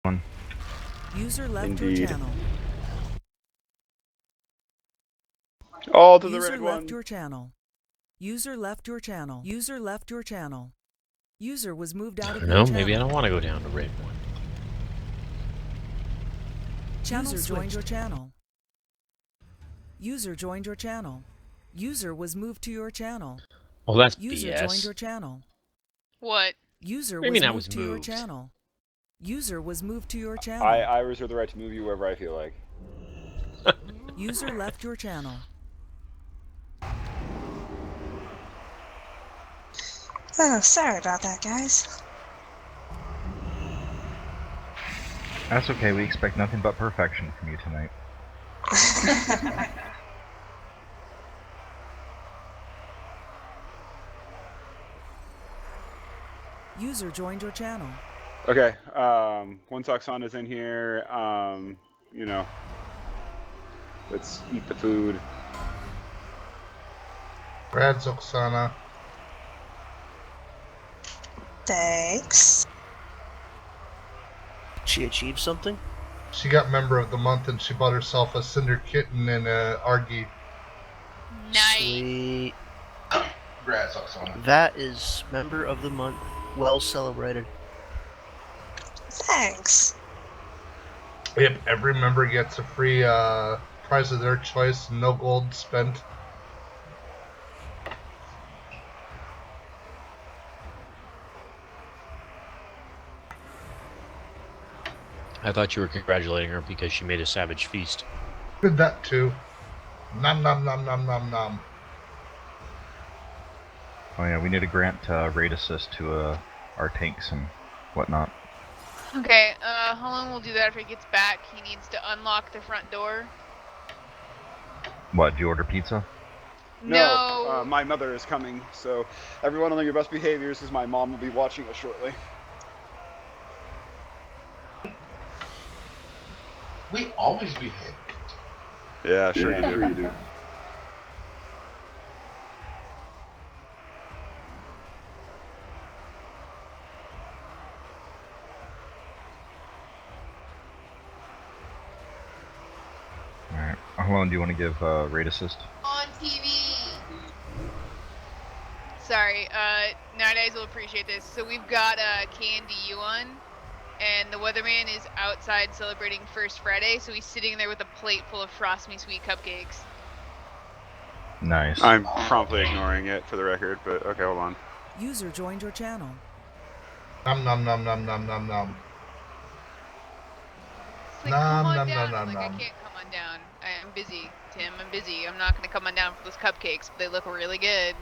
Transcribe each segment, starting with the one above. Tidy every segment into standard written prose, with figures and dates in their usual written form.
One. User left Indeed. your channel. All to the User red left one. your channel. User left your channel. User left your channel. User was moved out of your No, channel. maybe I don't want to go down to red one. User joined your channel. User joined your channel. User was moved to your channel. Oh, that's User BS. joined your channel. What? User What do you was mean I moved was to your moved? channel. User was moved to your channel. I reserve the right to move you wherever I feel like. User left your channel. Oh, sorry about that, guys. That's okay, we expect nothing but perfection from you tonight. User joined your channel. Okay, once Oksana's in here, you know, let's eat the food. Brad's Oksana. Thanks. She achieved something? She got Member of the Month and she bought herself a Cinder Kitten and a Argy. Nice. Sweet. Brad's Oksana. That is Member of the Month. Well celebrated. Thanks. Yep, every member gets a free prize of their choice, no gold spent. I thought you were congratulating her because she made a savage feast. Did that too. Nom nom nom nom nom nom. Oh yeah, we need to grant raid assist to our tanks and whatnot. Okay, how long we'll do that after he gets back? He needs to unlock the front door. What, do you order pizza? No. My mother is coming, so everyone on your best behaviors, because my mom will be watching us shortly. We always behave. Yeah, sure you do. Alright, how long do you want to give raid assist? On TV. Sorry, Night will appreciate this. So we've got K&DU on, and the weatherman is outside celebrating First Friday, so he's sitting there with a plate full of Frost Me Sweet cupcakes. Nice. I'm promptly ignoring it for the record, but okay, hold on. User joined your channel. Nom nom nom nom nom nom nom. It's like, Nom, come on nom, down. nom, I'm like, nom. I can't come on down. I'm busy, Tim. I'm busy. I'm not going to come on down for those cupcakes, but they look really good.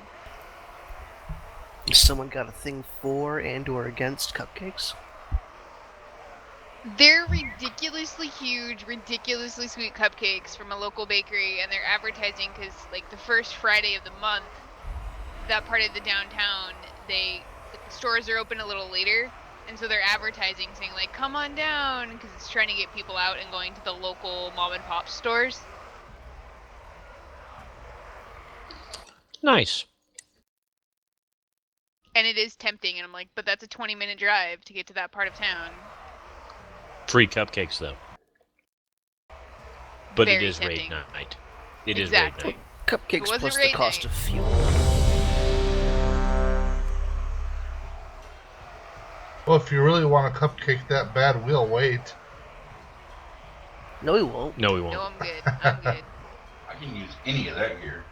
Someone got a thing for and or against cupcakes? They're ridiculously huge, ridiculously sweet cupcakes from a local bakery, and they're advertising because, like, the first Friday of the month, that part of the downtown, the stores are open a little later, and so they're advertising saying, like, come on down, because it's trying to get people out and going to the local mom and pop stores. Nice. And it is tempting, and I'm like, but that's a 20-minute drive to get to that part of town. Free cupcakes, though. But Very it is tempting. raid night. It Exactly. is raid night. Cupcakes wasn't plus the raid cost night. of fuel. Well, if you really want a cupcake that bad, we'll wait. No, we won't. No, we won't. No, I'm good. I'm good. I can use any of that gear.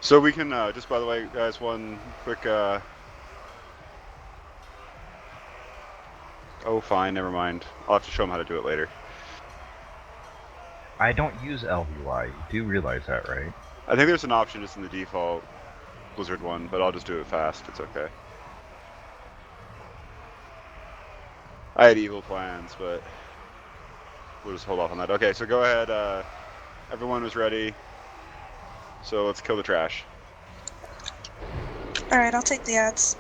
So we can, just by the way, guys, one quick, oh, fine, never mind. I'll have to show them how to do it later. I don't use LVY, you do realize that, right? I think there's an option just in the default Blizzard one, but I'll just do it fast. It's okay. I had evil plans, but we'll just hold off on that. Okay, so go ahead. Everyone was ready. So let's kill the trash. Alright, I'll take the ads.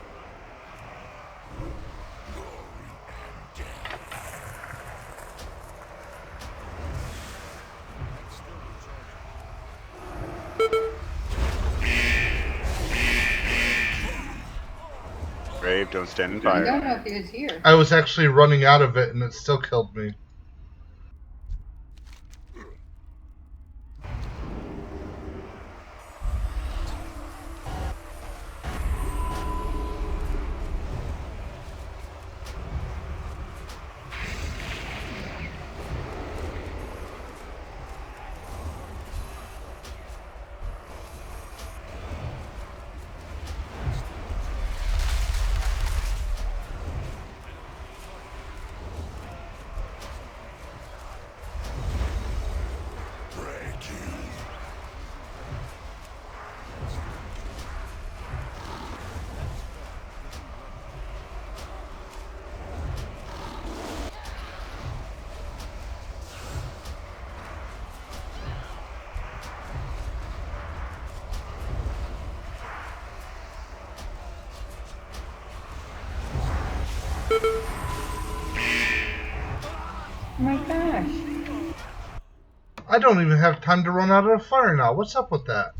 Brave. Quick, don't stand in I fire. don't know if he was here. I was actually running out of it and it still killed me. Oh my gosh. I don't even have time to run out of the fire now. What's up with that?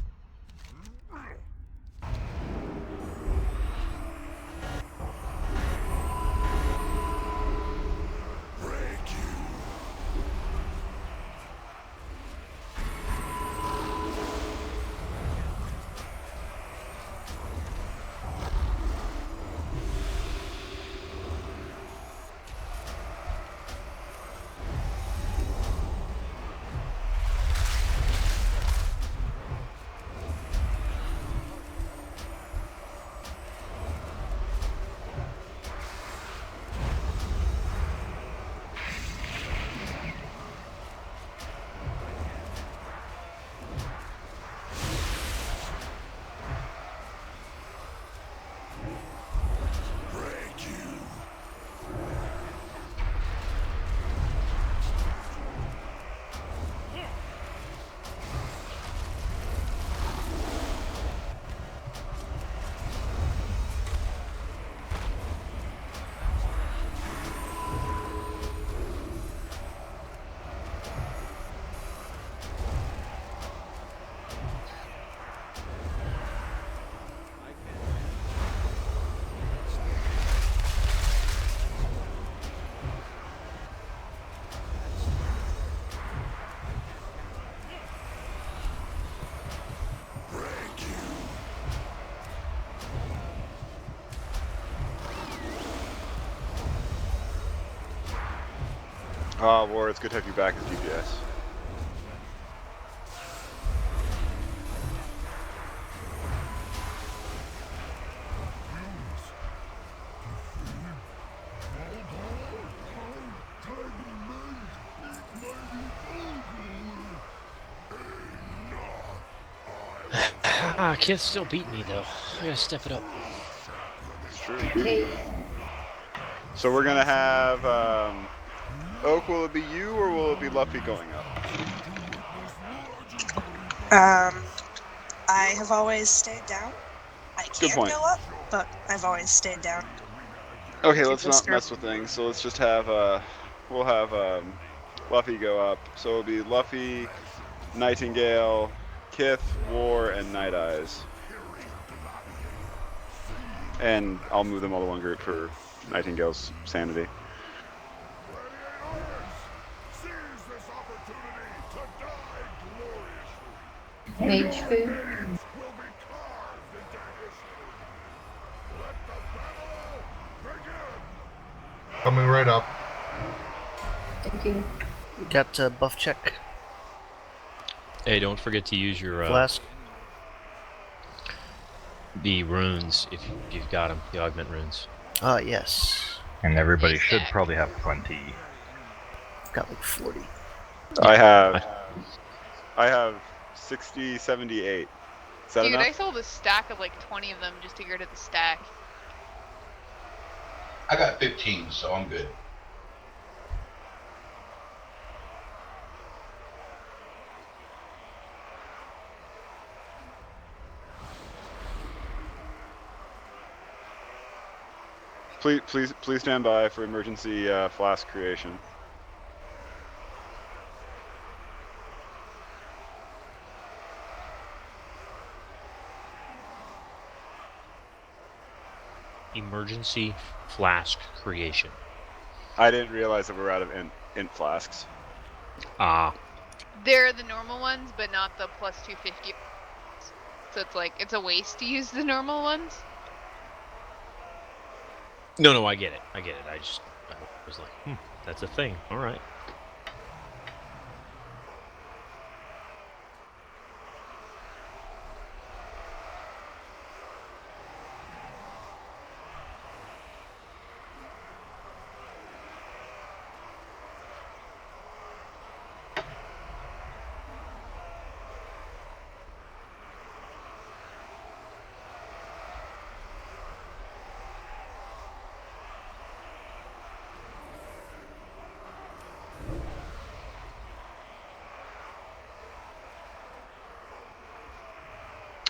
War, it's good to have you back as DPS. Kid's still beating me though. I gotta step it up. It's true. Okay. So we're gonna have Oak. Will it be you or will it be Luffy going up? I have always stayed down. I Good can point. go up, but I've always stayed down. Okay, To let's this not group. mess with things. So let's just have we'll have Luffy go up. So it'll be Luffy, Nightingale, Kith, War, and Night Eyes. And I'll move them all to one group for Nightingale's sanity. Mage food. Coming right up. Thank you. Got buff check. Hey, don't forget to use your Flask. the runes if you've got them, the augment runes. Yes. And everybody should probably have plenty. I've got like 40. I have 60, 78. Is that Dude, enough? I sold a stack of like 20 of them just to get rid of the stack. I got 15, so I'm good. Please stand by for emergency flask creation. emergency flask creation. I didn't realize that we were out of int flasks. Ah. They're the normal ones, but not the plus 250. So it's like, it's a waste to use the normal ones. No, I get it. I was like, that's a thing. All right.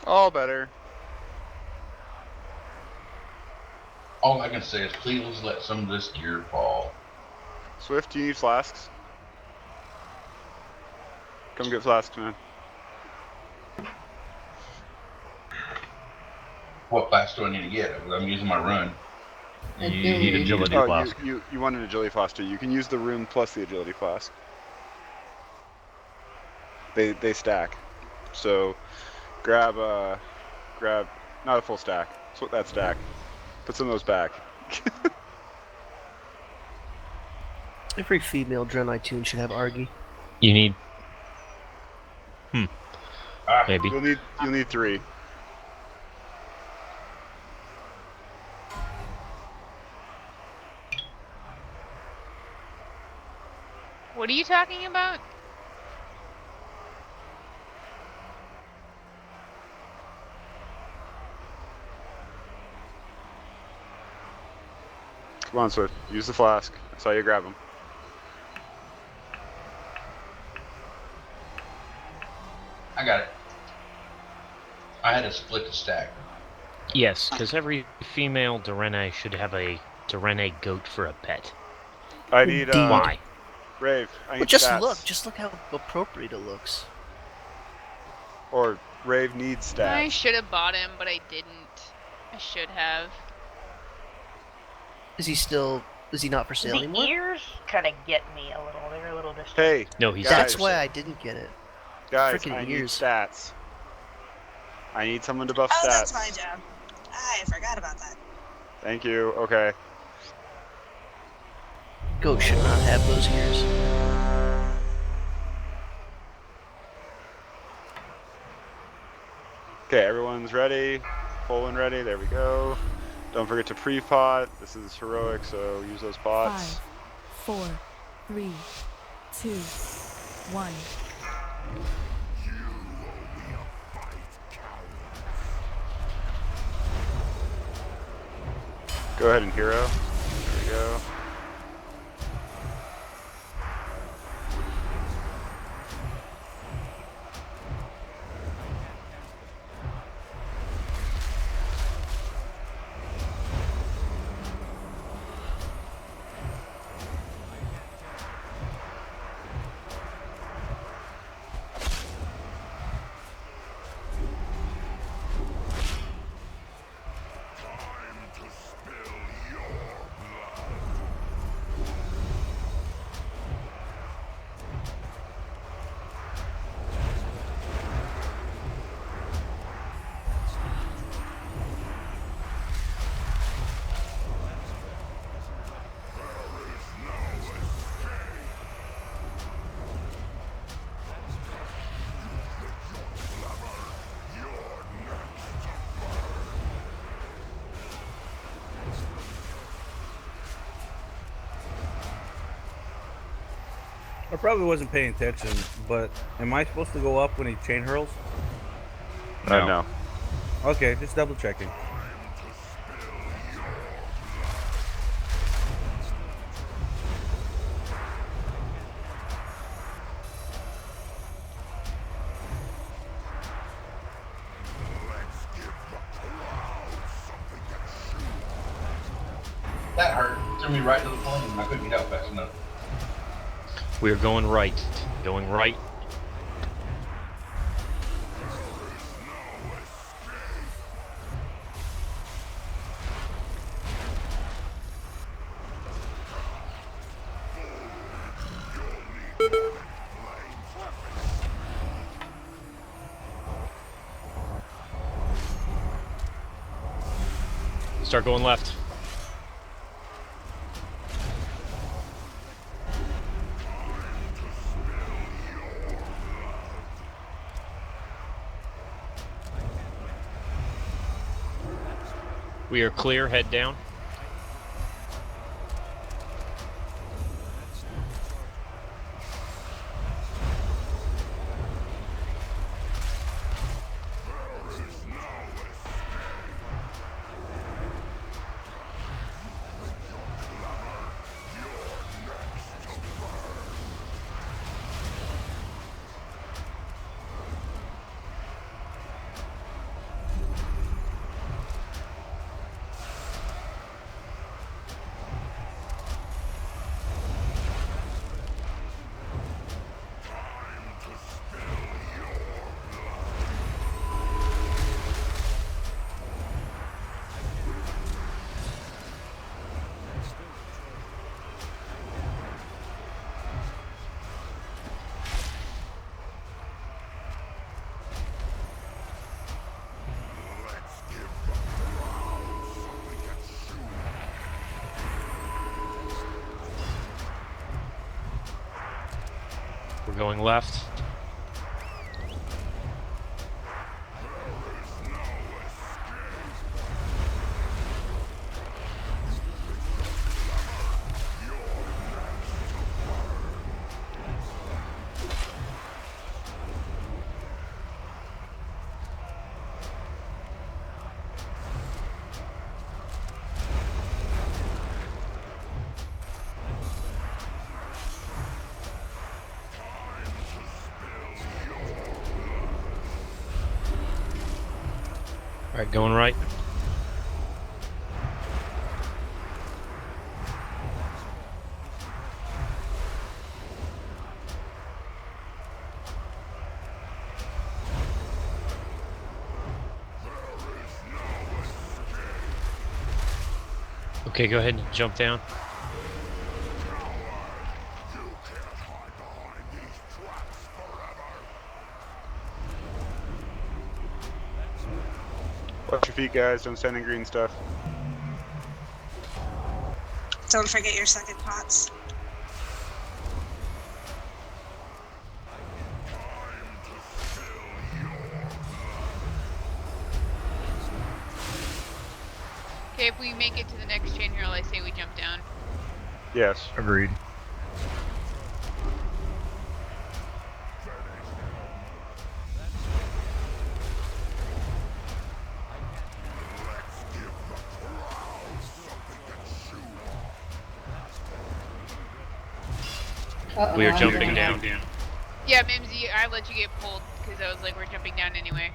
All better. All I can say is please let some of this gear fall. Swift, do you need flasks? Come get flasks, man. What flask do I need to get? I'm using my run. You need agility flask. You want an agility flask too. You can use the rune plus the agility flask. They stack. So grab not a full stack. Split that stack. Put some of those back. Every female Draenei tune should have Argy. You need. Maybe. You'll need 3. What are you talking about? Come on, Swift. Use the flask. I saw you grab them. I got it. I had to split the stack. Yes, because every female Draenei should have a Draenei goat for a pet. I need Why? Rave. I need Well, just stats. just look how appropriate it looks. Or Rave needs stats. I should have bought him, but I didn't. I should have. Is he not for sale The anymore? ears kind of get me a little. They're a little distant. Hey. No, he's guys, That's why I didn't get it. Guys, Frickin' I need ears. stats. I need someone to buff Oh, stats. that's my job. I forgot about that. Thank you. Okay. Goat should not have those ears. Okay, everyone's ready. Full and ready. There we go. Don't forget to pre-pot. This is heroic, so use those pots. 5, 4, 3, 2, 1. Go ahead and hero. There we go. I probably wasn't paying attention, but am I supposed to go up when he chain hurls? No. Okay, just double checking. That hurt. Threw me right to the plane. I couldn't get out fast enough. We're going right. Going right. Start going left. We are clear, head down. We're going left. All right, going right. Okay, go ahead and jump down. Watch your feet, guys. Don't stand in green stuff. Don't forget your second pots. Okay, if we make it to the next chain hurl, I say we jump down. Yes. Agreed. We are jumping down. Yeah, Mimsy, I let you get pulled because I was like, we're jumping down anyway.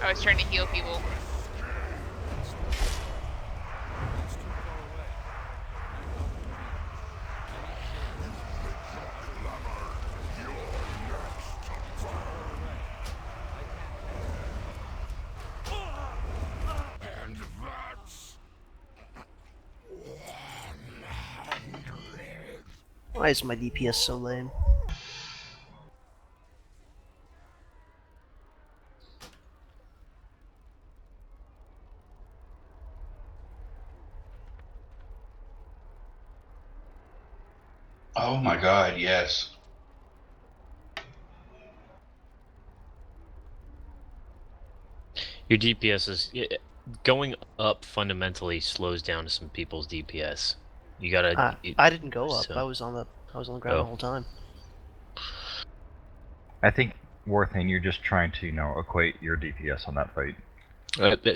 I was trying to heal people. Why is my DPS so lame? Oh my god, yes. Your DPS is going up fundamentally slows down some people's DPS. You gotta. I didn't go up. So. I was on the ground the whole time. I think, Warthane, you're just trying to, equate your DPS on that fight.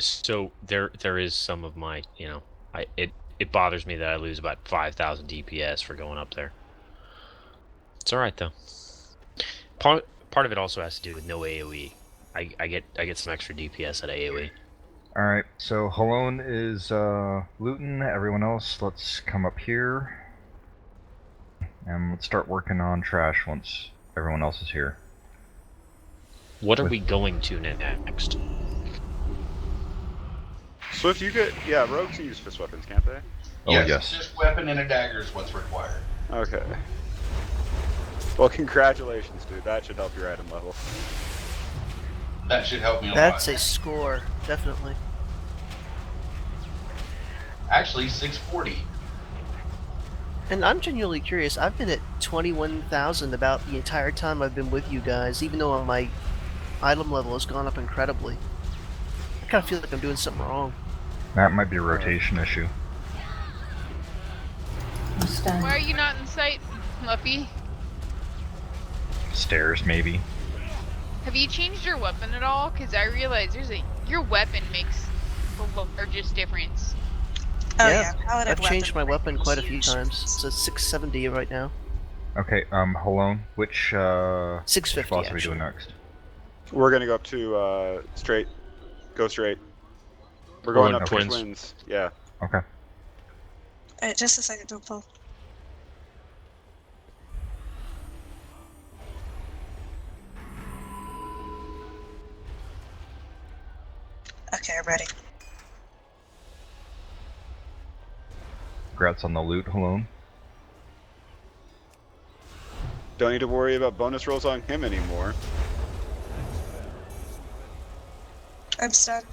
So there is some of my, it bothers me that I lose about 5,000 DPS for going up there. It's all right though. Part of it also has to do with no AOE. I get some extra DPS at AOE. All right, so Halone is looting. Everyone else, let's come up here and let's start working on trash once everyone else is here. What are we going to next? Swift, you get... Yeah, rogues can use fist weapons, can't they? Oh, yes. Just weapon and a dagger is what's required. Okay. Well, congratulations, dude. That should help your item level. That should help me a That's lot. a score, definitely. Actually, 640. And I'm genuinely curious. I've been at 21,000 about the entire time I've been with you guys, even though my item level has gone up incredibly. I kind of feel like I'm doing something wrong. That might be a rotation issue. I'm stunned. Why are you not in sight, Fluffy? Stairs, maybe. Have you changed your weapon at all? Because I realize your weapon makes the largest difference. Oh Yeah, yeah, paladin I've changed my weapon weapon quite a few huge. times. It's a 670 right now. Okay, Halone, which 650 boss are we actually. doing next? We're gonna go up to straight. Go straight. We're going up to Twins. Twins. Yeah. Okay. Alright, just a second, don't pull. Okay, I'm ready. Congrats on the loot, Halone. Don't need to worry about bonus rolls on him anymore. I'm stunned.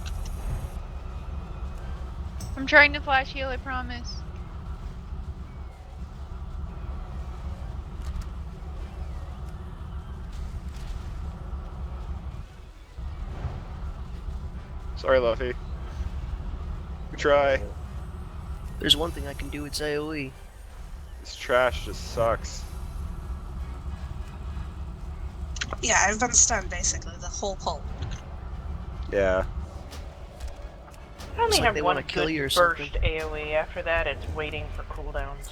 I'm trying to flash heal, I promise. Sorry, Luffy. We try. There's one thing I can do, it's AoE. This trash just sucks. Yeah, I've been stunned basically the whole pull. Yeah. I only It's like have they one wanna kill good you or burst something. AoE. After that, it's waiting for cooldowns.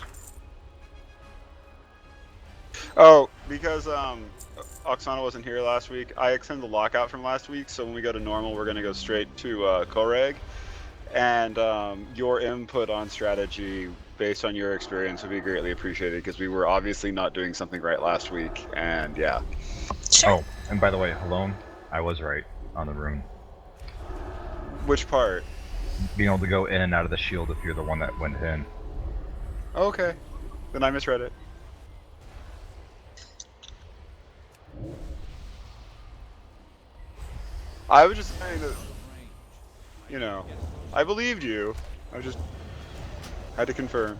Oh, because Oksana wasn't here last week, I extended the lockout from last week, so when we go to normal, we're gonna go straight to Koreg. And your input on strategy, based on your experience, would be greatly appreciated, because we were obviously not doing something right last week, and yeah. Sure. Oh, and by the way, Halone, I was right on the rune. Which part? Being able to go in and out of the shield if you're the one that went in. Okay. Then I misread it. I was just saying that, you know, I believed you. I just had to confirm.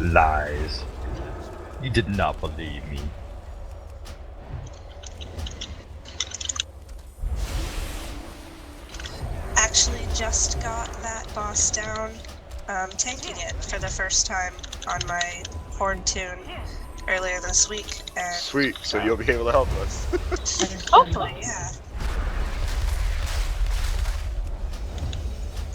Lies. You did not believe me. Actually just got that boss down, tanking it for the first time on my Horde tune earlier this week, and Sweet, so you'll be able to help us. hopefully, yeah.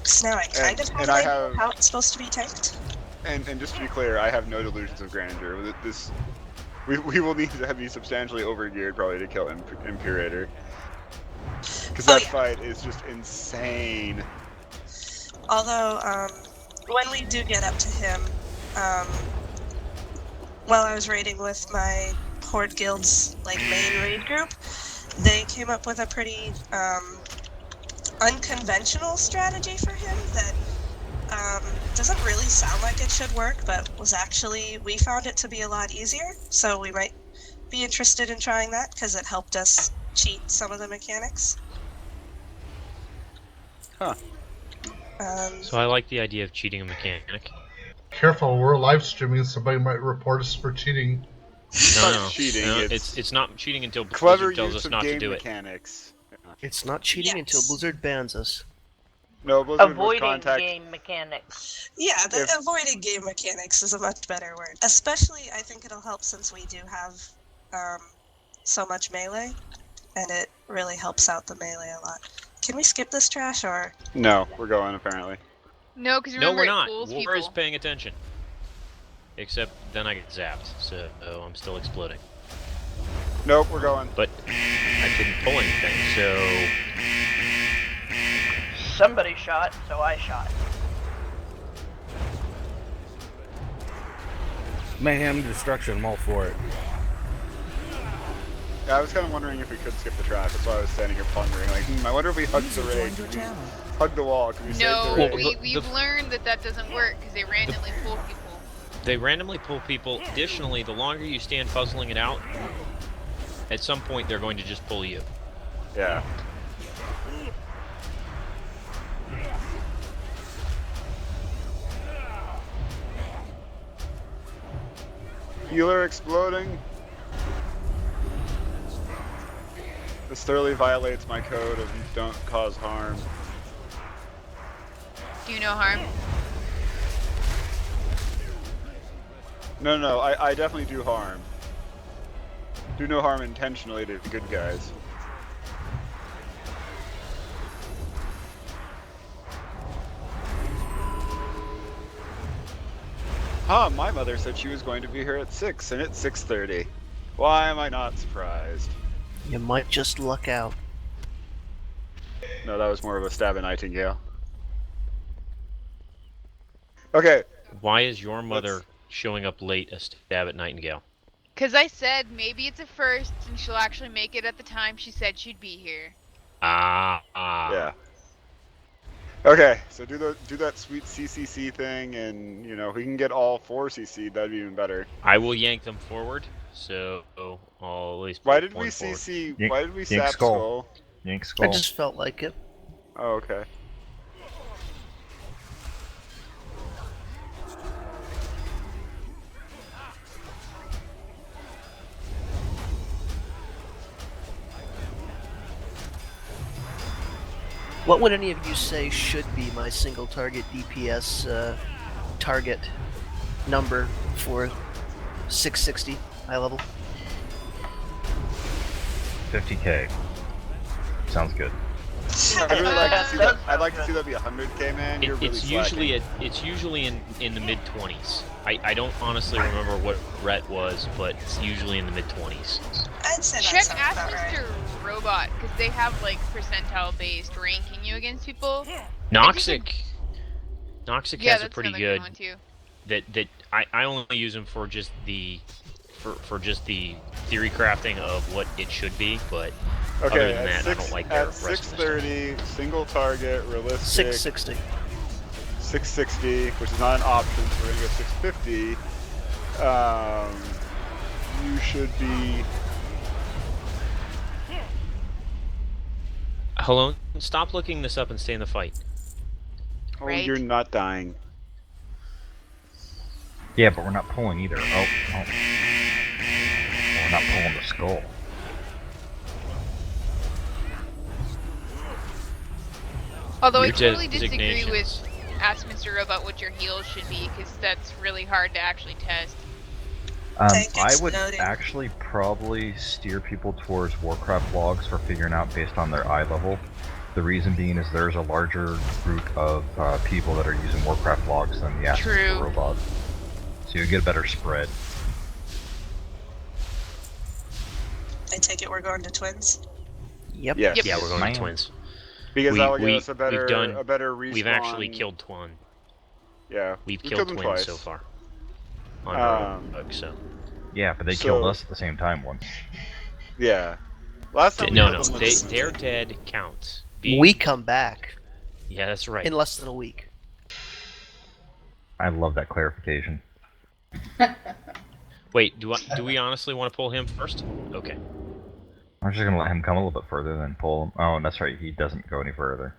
So now I kind of have and an I idea have- how it's supposed to be tanked. And just to be clear, I have no delusions of grandeur. We will need to be substantially overgeared probably to kill Imperator. Because that fight is just insane. Although, when we do get up to him, while I was raiding with my Horde Guild's main raid group, they came up with a pretty unconventional strategy for him that doesn't really sound like it should work, but was actually, we found it to be a lot easier, so we might be interested in trying that because it helped us cheat some of the mechanics. Huh. So I like the idea of cheating a mechanic. Careful, we're live streaming. Somebody might report us for cheating. No, cheating, no, it's it's not cheating until clever Blizzard tells use us of not to game do it. mechanics. It's not cheating until Blizzard bans us. No, Blizzard was Avoiding contact. game mechanics. Yeah, avoiding game mechanics is a much better word. Especially, I think it'll help since we do have so much melee, and it really helps out the melee a lot. Can we skip this trash, or? No, we're going apparently. No, because No, remember we're it not. fools War people. is paying attention. Except then I get zapped, so I'm still exploding. Nope, we're going. But I couldn't pull anything, so Somebody shot, so I shot. Mayhem, destruction, I'm all for it. Yeah, I was kind of wondering if we could skip the trash. That's why I was standing here pondering. Like, I wonder if we hug the raid. Can we hug the wall? Can we save the No, raid? we've learned that doesn't work because they randomly pull people. They randomly pull people. Additionally, the longer you stand puzzling it out, at some point they're going to just pull you. Yeah. Healer exploding. This thoroughly violates my code of don't cause harm. Do you know harm? No, I definitely do harm. Do no harm intentionally to the good guys. My mother said she was going to be here at 6, and it's 6:30. Why am I not surprised? You might just luck out. No, that was more of a stab at Nightingale. Okay. Why is your mother showing up late a stab at Nightingale? Because I said maybe it's a first, and she'll actually make it at the time she said she'd be here. Yeah. Okay, so do that sweet CCC thing, and if we can get all 4 CC'd, that'd be even better. I will yank them forward, so I'll at least. Why did we CC? Why did we sap skull? Yank skull. I just felt like it. Oh, okay. What would any of you say should be my single target DPS target number for 660 high level? 50k. Sounds good. I'd really like to see that. I'd like to see that be 100k, man. You're really slacking. It's usually in the mid 20s. I don't honestly remember what Rhett was, but it's usually in the mid 20s. I'd say Check that Ask sounds about Mr. right. Robot, because they have like percentile-based ranking you against people. Noxic has a that's pretty another good. one too. That I only use them for just the for just the theory crafting of what it should be, but other than that, I don't like their at rest of the stuff. 630, single target, realistic. 660. 660, which is not an option, so we're gonna go 650. You should be. Hello, stop looking this up and stay in the fight. Oh, Right. you're not dying. Yeah, but we're not pulling either. Oh. We're not pulling the skull. Although I Your totally disagree with designations. Ask Mr. Robot what your heals should be, because that's really hard to actually test. Tank I would exploding. actually probably steer people towards Warcraft logs for figuring out based on their eye level. The reason being is there's a larger group of people that are using Warcraft logs than the True. Astral robot. So you get a better spread. I take it we're going to twins. Yep. Yes. Yeah, we're going Man. to twins. Because that will give us a we've better respawn. We've actually killed one. Yeah. We've we killed them twins twice. so far. On Rogue, so. Yeah, but they killed us at the same time once. Yeah. Last time. No, they're dead counts. We come back Yeah, that's right. in less than a week. I love that clarification. Wait, do we honestly want to pull him first? Okay. I'm just gonna let him come a little bit further, then pull him. Oh, that's right, he doesn't go any further.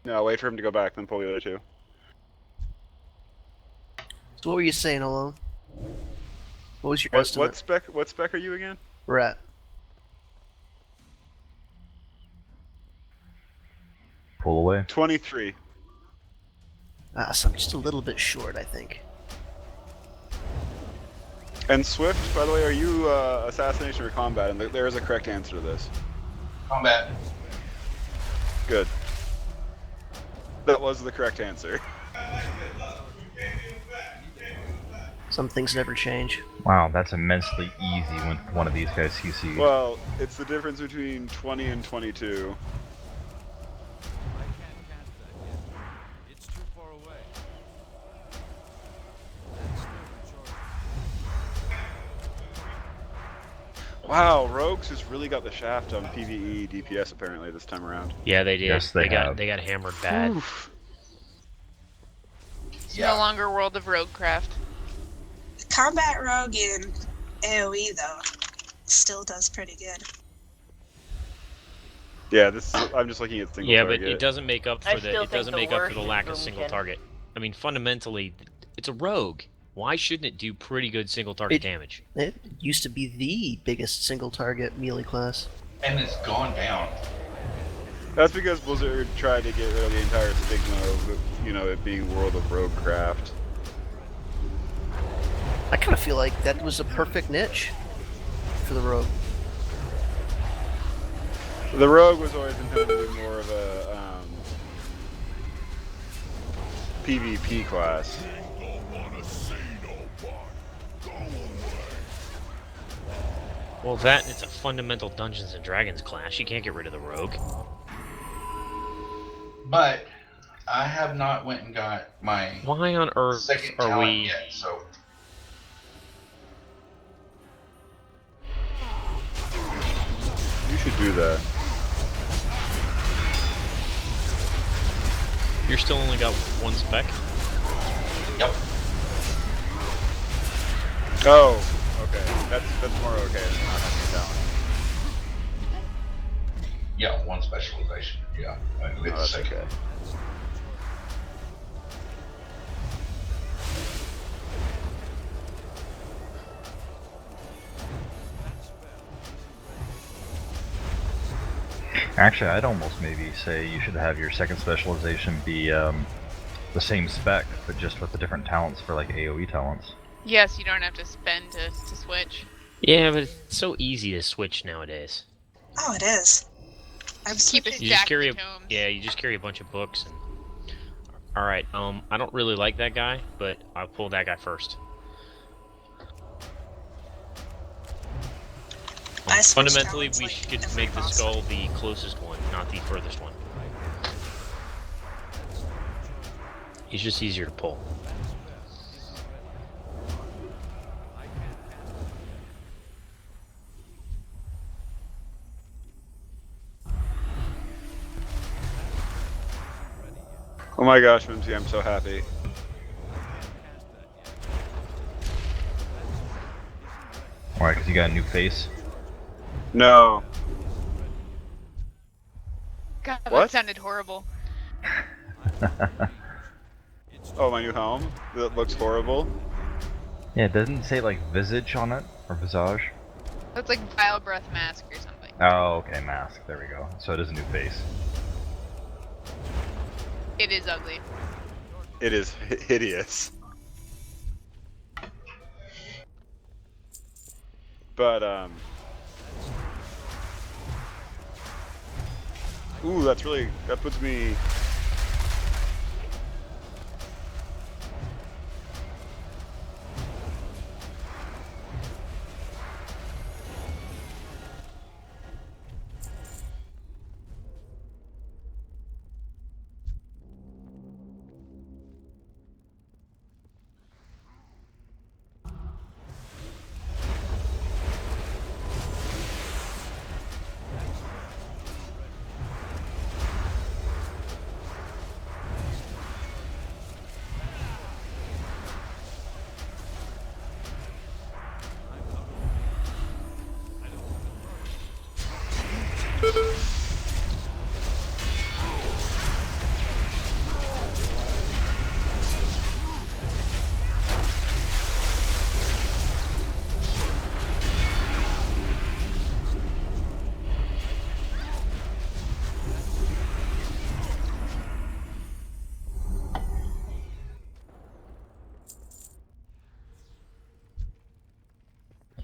No, wait for him to go back, then pull the other two. So what were you saying, Alone? What was your estimate? What spec are you again? Rat. Pull away. 23. So I'm just a little bit short, I think. And Swift, by the way, are you assassination or combat? And there is a correct answer to this. Combat. Good. That was the correct answer. Some things never change. Wow, that's immensely easy when one of these guys CC'd. Well, it's the difference between 20 and 22. Wow, Rogues has really got the shaft on PvE DPS apparently this time around. Yeah, they did. Yes, they got have. they got hammered bad. It's no longer World of Roguecraft. Combat Rogue in AoE, though, still does pretty good. Yeah, this is, I'm just looking at single target. But it doesn't make up I for still think the worst is lack of single Boomkin. target. I mean, fundamentally, it's a rogue. Why shouldn't it do pretty good single target damage? It used to be the biggest single target melee class. And it's gone down. That's because Blizzard tried to get rid of the entire stigma of, you know, it being World of Roguecraft. I kind of feel like that was a perfect niche for the rogue. The Rogue was always intended to be more of a PvP class. Well, it's a fundamental Dungeons and Dragons class. You can't get rid of the rogue. But I have not went and got my Why on earth second are talent we? yet, so You should do that. You're still only got one spec? Yep. Oh, okay. That's more okay than not having a talent. Yeah, one specialization. Yeah. It's that's second. okay. Actually, I'd almost maybe say you should have your second specialization be the same spec, but just with the different talents for like AoE talents. Yes, you don't have to spend to switch. Yeah, but it's so easy to switch nowadays. Oh, it is. I'm Keep a switching. You just stack carry of tomes. you just carry a bunch of books and. All right, I don't really like that guy, but I'll pull that guy first. I switch Fundamentally, talents, we like, should every make the boss. skull the closest one, not the furthest one. He's just easier to pull. Oh my gosh, Mimsy, I'm so happy. Why? Because you got a new face? No. God, What? that sounded horrible. Oh, my new helm? That looks horrible. Yeah, it doesn't say like visage on it, or visage. That's like vile breath mask or something. Oh, okay, mask. There we go. So it is a new face. It is ugly. It is hideous. But, ooh, that puts me...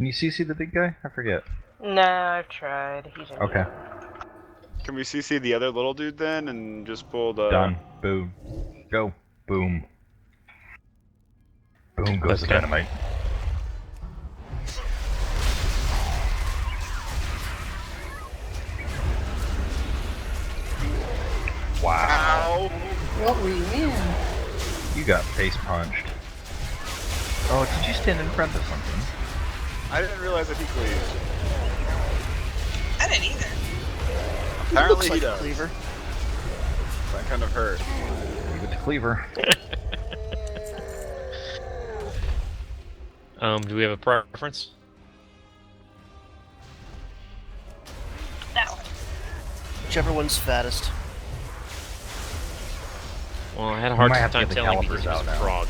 Can you CC the big guy? I forget. Nah, I've tried. He's in Okay. Can we CC the other little dude then, and just pull the... Done. Boom. Go. Boom. Boom goes the Okay. dynamite. Wow. What were you in? You got face punched. Oh, did you stand in front of something? I didn't realize that he cleaved. I didn't either. Apparently Looks he like does. a cleaver. That kind of hurt. Leave it to Cleaver. Do we have a preference? That one. Whichever one's fattest. Well, I had a We hard might have to time get the telling because calipers he was out a now. frog.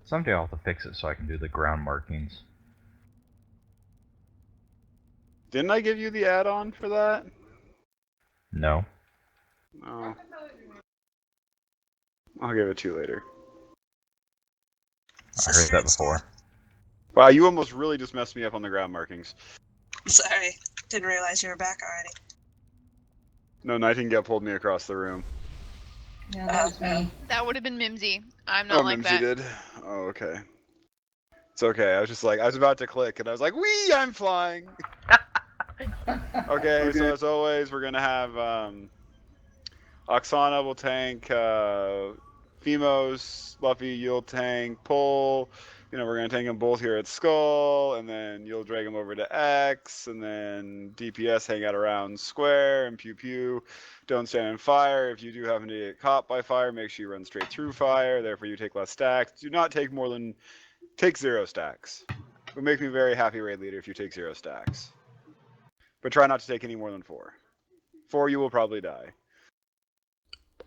Someday I'll have to fix it so I can do the ground markings. Didn't I give you the add-on for that? No. No. I'll give it to you later. I heard that before. Wow, you almost really just messed me up on the ground markings. Sorry, didn't realize you were back already. No, Nightingale pulled me across the room. Yeah, that was me. That would have been Mimsy. I'm not like Mimsy that. did. Oh, okay. It's okay. I was just like, I was about to click, and I was like, "Wee! I'm flying." Okay, so as always, we're gonna have Oksana will tank, Fimos, Luffy, you'll tank, Pull. You know, we're gonna tank them both here at Skull, and then you'll drag them over to X, and then DPS hang out around Square, and Pew Pew. Don't stand in fire. If you do happen to get caught by fire, make sure you run straight through fire. Therefore, you take less stacks. Do not take more than take 0 stacks. It would make me very happy, raid leader, if you take 0 stacks. But try not to take any more than 4. 4, you will probably die.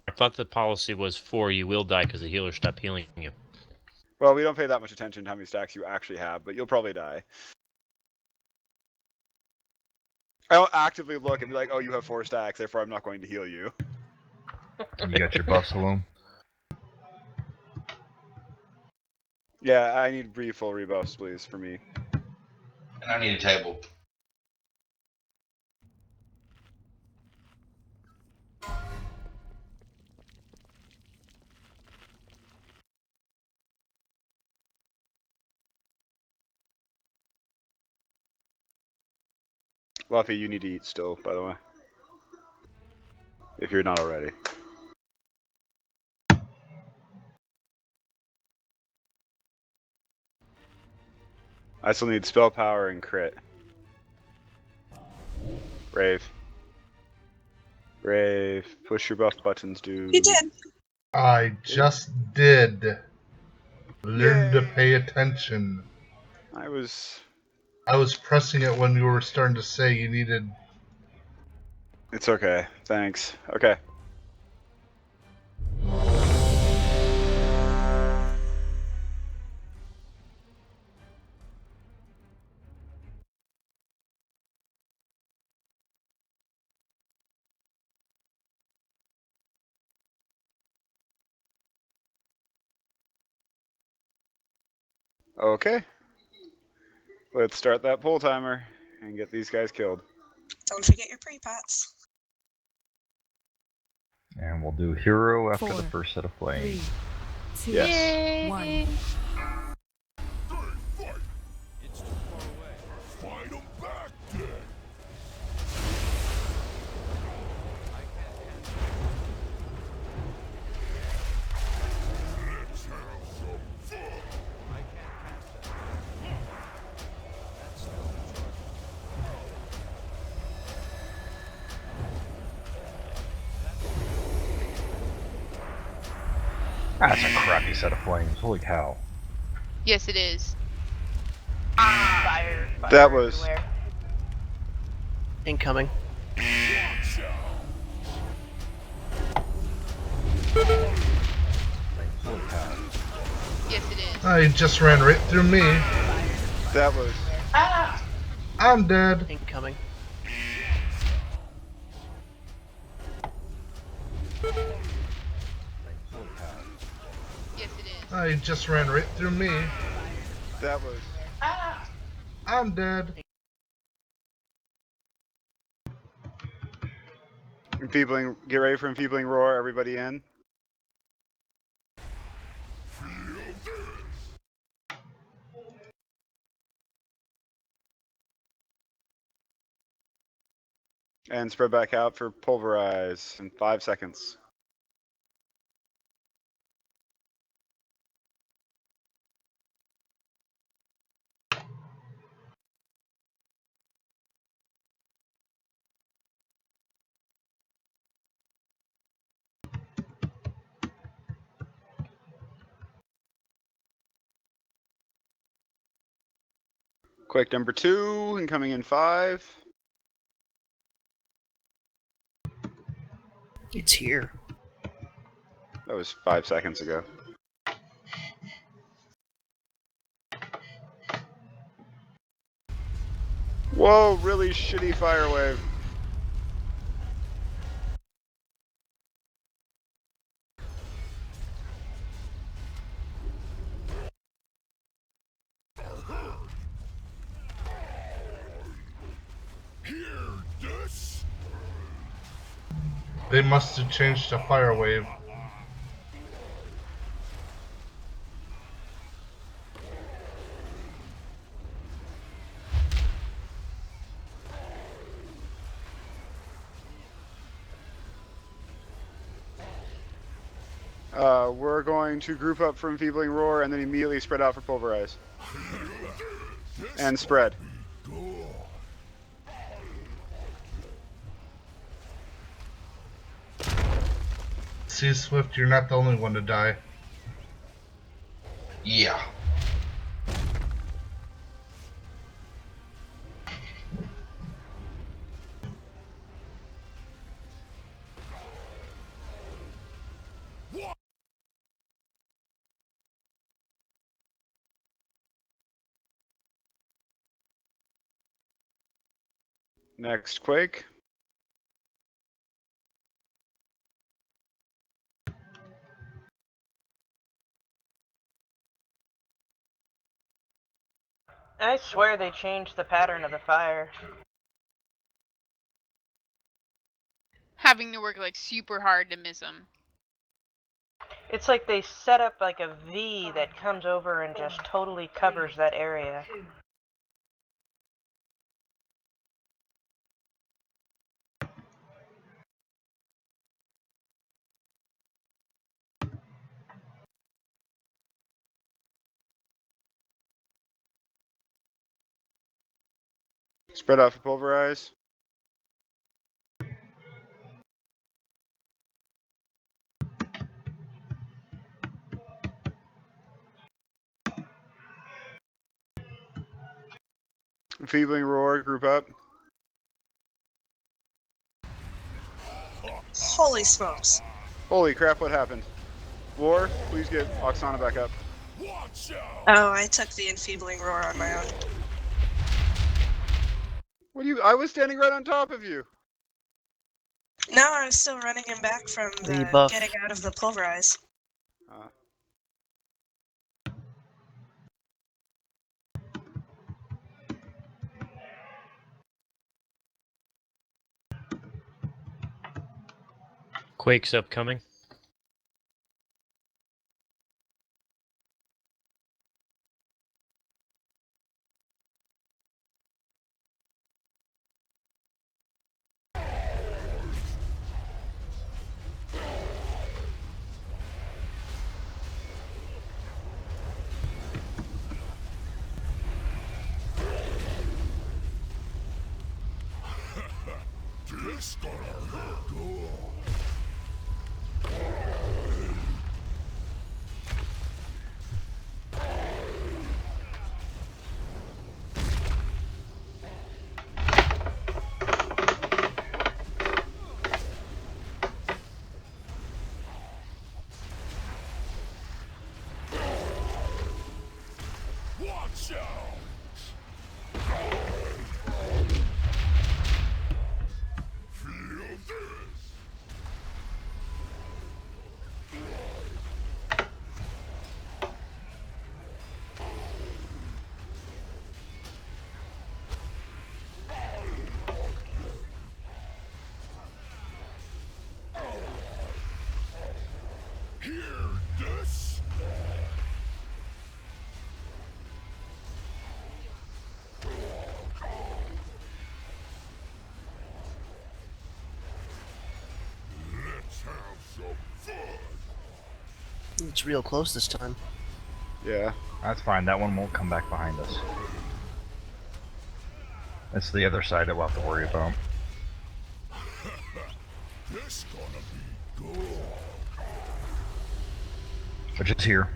I thought the policy was 4, you will die because the healer stopped healing you. Well, we don't pay that much attention to how many stacks you actually have, but you'll probably die. I'll actively look and be like, oh, you have 4 stacks, therefore I'm not going to heal you. You got your buff saloon? Yeah, I need full rebuffs, please, for me. And I need a table. Luffy, you need to eat still, by the way. If you're not already. I still need spell power and crit. Rave. Rave. Push your buff buttons, dude. You did. I just did. Learn to pay attention. I was pressing it when you were starting to say you needed. It's okay. Thanks. Okay. Okay. Let's start that pull timer and get these guys killed. Don't forget your pre-pots. And we'll do hero after 4, the first set of flames. 3, 2, Yes. 1. That's a crappy set of flames. Holy cow. Yes, it is. Fire That was- everywhere. Incoming. Holy cow. Yes, it is. He just ran right through me. That was. I'm dead. Incoming. Yes, it is. He just ran right through me. That was. I'm dead. Enfeebling, get ready for enfeebling roar. Everybody in. And spread back out for pulverize in 5 seconds. Quake number 2, incoming in 5. It's here. That was 5 seconds ago. Whoa, really shitty fire wave. They must have changed to fire wave. We're going to group up for enfeebling roar and then immediately spread out for pulverize. And spread. See, Swift, you're not the only one to die. Yeah. Next quake. I swear they changed the pattern of the fire. Having to work like super hard to miss them. It's like they set up like a V that comes over and just totally covers that area. Spread out for pulverize. Enfeebling roar, group up. Holy smokes. Holy crap, what happened? Roar, please get Oksana back up. Oh, I took the enfeebling roar on my own. What do you? I was standing right on top of you. No, I was still running him back from the Rebuff. getting out of the pulverize. Quake's upcoming. It's real close this time. Yeah. That's fine. That one won't come back behind us. It's the other side that we'll have to worry about. This gonna be good. Which is here.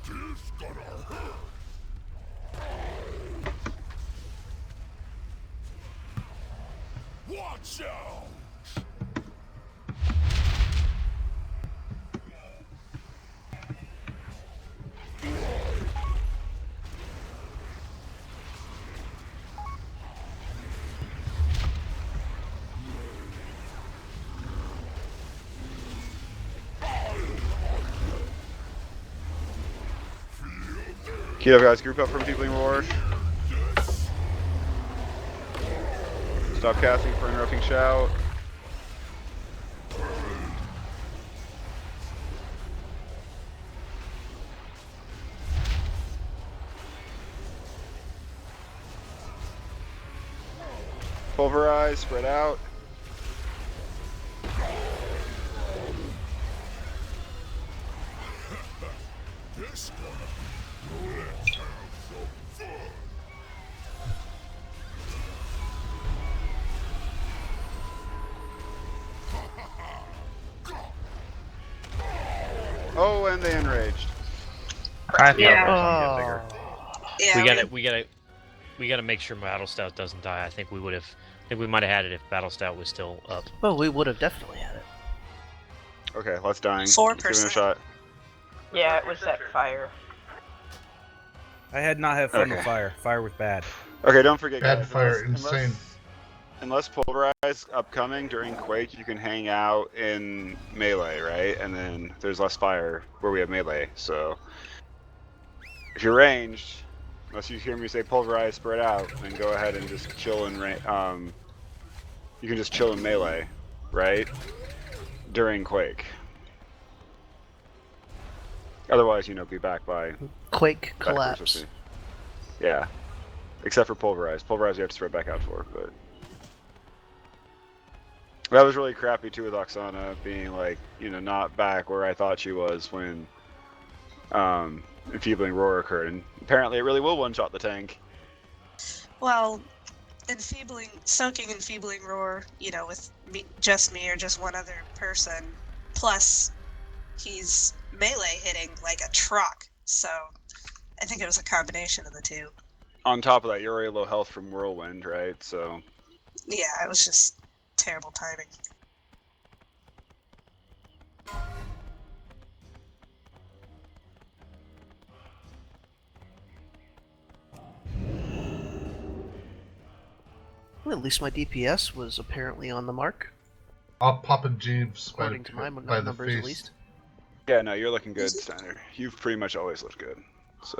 This gonna hurt. Watch out! Keep up, guys. Group up from Peopling Roar. Stop casting for interrupting shout. Pulverize, spread out. This gonna be good. Let's have some fun. Oh, and they enraged. I thought Yeah. it was gonna get bigger. Yeah, We gotta make sure Battle Stout doesn't die. I think we might have had it if Battle Stout was still up. Well, we would have definitely had it. Okay, let's dying. 4%. Give it a shot. Yeah, it was that fire. I had not had fun with Okay. fire. Fire was bad. Okay, don't forget, Bad guys. fire, insane. Unless Pulverize upcoming during Quake, you can hang out in melee, right? And then there's less fire where we have melee. So if you're ranged, unless you hear me say Pulverize, spread out, then go ahead and just chill in you can just chill in melee, right? During Quake. Otherwise, be back by Quake back where it's supposed collapse. to be. Yeah. Except for Pulverize. Pulverize you have to spread back out for, but that was really crappy too with Oksana being like, not back where I thought she was when Enfeebling Roar occurred, and apparently it really will one-shot the tank. well, soaking enfeebling roar, with just me or just one other person, plus he's melee hitting like a truck, so I think it was a combination of the two. On top of that, you're already low health from Whirlwind, right? So Yeah, it was just terrible timing. Well, at least my DPS was apparently on the mark, I'll pop a Jeeves according to my by the numbers face. at least. yeah, no, you're looking good, Steiner. You've pretty much always looked good. So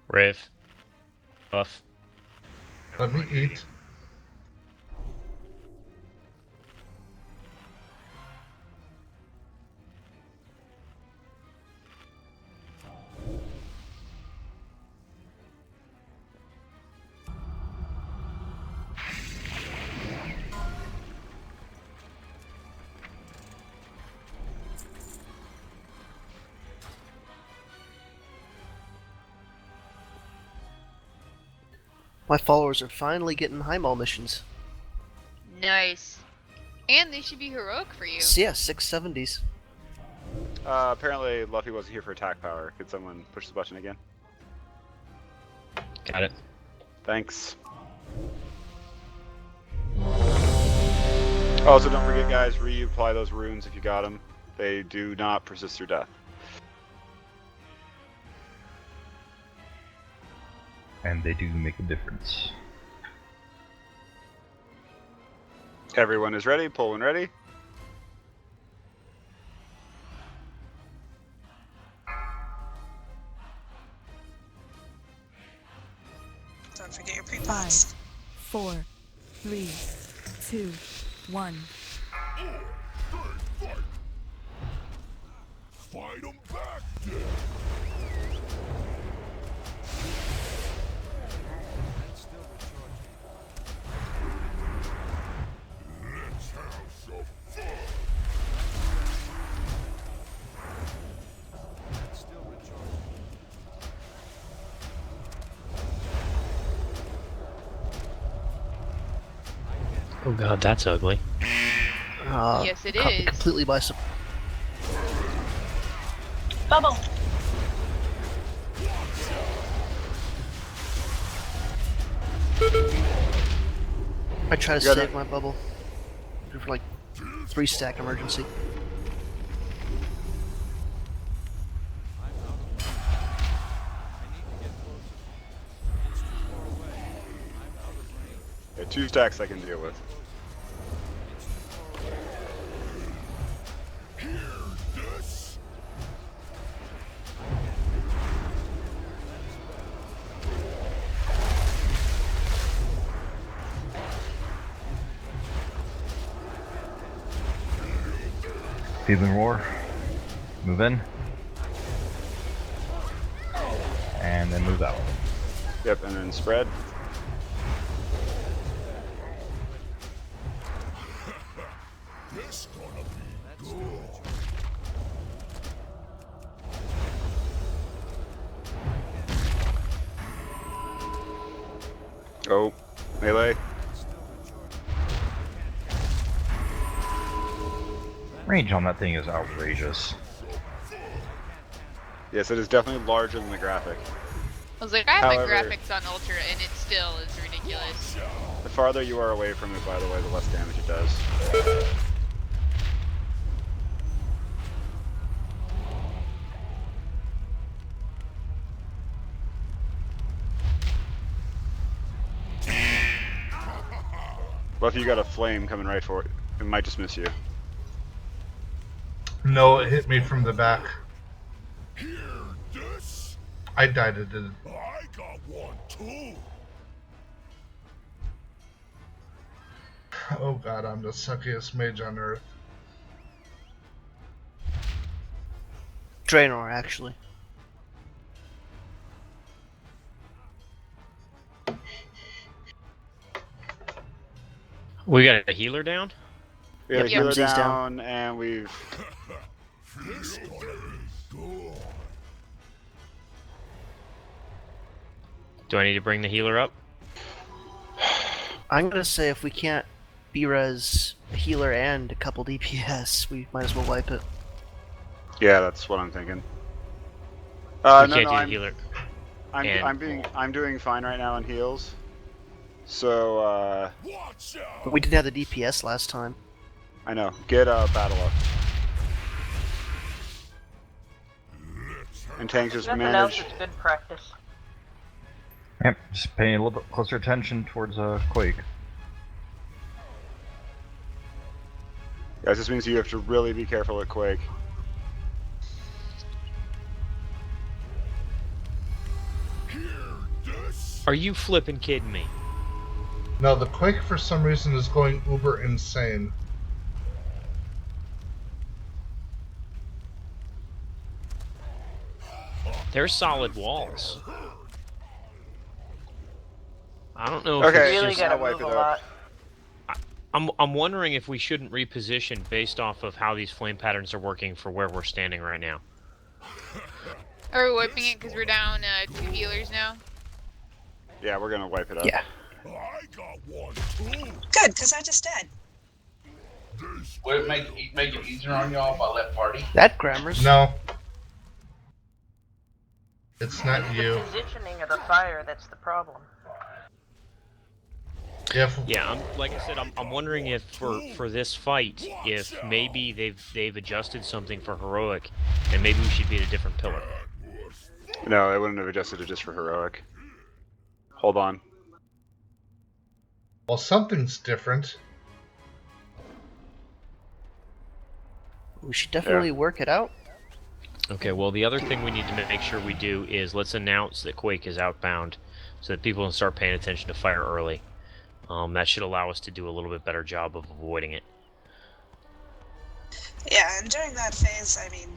Riv. Buff. Let me eat. My followers are finally getting Highmaul missions. Nice. And they should be heroic for you. Yeah, 670s. apparently Luffy wasn't here for attack power. Could someone push the button again? Got it. Thanks. Also, don't forget, guys, reapply those runes if you got them. They do not persist through death. And they do make a difference. Everyone is ready. Pull when ready. 4, 3, 2, 1. Fight 'em back, then. Let's have some fun. Oh god, that's ugly. Yes, it caught me is. completely by surprise. Bubble. I try to You gotta- save my bubble. For like 3-stack emergency. Yeah, 2 stacks I can deal with. This. Feeling roar. Move in. And then move out. Yep, and then spread. This gonna be good. Oh, melee. Range on that thing is outrageous. Yes, it is definitely larger than the graphic. I was like, I have my However- graphics on Ultra, and it still is ridiculous. The farther you are away from it, by the way, the less damage it does. Well, if you got a flame coming right for it, it might just miss you. No, it hit me from the back. Hear this? I died it didn't. I got one too. Oh god, I'm the suckiest mage on earth. Draenor, actually. We got a healer down? We have a Yep, healer Ramsey's down, and we've... This gonna be good. Do I need to bring the healer up? I'm gonna say if we can't B-res a healer and a couple DPS, we might as well wipe it. Yeah, that's what I'm thinking. We No, can't no, do the I'm, healer. I'm doing fine right now on heals. So, Watch out. But we didn't have the DPS last time. I know. Get battle up. And tanks just Nothing manage. else, it's good practice. Yep, just paying a little bit closer attention towards Quake. Guys, this means you have to really be careful at Quake. Hear this? Are you flipping kidding me? No, the Quake for some reason is going uber insane. They're solid walls. I don't know if Okay, it's Really just... gotta I'll wipe move a it up. lot. I'm wondering if we shouldn't reposition based off of how these flame patterns are working for where we're standing right now. Are we wiping it because we're down 2 healers now? Yeah, we're gonna wipe it up. Yeah. I got one too. Good, because I just did. This Would it make it easier on y'all if I left party? That grammars. No. It's not It's you. the positioning of the fire that's the problem. If Yeah, like I said, I'm wondering if for this fight, if maybe they've adjusted something for heroic, and maybe we should be at a different pillar. No, I wouldn't have adjusted it just for heroic. Hold on. well, something's different. We should definitely work it out. Okay, well the other thing we need to make sure we do is let's announce that Quake is outbound, so that people can start paying attention to fire early. That should allow us to do a little bit better job of avoiding it. Yeah, and during that phase, I mean,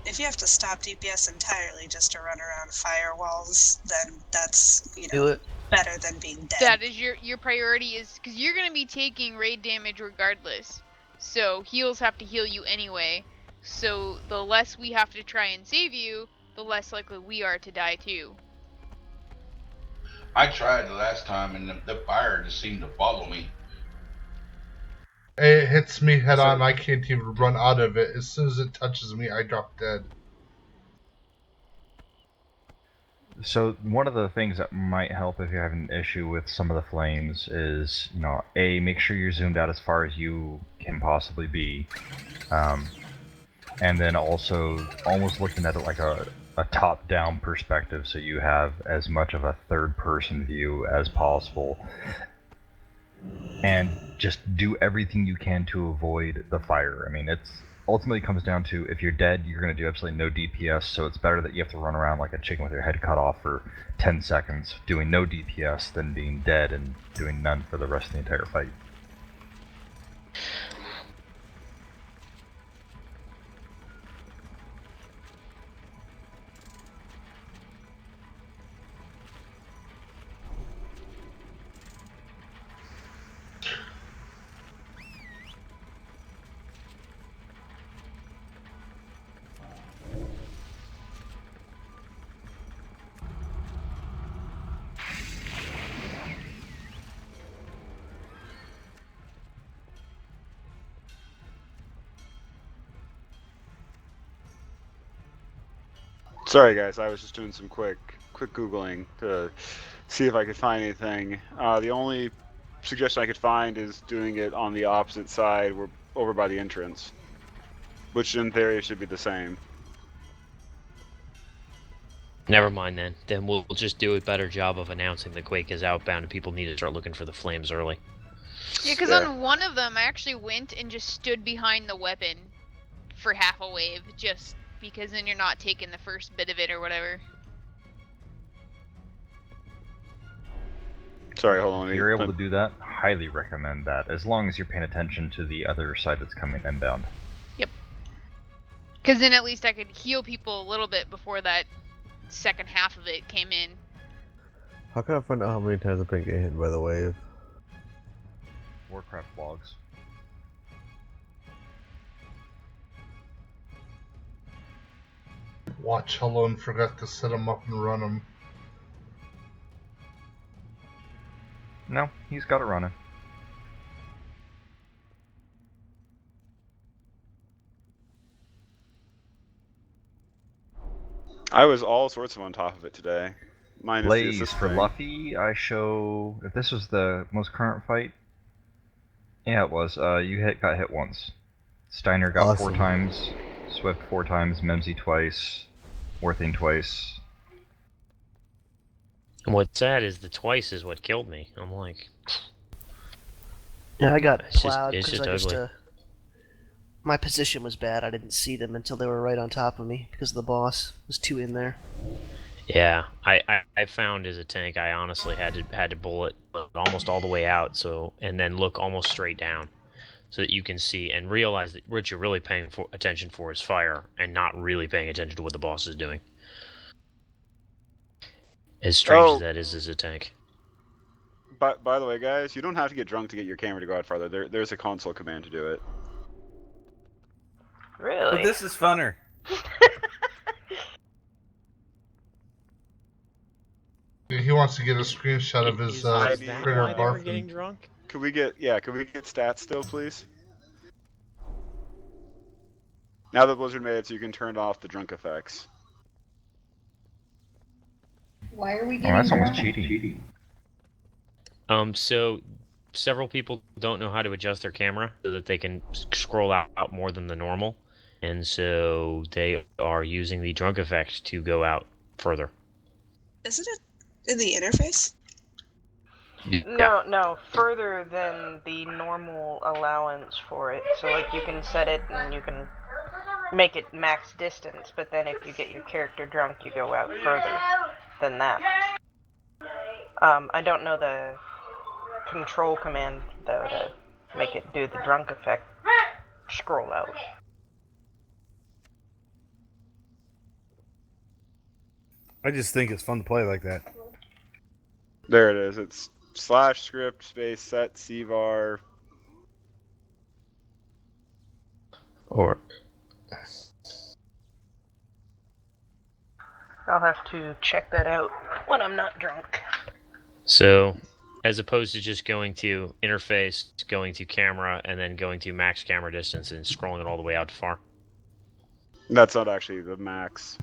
if you have to stop DPS entirely just to run around firewalls, then that's, you Do know, it. better than being dead. That is your priority, is because you're gonna be taking raid damage regardless. So heals have to heal you anyway. So the less we have to try and save you, the less likely we are to die too. I tried the last time, and the fire just seemed to follow me. It hits me head So- on. I can't even run out of it. As soon as it touches me, I drop dead. So one of the things that might help if you're having an issue with some of the flames is, you know, make sure you're zoomed out as far as you can possibly be, and then also almost looking at it like a top-down perspective, so you have as much of a third-person view as possible, and just do everything you can to avoid the fire. I mean, it's ultimately comes down to, if you're dead, you're going to do absolutely no DPS, so it's better that you have to run around like a chicken with your head cut off for 10 seconds doing no DPS than being dead and doing none for the rest of the entire fight. Sorry guys, I was just doing some quick googling to see if I could find anything. The only suggestion I could find is doing it on the opposite side, over by the entrance, which in theory should be the same. Never mind then. Then we'll just do a better job of announcing the Quake is outbound, and people need to start looking for the flames early. Yeah, because on one of them, I actually went and just stood behind the weapon for half a wave, just because then you're not taking the first bit of it or whatever. Sorry, hold on. If you're able to do that, highly recommend that, as long as you're paying attention to the other side that's coming inbound. Yep. Because then at least I could heal people a little bit before that second half of it came in. How can I find out how many times I've been getting hit by the wave? Warcraft logs. Watch Hello and forgot to set him up and run him. No, he's got it running. I was all sorts of on top of it today. Minus the Blaze assist for thing. Luffy, I show, if this was the most current fight, yeah, it was. You got hit once. Steiner got 4 Awesome. times, Swift 4 times, Memsy twice, Worthing twice. And what's sad is the twice is what killed me. I'm like, Yeah, I got It's just- plowed it's because just I just ugly. my position was bad. I didn't see them until they were right on top of me because the boss was too in there. yeah. I found as a tank, I honestly had to bullet almost all the way out, and then look almost straight down, so that you can see and realize that what you're really paying attention for is fire, and not really paying attention to what the boss is doing. As strange as that is as a tank. By the way, guys, you don't have to get drunk to get your camera to go out farther. There's a console command to do it. Really? But this is funner. He wants to get a screenshot of his Is that critter why they were barfing. getting drunk? Could we get stats still, please? Now that Blizzard made it so you can turn off the drunk effects. Why are we Oh, getting that's almost drunk? cheating. So several people don't know how to adjust their camera so that they can scroll out more than the normal, and so they are using the drunk effect to go out further. Isn't it in the interface? No, further than the normal allowance for it. So like you can set it and you can make it max distance, but then if you get your character drunk, you go out further than that. I don't know the control command, though, to make it do the drunk effect. Scroll out. I just think it's fun to play like that. There it is. It's /script space set cvar. Or I'll have to check that out when I'm not drunk. so, as opposed to just going to interface, going to camera, and then going to max camera distance and scrolling it all the way out to far. That's not actually the max.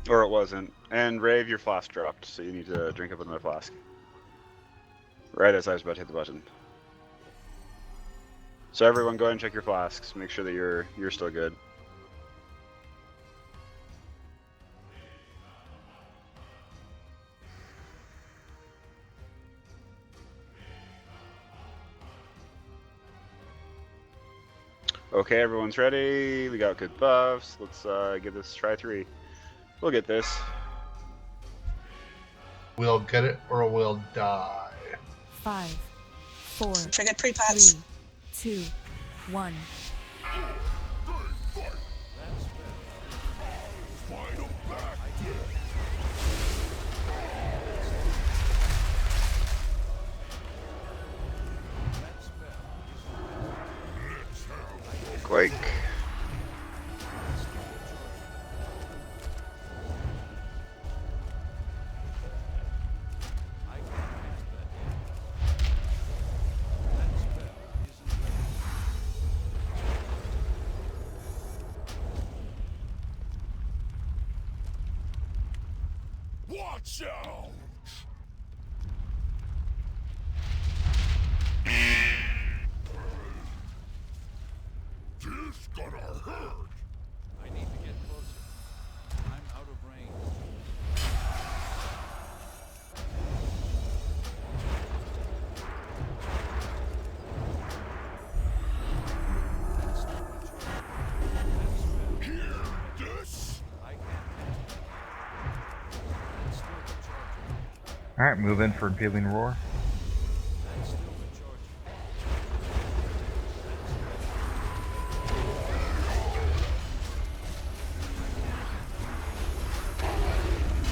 Or it wasn't. And Rave, your flask dropped, so you need to drink up another flask. Right as I was about to hit the button. So everyone go ahead and check your flasks. Make sure that you're still good. Okay, everyone's ready. We got good buffs. Let's give this try 3. We'll get this. We'll get it or we'll die. 5, 4, Triggered pre-pods. 3, 2, 1. Quake. Watch out! This gonna hurt! I need to get closer. I'm out of range. Hear this? I can't. Alright, move in for Imperial Roar.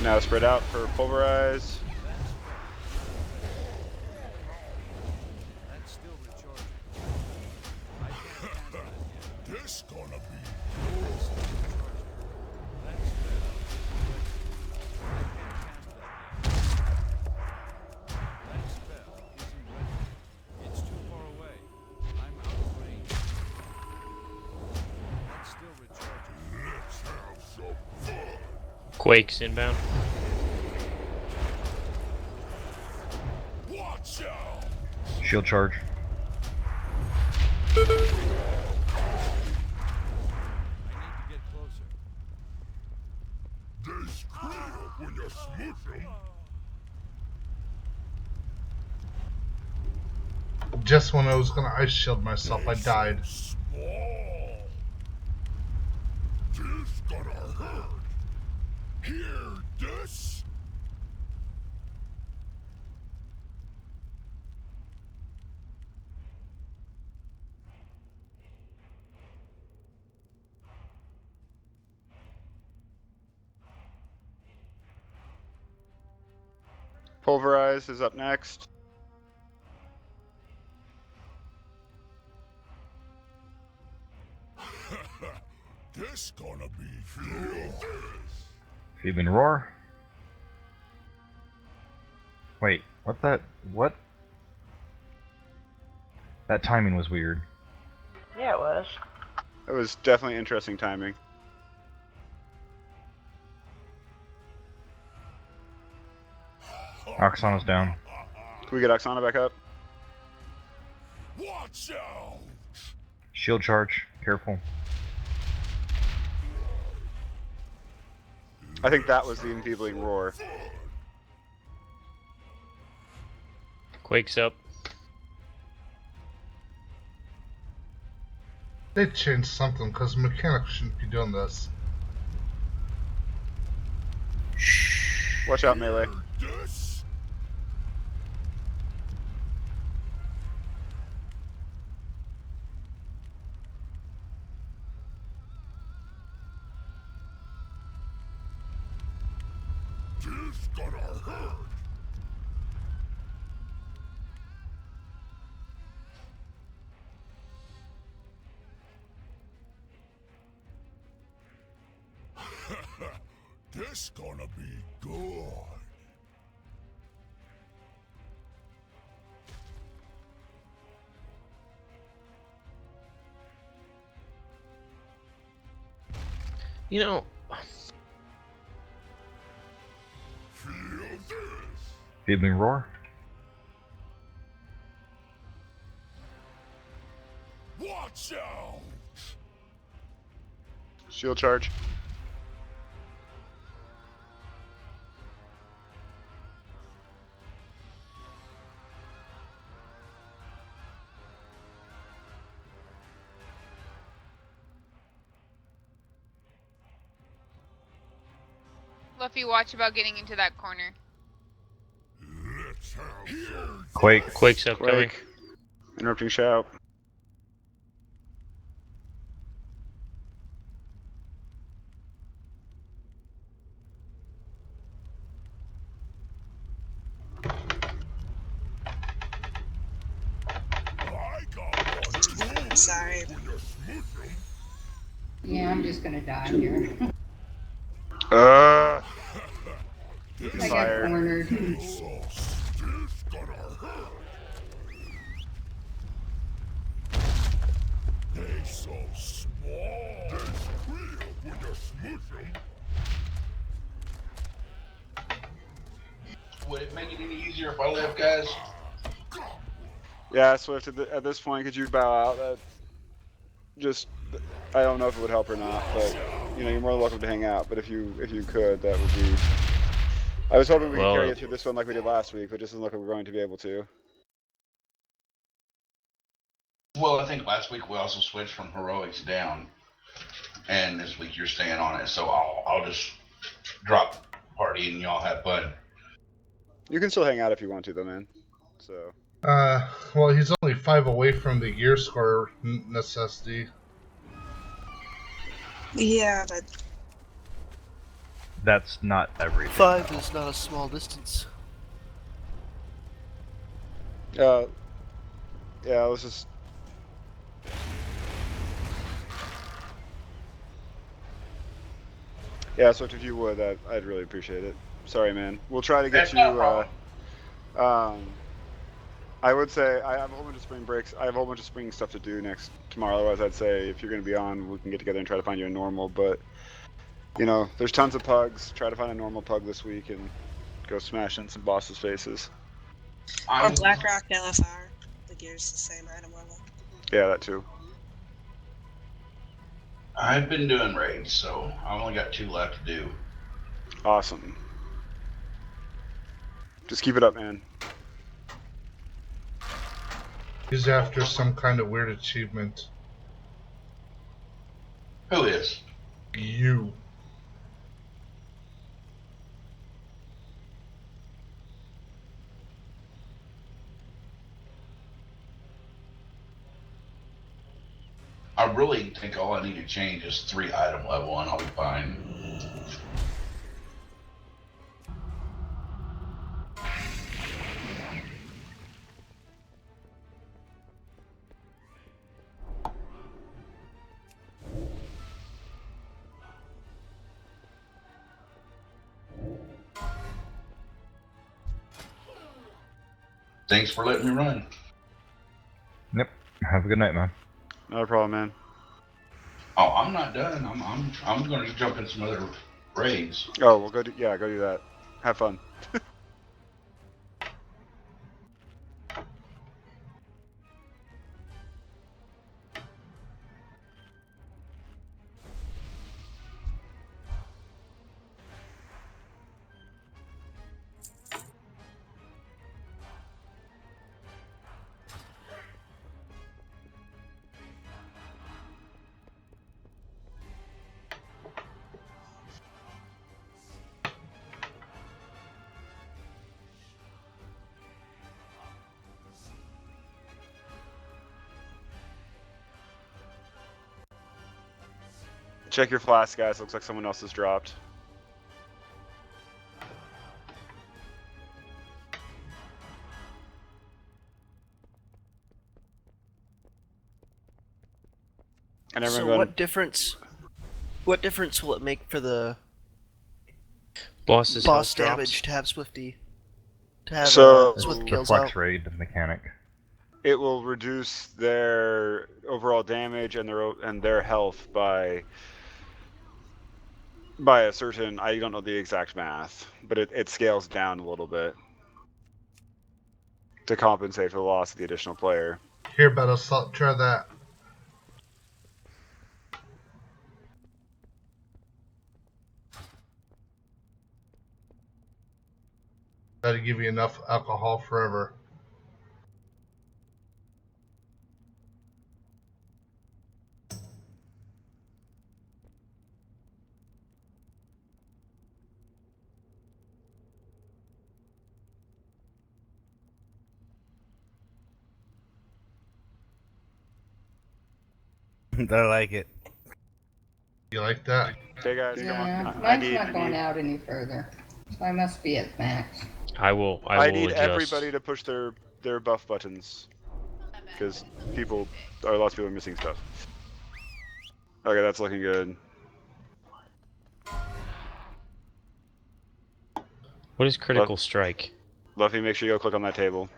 Now spread out for Pulverize. This gonna be. It's too far away. I'm out of range. That's still recharging. Let's have some fun. Quakes inbound. Watch out! Shield charge. I need to get closer. They screw up when you smoosh them. Just when I was gonna ice shield myself, I died. Small. This gonna hurt. Hear this? Pulverize is up next. This gonna be feel this. Phoebe Roar. Wait, what that? What? That timing was weird. Yeah, it was. It was definitely interesting timing. Oksana's down. Can we get Oksana back up? Watch out! Shield charge. Careful. I think that was the enfeebling roar. Quakes up. They changed something because mechanics shouldn't be doing this. Watch out, melee. this? This gonna hurt. This gonna be good. You know, Feel this. Evening roar. Watch out. Shield charge. Luffy, watch about getting into that corner. Let's have some Quake. Quake's upcoming. Quake. Interrupting shout. I got one too. Sorry. When you're smooching. Yeah, I'm just gonna die here. This I got Fire. cornered. this gonna hurt. They so small. They squeal when you're smooching. Would it make it any easier if I left, guys? Yeah, Swift. At this point, could you bow out? That just, I don't know if it would help or not, but you know, you're more than welcome to hang out. But if you could, that would be. I was hoping we could Well, carry you through this one like we did last week, but it doesn't look like we're going to be able to. Well, I think last week we also switched from heroics down, and this week you're staying on it. So I'll just drop party and y'all have fun. You can still hang out if you want to, though, man. So. Well, he's only 5 away from the gear score necessity. Yeah, but That's not everything. 5 though. is not a small distance. Yeah, let's just. Yeah, so if you would, I'd really appreciate it. Sorry, man. We'll try to get That's not a you. I would say I have a whole bunch of spring breaks. I have a whole bunch of spring stuff to do tomorrow. Otherwise, I'd say if you're going to be on, we can get together and try to find you a normal. But you know, there's tons of pugs. Try to find a normal pug this week and go smash in some bosses' faces. or Blackrock LFR. The gear's the same item level. Yeah, that too. I've been doing raids, so I've only got 2 left to do. Awesome. Just keep it up, man. He's after some kind of weird achievement. Who is? You. I really think all I need to change is 3 item level and I'll be fine. Thanks for letting me run. Yep. Have a good night, man. Not a problem, man. Oh, I'm not done. I'm going to jump in some other raids. Oh, well, go do that. Have fun. Check your flask, guys. Looks like someone else has dropped. And So everyone, what difference? What difference will it make for the Boss's boss health damage to have Swifty? To have So- Swift The kills flex out. raid mechanic. it will reduce their overall damage and their health by a certain. I don't know the exact math, but it scales down a little bit to compensate for the loss of the additional player. Here, better try that. That'll give you enough alcohol forever. I like it. You like that? Okay, guys, Yeah, come on. mine's not going out any further, so I must be at max. I will I need adjust. everybody to push their buff buttons because lots of people are missing stuff. Okay, that's looking good. What is critical strike? Luffy, make sure you go click on that table.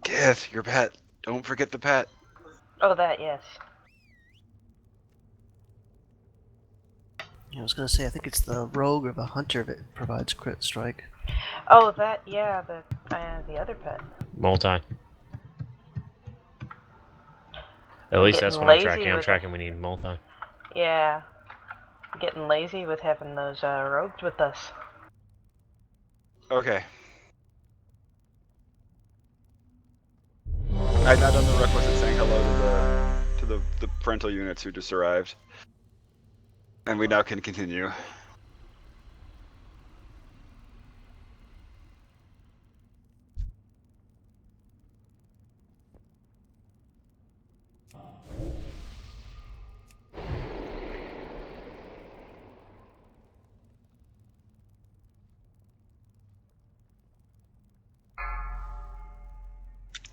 Gith, your pet. Don't forget the pet. Oh, that, yes. I was gonna say, I think it's the rogue or the hunter that provides crit strike. Oh, that, yeah, the other pet. Multi. At least that's Getting what I'm lazy tracking. I'm with tracking we need multi. Yeah. Getting lazy with having those rogues with us. Okay. I've not done the requisite saying hello to the parental units who just arrived. And we now can continue.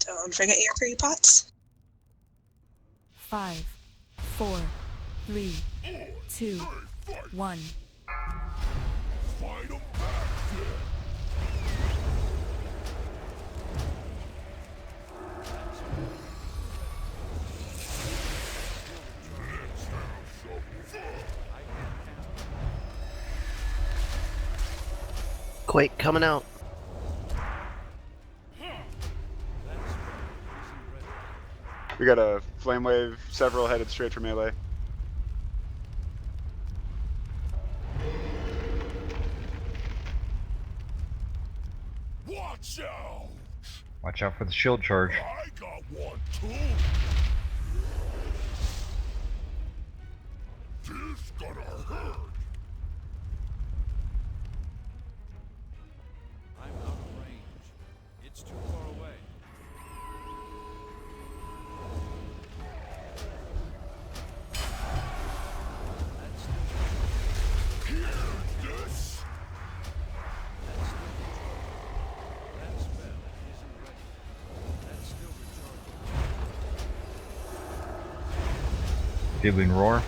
Don't forget your pre-pots. 5, 4, 3, 2, 1. Fight 'em back, kid. Quake coming out. We got a flame wave, several headed straight for melee. Watch out! Watch out for the shield charge. I got one too. This gonna hurt. I'm out of range. It's too far away. Hear this? That spell isn't ready. That's still recharging. Giggling roar.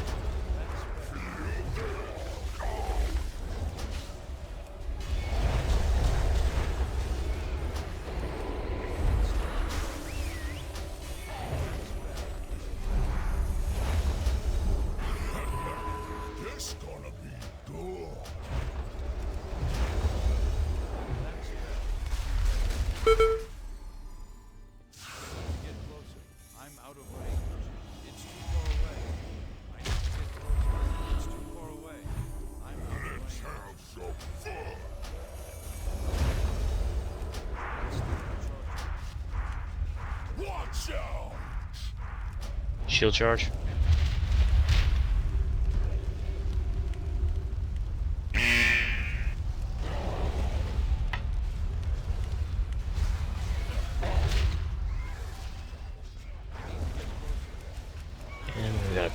This gonna be good. Get closer. I'm out of range. It's too far away. I need to get closer. It's too far away. I'm out of range. Let's have some fun. Watch out! Shield charge.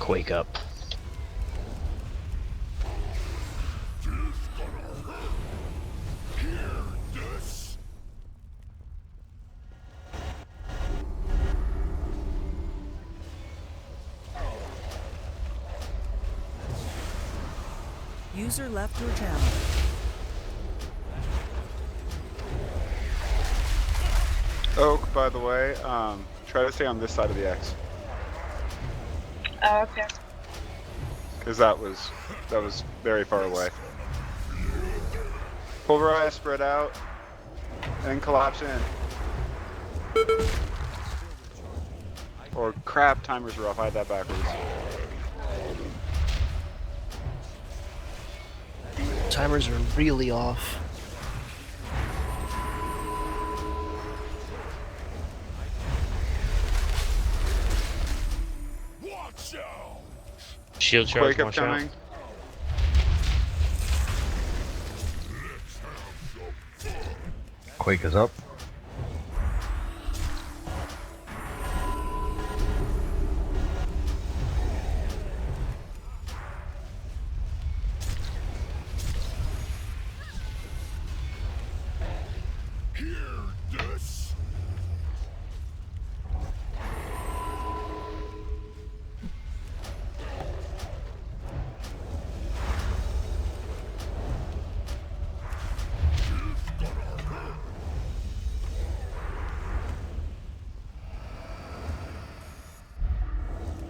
Quake up. User left your channel. Oak, by the way, try to stay on this side of the X. Oh, okay. Because that was very far away. Pulverize, spread out, and collapse in. Or crap, timers are off. I had that backwards. Timers are really off. Shield charge, Quake watch out. upcoming. Quake is up.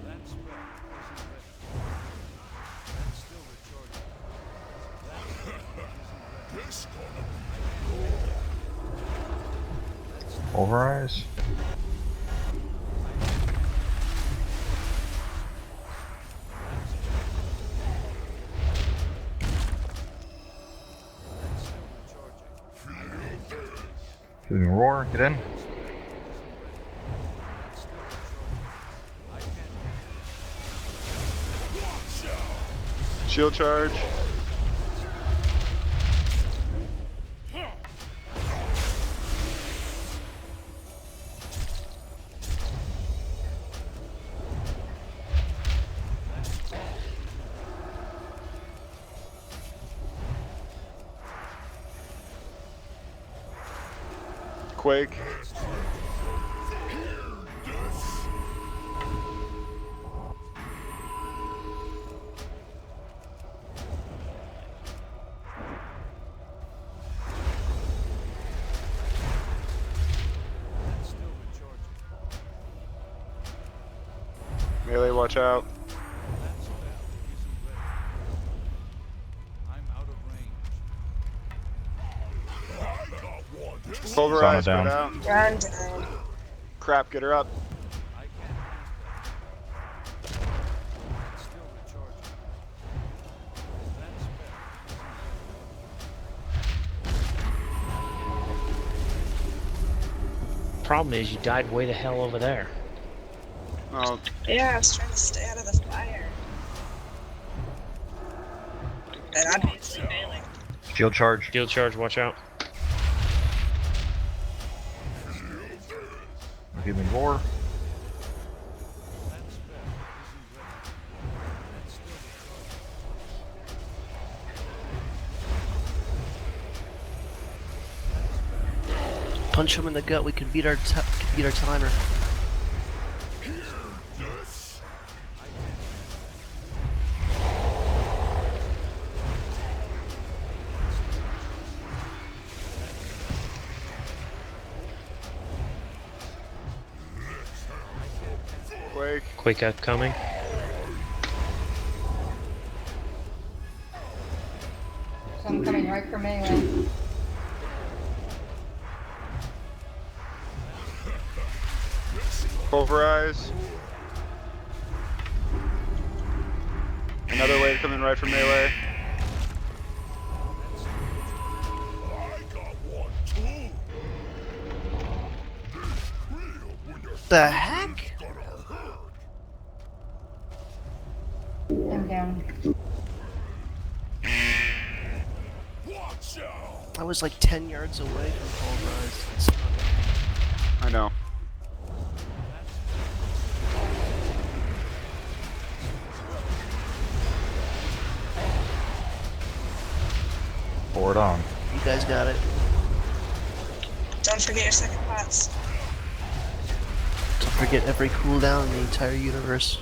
That spell isn't ready. That's still recharging. That spell isn't ready. Pulverize. Feeling roar, get in. Shield charge. Quake. That's still recharging. Melee, watch out. That spell isn't ready. I'm out of range. Pulverize, down. spread out. Run down. Crap, get her up. I can't use that. That's still recharging. That spell isn't ready. Problem is, you died way the hell over there. Oh, Yeah, I was trying to stay out of the fire. And obviously failing. Shield charge. Shield charge, watch out. Feeling roar. That spell isn't ready. That's still recharging. Punch him in the gut. We can beat our timer. Quake. Quake upcoming. Some coming right for melee. Pulverize. Another wave coming right from melee. The heck? I'm down. I was like 10 yards away from pulverize. I know. Forward on. You guys got it. Don't forget your second pots. Don't forget every cooldown in the entire universe.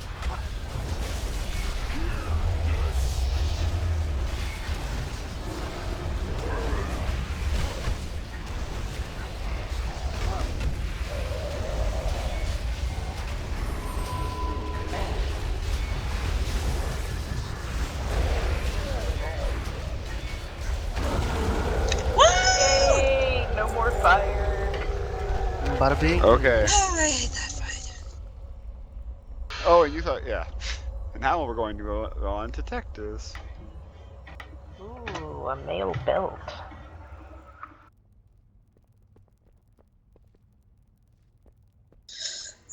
Yay! No more fire. Bada bing. Okay. Oh, I hate that fight. Oh, and you thought, yeah. Now we're going to go on to Tectus. Ooh, a male belt.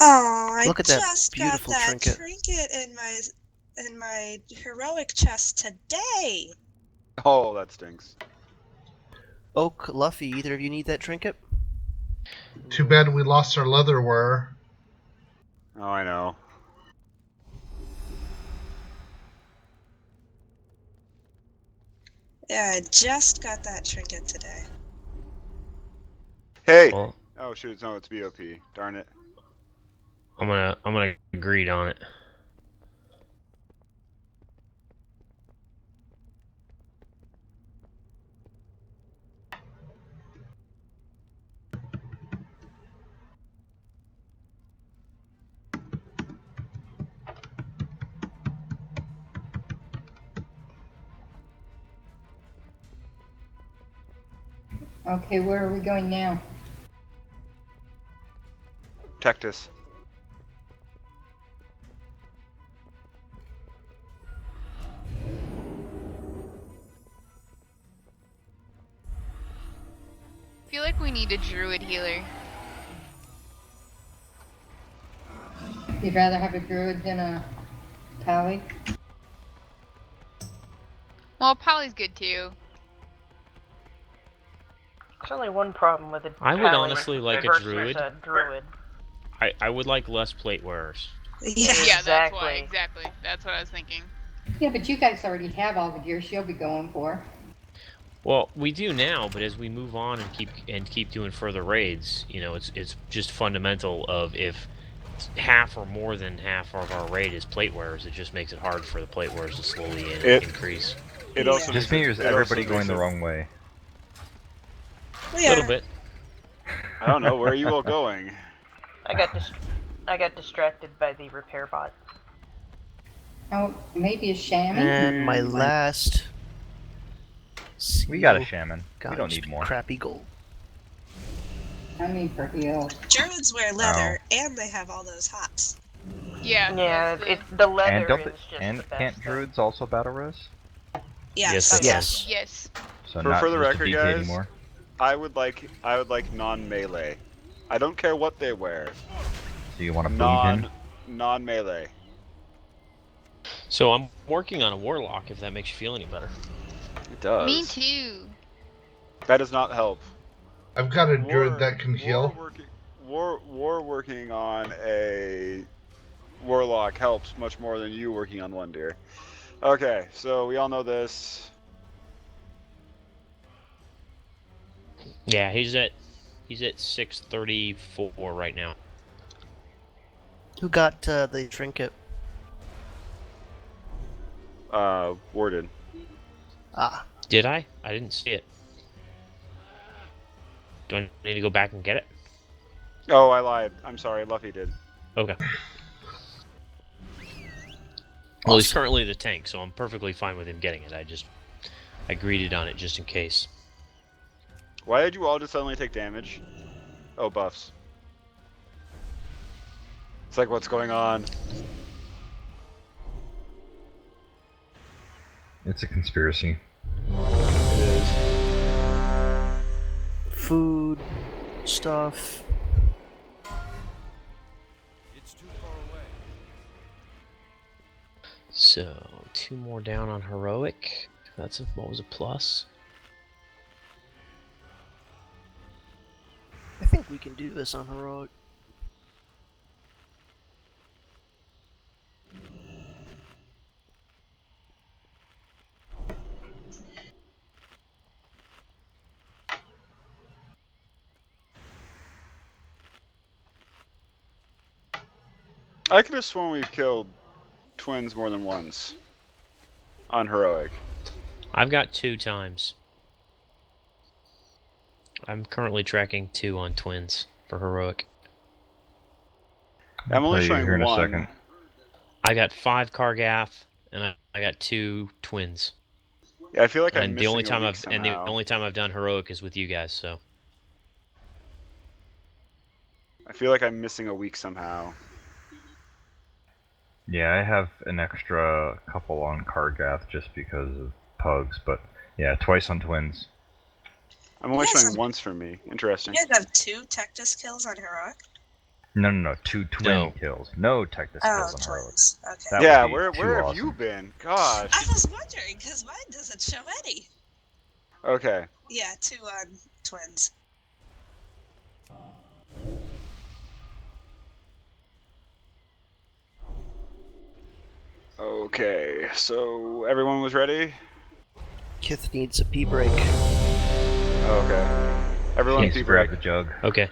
Oh, I Look at that just got beautiful that trinket. in my heroic chest today. Oh, that stinks. Oak, Luffy, either of you need that trinket? Too bad we lost our leather wearer. Oh, I know. Yeah, I just got that trinket today. Hey! Well, Oh shoot, no, it's BOP. Darn it. I'm gonna agree on it. Okay, where are we going now? Tectus. I feel like we need a druid healer. You'd rather have a druid than a pally? Well, Polly's good too. There's only one problem with a I would pally honestly like a versus druid. a druid. I would like less plate wearers. Yeah. Yeah, that's why. Exactly. Exactly. That's what I was thinking. Yeah, but you guys already have all the gear she'll be going for. Well, we do now, but as we move on and keep doing further raids, you know, it's just fundamental of if half or more than half of our raid is plate wearers, it just makes it hard for the plate wearers to slowly increase. It also Just makes means it everybody also going makes the it- wrong way. Oh, A little bit. I don't know, where are you all going? I got distracted by the repair bot. Oh, maybe a shaman? And my last. We got a seal shaman. got We don't just need more. Crappy gold. I need for heals. Druids wear leather, and they have all those hops. Yeah. Yeah, that's the- it the And leather don't is they, just and the best can't thing. druids also battle res? Yes. Yes, they Yes. Yes. So For not the just record, a DP guys, anymore. I would like non-melee. I don't care what they wear. So you want a boom pin? Non-melee. So I'm working on a warlock. If that makes you feel any better. It does. Me too. That does not help. I've got a druid that can heal. War working on a warlock helps much more than you working on one, dear. Okay, so we all know this. Yeah, he's at 634 right now. Who got the trinket? Warden. Ah. Did I? I didn't see it. Do I need to go back and get it? Oh, I lied. I'm sorry. Luffy did. Okay. Well, he's currently the tank, so I'm perfectly fine with him getting it. I greeted on it just in case. Why did you all just suddenly take damage? Oh, buffs. It's like, what's going on? It's a conspiracy. It is. Food, stuff. It's too far away. So 2 more down on heroic. That's what was a plus. I think we can do this on heroic. I could have sworn we've killed twins more than once on heroic. I've got 2 times. I'm currently tracking 2 on twins for heroic. I'm only I'll tell you here showing in a one. second. I got 5 Kargath, and I got 2 twins. Yeah, I feel like I'm And missing the only time a week I've somehow. and the only time I've done heroic is with you guys. So I feel like I'm missing a week somehow. Yeah, I have an extra couple on Kargath just because of pugs, but yeah, twice on twins. I'm only Yes, showing once for me. Interesting. You guys have 2 Tectus kills on heroic. No, 2 twin kills. No Tectus kills on heroic. Twins. Okay. That Yeah, would be where too have you awesome. been? Gosh. I was wondering because mine doesn't show any. Okay. Yeah, 2 on twins. Okay, so everyone was ready? Kith needs a pee break. Okay. Everyone Needs pee to grab break. the jug. okay,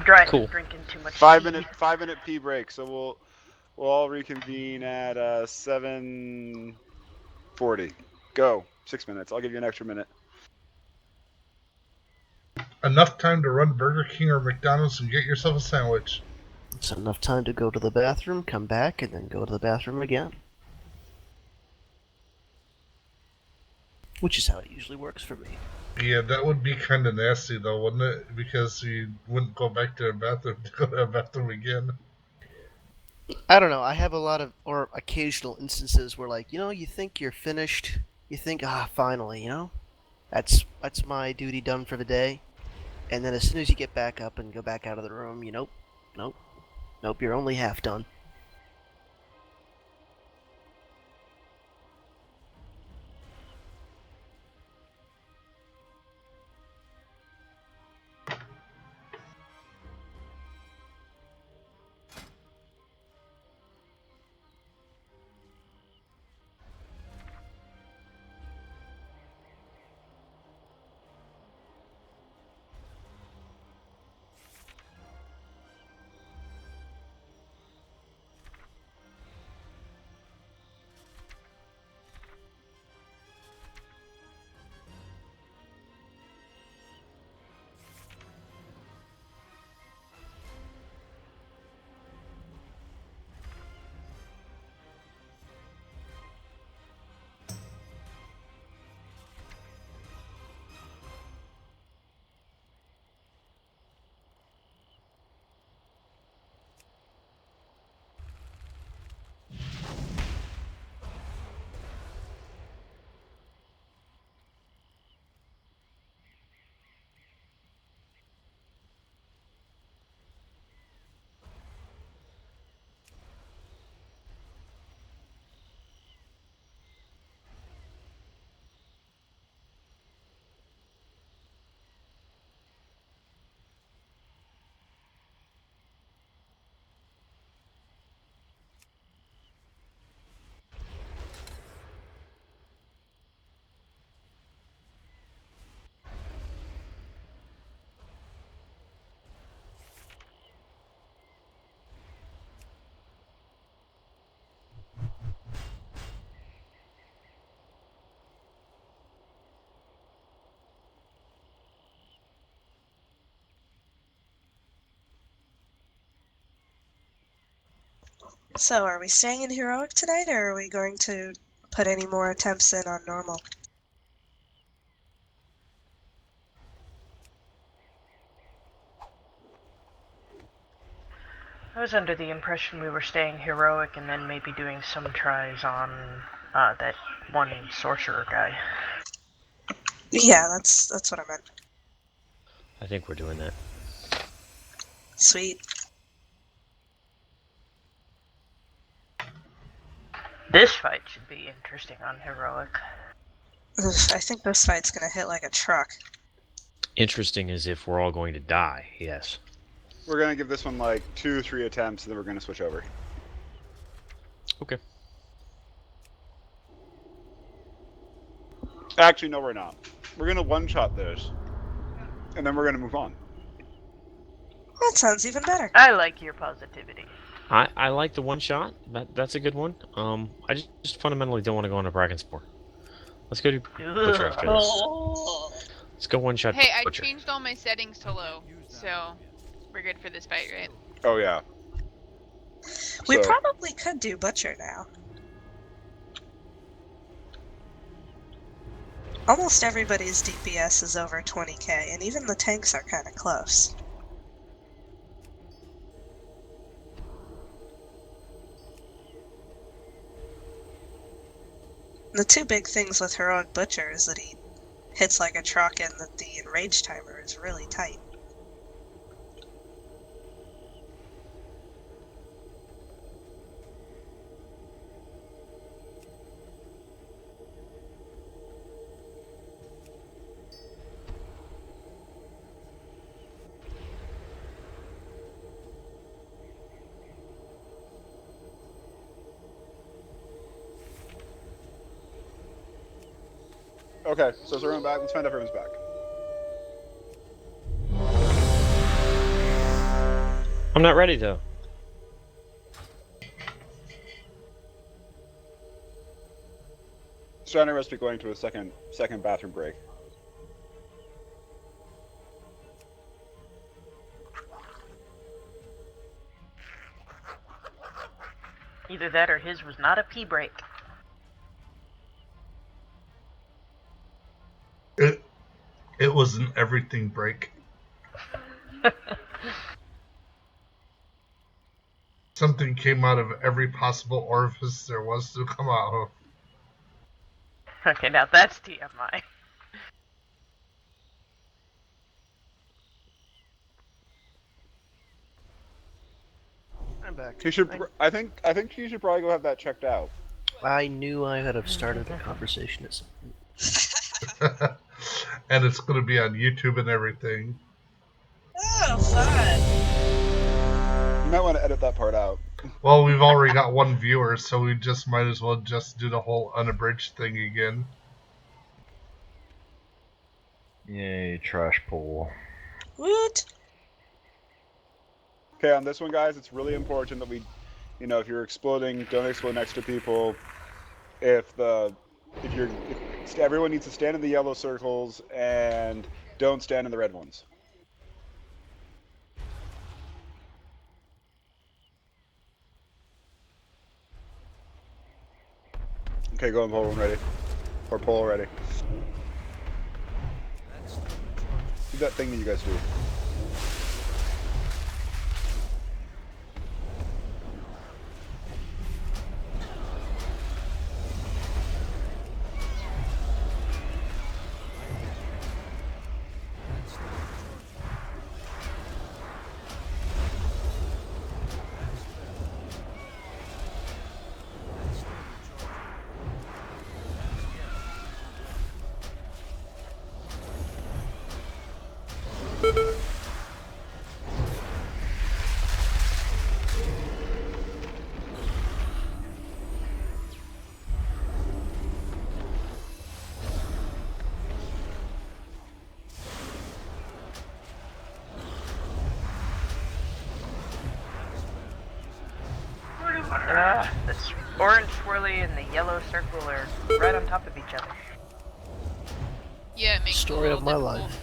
Drinking too much. 5 tea. minute 5 minute pee break. So we'll all reconvene at 7:40. Go. 6 minutes. I'll give you an extra minute. Enough time to run Burger King or McDonald's and get yourself a sandwich. It's enough time to go to the bathroom, come back, and then go to the bathroom again. Which is how it usually works for me. Yeah, that would be kind of nasty though, wouldn't it? Because you wouldn't go back to the bathroom to go to the bathroom again. I don't know. I have a lot of, or occasional instances where, like, you think you're finished. You think, finally, that's my duty done for the day. And then as soon as you get back up and go back out of the room, nope, you're only half done. So, are we staying in heroic tonight, or are we going to put any more attempts in on normal? I was under the impression we were staying heroic and then maybe doing some tries on that one sorcerer guy. Yeah, that's what I meant. I think we're doing that. Sweet. This fight should be interesting on heroic. Oof, I think this fight's gonna hit like a truck. Interesting as if we're all going to die. Yes. We're gonna give this one like 2-3 attempts, and then we're gonna switch over. Okay. Actually, no, we're not. We're gonna one-shot this, and then we're gonna move on. That sounds even better. I like your positivity. I like the one shot. That's a good one. I just fundamentally don't want to go on a Bracken Spore. Let's go do Butcher after this. Let's go one shot Hey, I Butcher. changed all my settings to low, so we're good for this fight, right? Oh yeah. We So- probably could do Butcher now. Almost everybody's DPS is over 20k, and even the tanks are kind of close. The two big things with Heroic Butcher is that he hits like a truck and that the enrage timer is really tight. Okay, so is everyone back? Let's find out if everyone's back. I'm not ready though. Steiner must be going to a second bathroom break. Either that or his was not a pee break. It was an everything break. Something came out of every possible orifice there was to come out of. Okay, now that's TMI. I'm back. He should. I think you should probably go have that checked out. I knew I had have started the conversation at some point. And it's going to be on YouTube and everything. Oh, fun! You might want to edit that part out. Well, we've already got one viewer, so we just might as well just do the whole unabridged thing again. Yay, trash pull. Woot! Okay, on this one, guys, it's really important that we, if you're exploding, don't explode next to people. Everyone needs to stand in the yellow circles and don't stand in the red ones. Okay, go and pull one ready. Or pull ready. Do that thing that you guys do. The orange swirly and the yellow circle are right on top of each other. Yeah, it makes it a Story little of my difficult. life.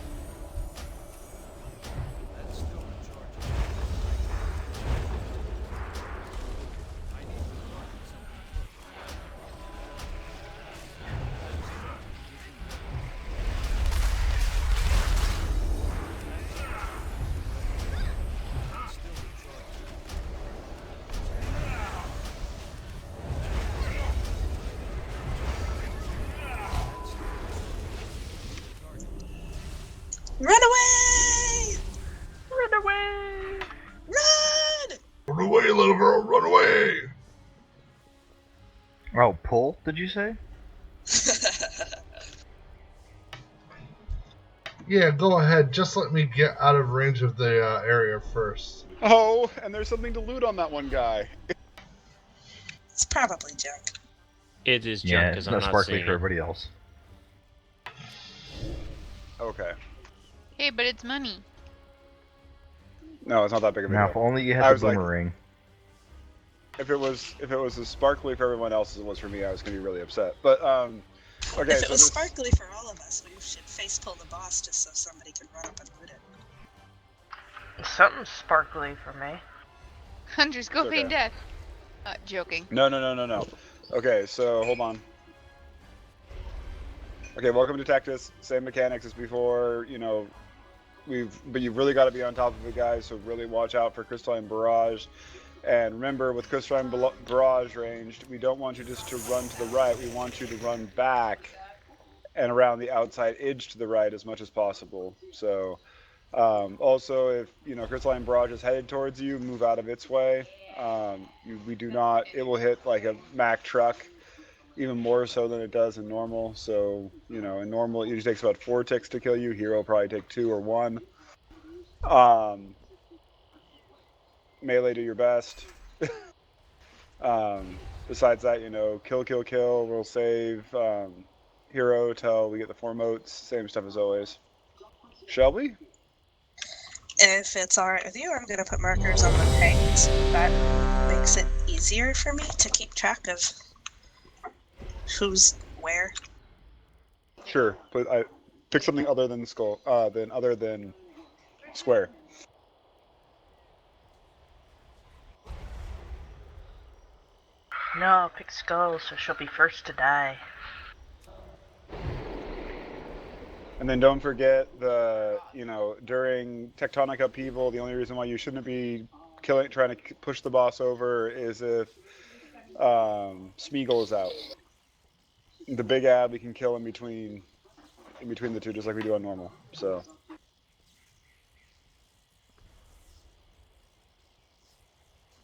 Run away! Run away! Run! Run away, little girl, run away! Oh, pull, did you say? Yeah, go ahead. Just let me get out of range of the area first. Oh, and there's something to loot on that one guy. It's probably junk. It is junk Yeah, because no I'm not sparkly seeing for it. everybody else. Okay. Hey, but it's money. No, it's not that big of a Now, deal. if only you I had was the like- boomerang. if it was as sparkly for everyone else as it was for me, I was gonna be really upset. But okay. If it So was this, sparkly for all of us, we should face pull the boss just so somebody can run up and loot it. Something's sparkly for me. Hunters, go It's feign okay. death. Joking. No. Okay, so hold on. Okay, welcome to Tactus. Same mechanics as before. You know, but you've really got to be on top of it, guys. So really watch out for Crystalline Barrage. And remember, with Crystalline Barrage ranged, we don't want you just to run to the right. We want you to run back and around the outside edge to the right as much as possible. So, also, if you know Crystalline Barrage is headed towards you, move out of its way. We do not. It will hit like a Mack truck, even more so than it does in normal. So, you know, in normal, it usually takes about 4 ticks to kill you. Hero will probably take 2 or 1. Melee, do your best. Besides that, you know, kill. We'll save hero till we get the 4 motes. Same stuff as always. Shall we? If it's alright with you, I'm gonna put markers on the tanks. That makes it easier for me to keep track of who's where. Sure, but I pick something other than skull. Other than square. No, pick Skull, so she'll be first to die. And then don't forget during tectonic upheaval, the only reason why you shouldn't be trying to push the boss over is if Smeagol is out. The big ad we can kill in between the two, just like we do on normal. So.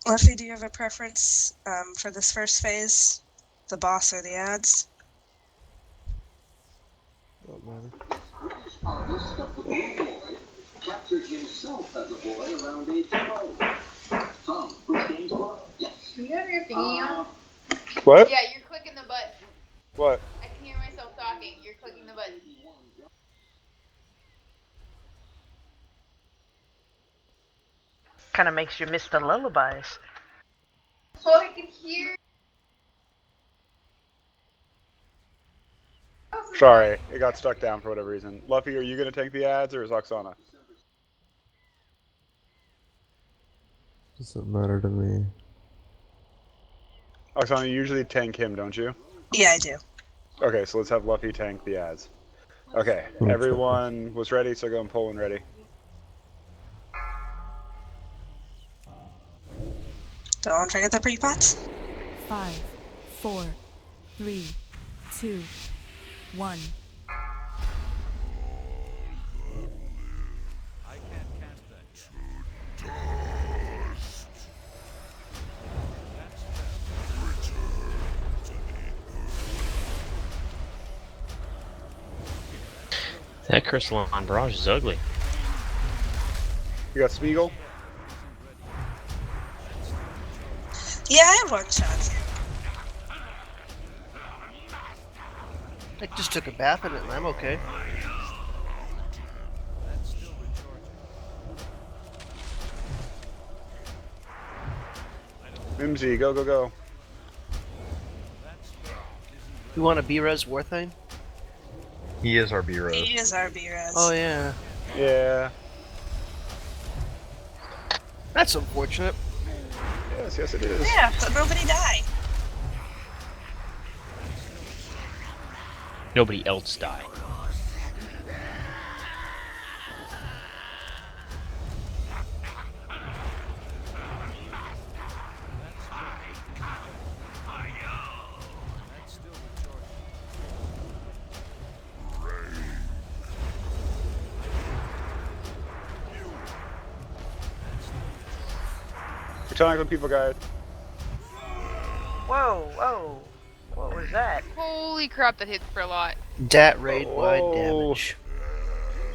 Luffy, do you have a preference for this first phase? The boss or the ads? Don't matter. Captured himself as a boy around age 12. Tom, which game's what? Yes. Do you have your thingy on? What? Yeah, you're clicking the button. What? I can hear myself talking. You're clicking the button. Kind of makes you miss the lullabies. Oh, I can hear. Sorry, it got stuck down for whatever reason. Luffy, are you going to tank the ads, or is Oksana? Doesn't matter to me. Oksana, you usually tank him, don't you? Yeah, I do. Okay, so let's have Luffy tank the ads. Okay, everyone was ready, so go and pull when ready. Don't forget the pre-pots. 5, 4, 3, 2, 1. I can't cast that yet. That Crystalline Barrage is ugly. You got Smeagol? Yeah, I have one shot. I just took a bath in it and I'm okay. Mimsy, go. You want a B-Res Warthane? He is our B-Res. He is our B-Res. Oh yeah. Yeah. That's unfortunate. Yes, it is. Yeah, but nobody died. Nobody else died. Tectonic with people, guys. Whoa. What was that? Holy crap, that hits for a lot. Dat raid wide damage.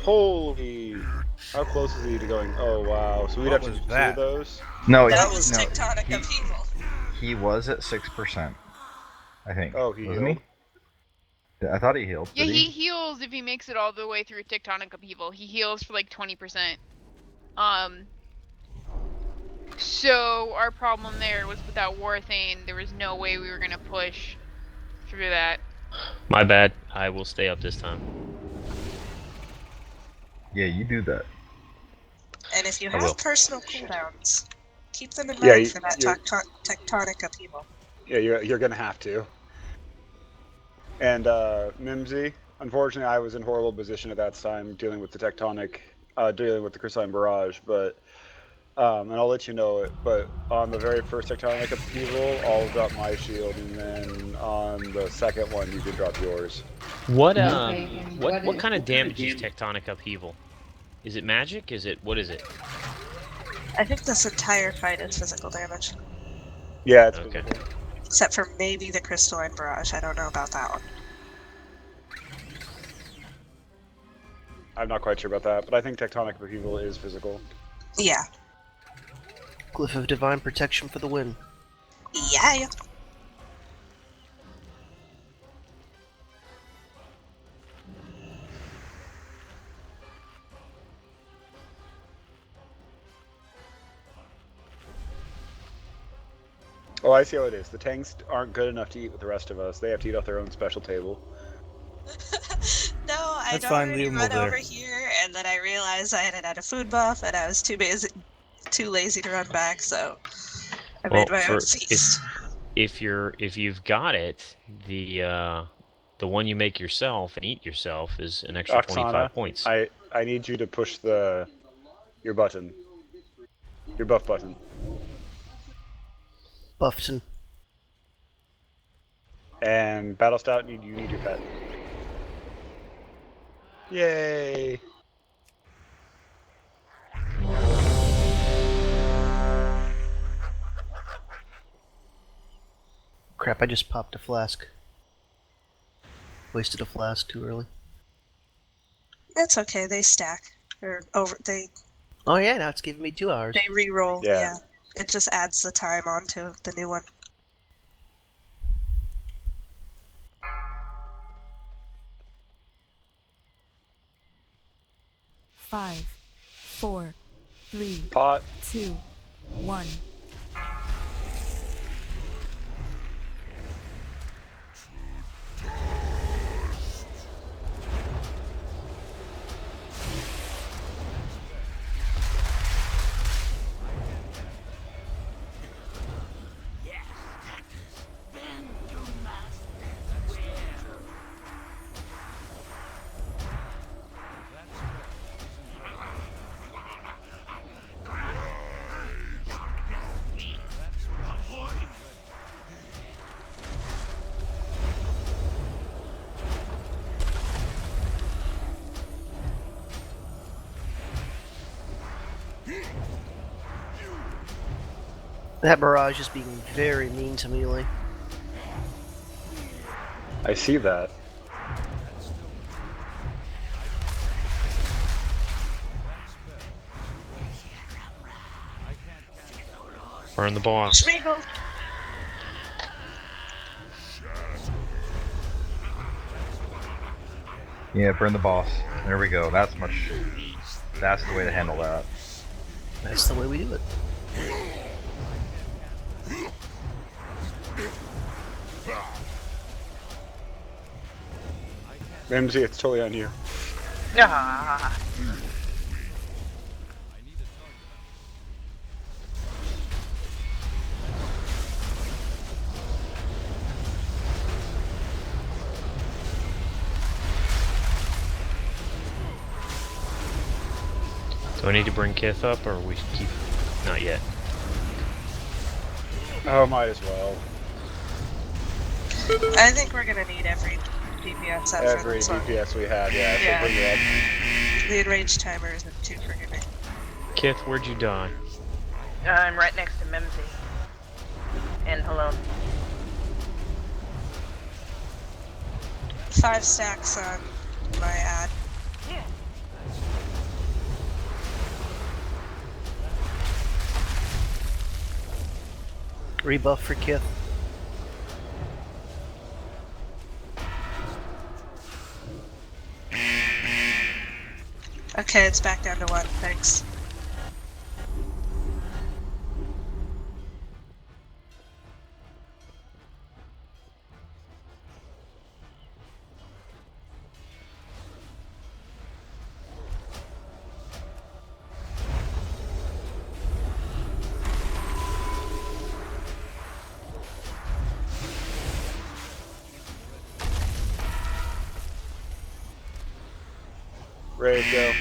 Holy. How close is he to going? Oh, wow. So we'd What have to was do 2 that? of those? No, That he, was no, tectonic he, upheaval. he was at 6%. I think. Oh, he wasn't healed? he? I thought he healed. Yeah, Did he heals if he makes it all the way through Tectonic Upheaval. He heals for like 20%. So our problem there was without Warthane, there was no way we were gonna push through that. My bad. I will stay up this time. Yeah, you do that. And if you I will. have personal cooldowns, keep them in Yeah, mind for that you're- tectonic upheaval. Yeah, you're gonna have to. And Mimsy, unfortunately, I was in horrible position at that time dealing with the tectonic, dealing with the crystalline barrage. But and I'll let you know it. But on the very first tectonic upheaval, I'll drop my shield, and then on the second one, you can drop yours. What Okay, and what kind of damage is tectonic upheaval? Is it magic? What is it? I think this entire fight is physical damage. Yeah, it's Okay. physical. Except for maybe the crystalline barrage. I don't know about that one. I'm not quite sure about that, but I think tectonic upheaval is physical. Yeah. Glyph of Divine Protection for the win. Yeah. Oh, I see how it is. The tanks aren't good enough to eat with the rest of us. They have to eat off their own special table. No, I'd That's fine, already leave 'em run over there. over here, and then I realized I hadn't had a food buff, and I was too lazy to run back, so I made my own feast. If you've got it, the one you make yourself and eat yourself is an extra 25 points. I need you to push your button. Your buff button. Buffton. And Battle Stout, you need your pet. Yay! Crap, I just popped a flask. Wasted a flask too early. It's okay, they stack. Oh yeah, now it's giving me 2 hours. They re-roll, Yeah. yeah. It just adds the time onto the new one. Five, 4, 3, Pot. 2, 1. That barrage is being very mean to Melee. I see that. Burn the boss. Schmeagol! Yeah, burn the boss. There we go. That's the way to handle that. That's the way we do it. Mimsy, it's totally on you. Ah. Do I need to bring Kith up, or we keep? Not yet. Oh, might as well. I think we're gonna need every DPS up for Every this one. DPS we have, yeah. So Yeah. bring it up. The enraged timer isn't too forgiving. Kith, where'd you die? I'm right next to Mimsy. And hello. 5 stacks on my ad. Yeah. Rebuff for Kith. Okay, it's back down to 1, thanks. Raid, go.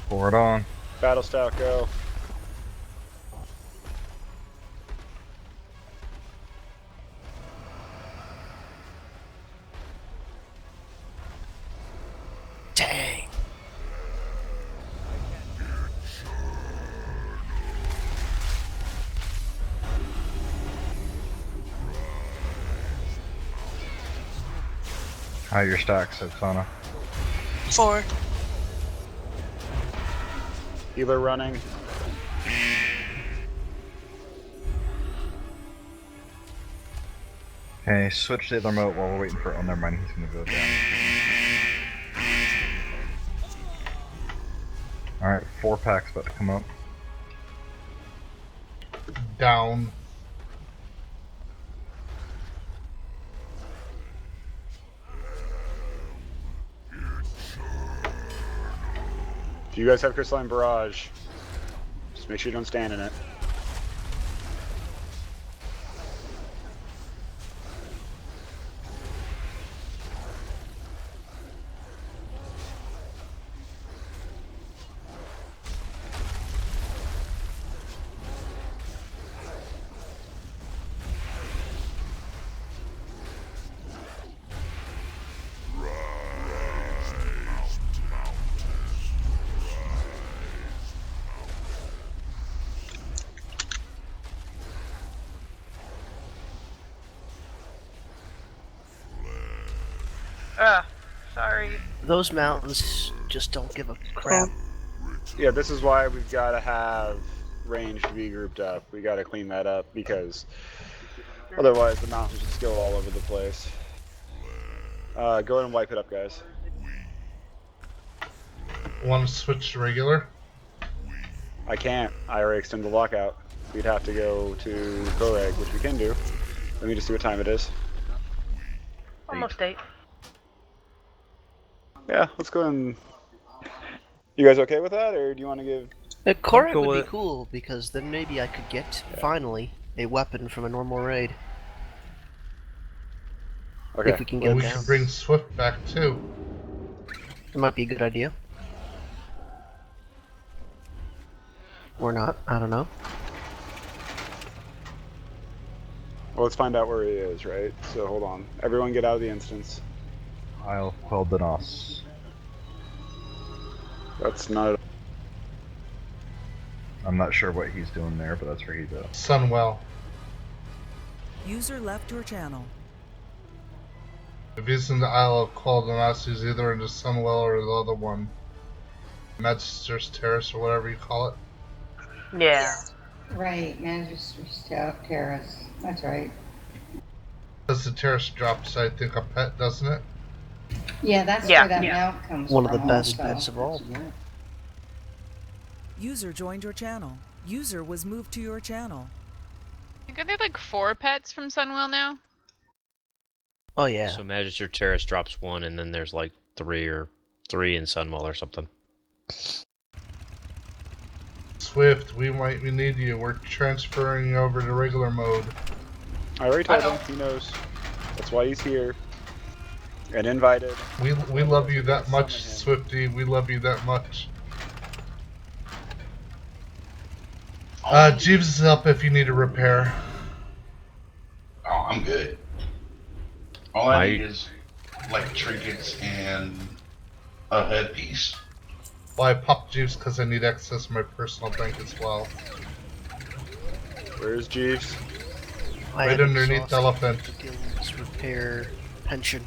Pour it on. Battle stout, go. Dang. How are your stacks, Oksana? 4. Healer running. Okay, switch to the other remote while we're waiting for. Oh, never mind. He's gonna go down. All right, 4 packs about to come up. Down. If you guys have Crystalline Barrage, just make sure you don't stand in it. Sorry. Those mountains just don't give a crap. Yeah, this is why we've got to have range to be grouped up. We got to clean that up because otherwise the mountains just go all over the place. Go ahead and wipe it up, guys. Want to switch to regular? I can't. I already extended the lockout. We'd have to go to Koreg, which we can do. Let me just see what time it is. Almost 8. Yeah, let's go and... You guys okay with that, or do you want to give... Korek would be cool, because then maybe I could get, finally, a weapon from a normal raid. Okay. If we can get we it down. could bring Swift back too. It might be a good idea. Or not, I don't know. Well, let's find out where he is, right? So hold on. Everyone get out of the instance. I'll quell the nos. That's not... I'm not sure what he's doing there, but that's where he's at. Sunwell. User left your channel. If he's in the Isle of Qualdanas, he's either in the Sunwell or the other one. Magister's Terrace or whatever you call it. Yeah. Right, Magister's Terrace. That's right. Does the terrace drops, I think, a pet, doesn't it? Yeah, that's Yeah. where that mount comes One from. of the best also. beds of all. User joined your channel. User was moved to your channel. I think are there like 4 pets from Sunwell now? Oh yeah. So Magister Terrace drops 1, and then there's like 3 in Sunwell or something. Swift, we need you. We're transferring over to regular mode. I already told him. He knows. That's why he's here. And invited. We love you that much, Swifty. We love you that much. Jeeves is up if you need a repair. Oh, I'm good. All I need is like trinkets and a headpiece. Well, I popped Jeeves because I need access to my personal bank as well. Where's Jeeves? Right underneath the elephant. The guild's repair pension.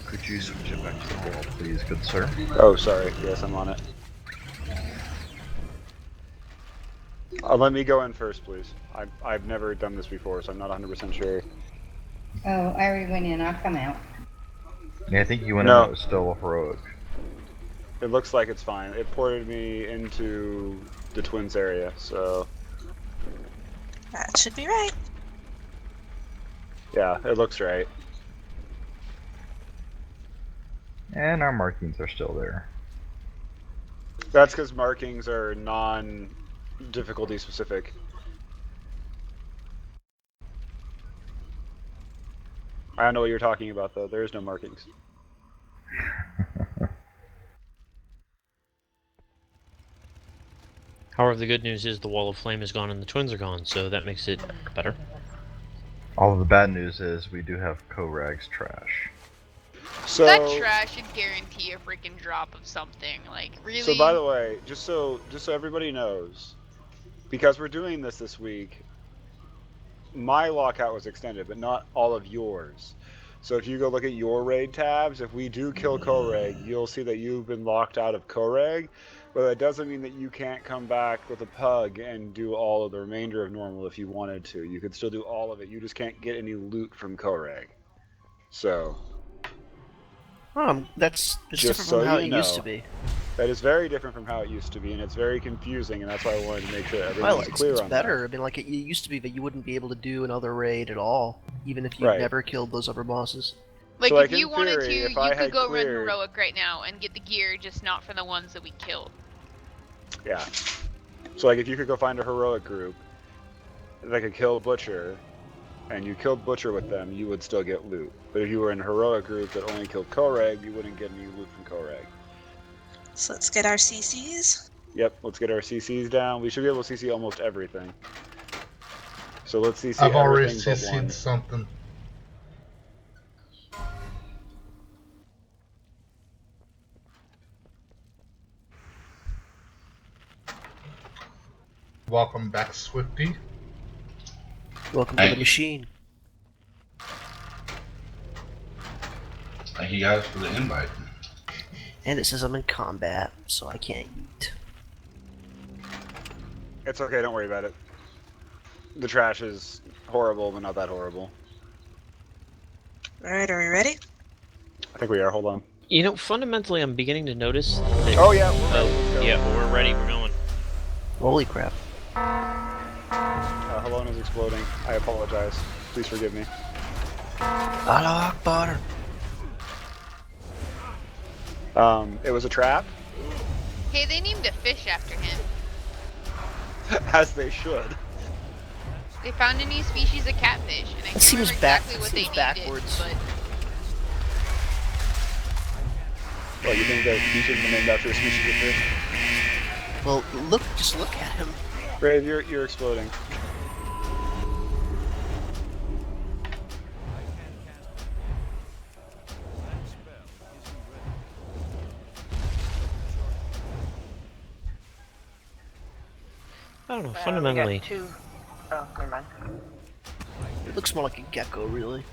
Could you switch it back to the wall, please, good sir? Oh, sorry. Yes, I'm on it. Let me go in first, please. I've never done this before, so I'm not 100% sure. Oh, I already went in. I'll come out. Yeah, I think you went No. in. It was still a heroic. It looks like it's fine. It ported me into the Twins area, so... That should be right. Yeah, it looks right. And our markings are still there. That's because markings are non-difficulty specific. I don't know what you're talking about, though. There is no markings. However, the good news is the wall of flame is gone and the twins are gone, so that makes it better. All of the bad news is we do have Korag's trash. So That trash should guarantee a freaking drop of something. Like, really? So by the way, just so everybody knows, because we're doing this week, my lockout was extended, but not all of yours. So if you go look at your raid tabs, if we do kill Korag, you'll see that you've been locked out of Korag, but that doesn't mean that you can't come back with a pug and do all of the remainder of normal if you wanted to. You could still do all of it. You just can't get any loot from Korag. So That's just different so from how you it know, used to be. that is very different from how it used to be, and it's very confusing, and that's why I wanted to make sure Well, everyone's it's, clear it's on better. that. I mean, like, it used to be that you wouldn't be able to do another raid at all, even if you Right. never killed those upper bosses. Like, So, like, if you in wanted theory, to, if you I could had go cleared- run Heroic right now and get the gear, just not from the ones that we killed. Yeah. So, like, if you could go find a heroic group that could kill Butcher, and you killed Butcher with them, you would still get loot. But if you were in a heroic group that only killed Korag, you wouldn't get any loot from Korag. So let's get our CCs. Yep, let's get our CCs down. We should be able to CC almost everything. So let's CC I've already everything but CC'd one. something. Welcome back, Swifty. Welcome to the machine. Thank you guys for the invite. And it says I'm in combat, so I can't eat. It's okay, don't worry about it. The trash is horrible, but not that horrible. Alright, are we ready? I think we are, hold on. You know, fundamentally, I'm beginning to notice that... Oh yeah, we're ready. Let's go. Yeah, we're ready, we're going. Holy crap. Hello is exploding. I apologize. Please forgive me. Allah Akbar. It was a trap, Hey, they named a fish after him. as they should. They found a new species of catfish, and I That can't seems remember back- exactly what seems they named backwards. it, but Well, you think that he should have been named after a species of fish? Well, just look at him. Brave, you're exploding. I don't know, We fundamentally... got two. Oh, never mind. It looks more like a gecko, really.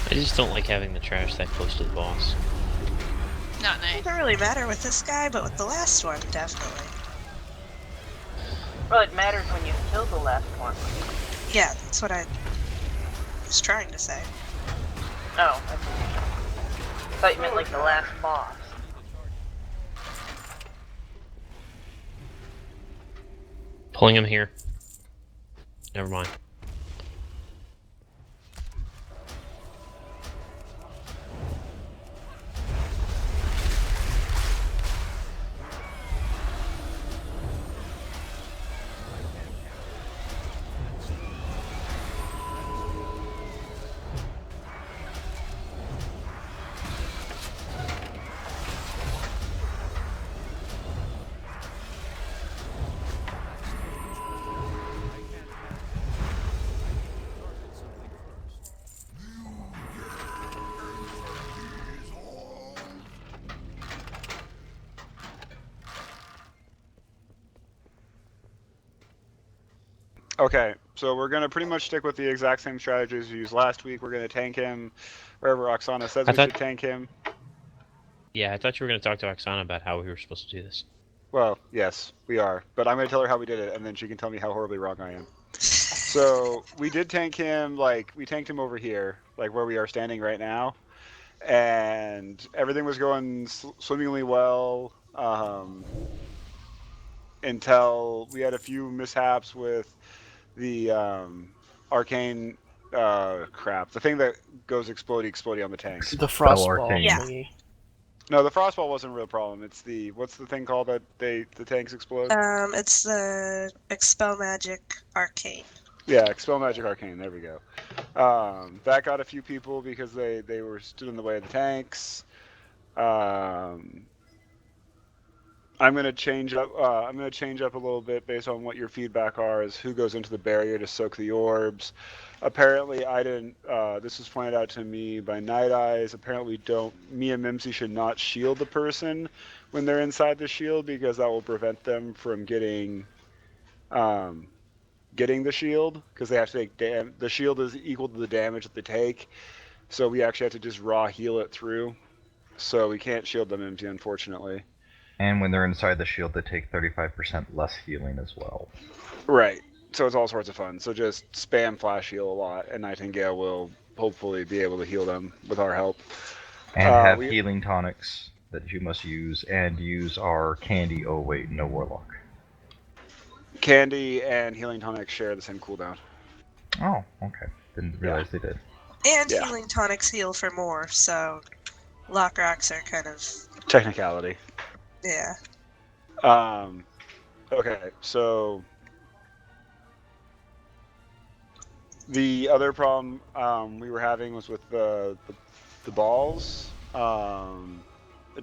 I just don't like having the trash that close to the boss. not nice. Doesn't really matter with this guy, but with the last one, definitely. Well, it matters when you kill the last one. Yeah, that's what I was trying to say. Oh, I thought you meant like the last boss. Pulling him here. Never mind. Okay, so we're gonna pretty much stick with the exact same strategies we used last week. We're gonna tank him wherever Oksana says I we thought- should tank him. Yeah, I thought you were going to talk to Oksana about how we were supposed to do this. Well, yes, we are. But I'm gonna tell her how we did it, and then she can tell me how horribly wrong I am. So we did tank him. Like we tanked him over here, like where we are standing right now, and everything was going swimmingly well. Until we had a few mishaps with the arcane crap. The thing that goes explodey on the tanks. The frostball arcane. thingy. No, the frostball wasn't a real problem. It's the what's the thing called that the tanks explode? It's the Expel Magic Arcane. Yeah, Expel Magic Arcane. There we go. That got a few people because they were stood in the way of the tanks. I'm gonna change up. I'm gonna change up a little bit based on what your feedback are. Is who goes into the barrier to soak the orbs. Apparently, I didn't. This was pointed out to me by Night Eyes. Apparently, me and Mimsy should not shield the person when they're inside the shield because that will prevent them from getting the shield because they have to take the shield is equal to the damage that they take. So we actually have to just raw heal it through. So we can't shield them empty, unfortunately. And when they're inside the shield, they take 35% less healing as well. Right. So it's all sorts of fun. So just spam flash heal a lot, and Nightingale will hopefully be able to heal them with our help. And have healing tonics that you must use, and use our candy. Oh wait, no warlock. Candy and healing tonics share the same cooldown. Oh, okay. Didn't realize they did. And healing tonics heal for more, so lock rocks are kind of technicality. Yeah. Okay, so the other problem we were having was with the balls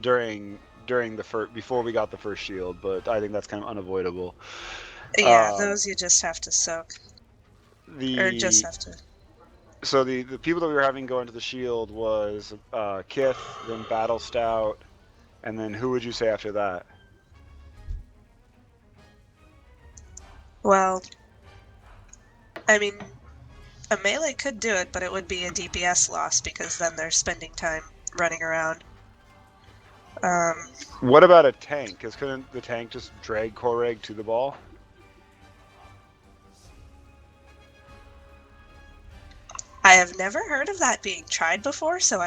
during the before we got the first shield, but I think that's kind of unavoidable. Yeah, those you just have to soak. Or just have to. So the people that we were having go into the shield was Kith, then Battle Stout, and then who would you say after that? Well, I mean, a melee could do it, but it would be a DPS loss because then they're spending time running around. What about a tank? Because couldn't the tank just drag Koreg to the ball? I have never heard of that being tried before, so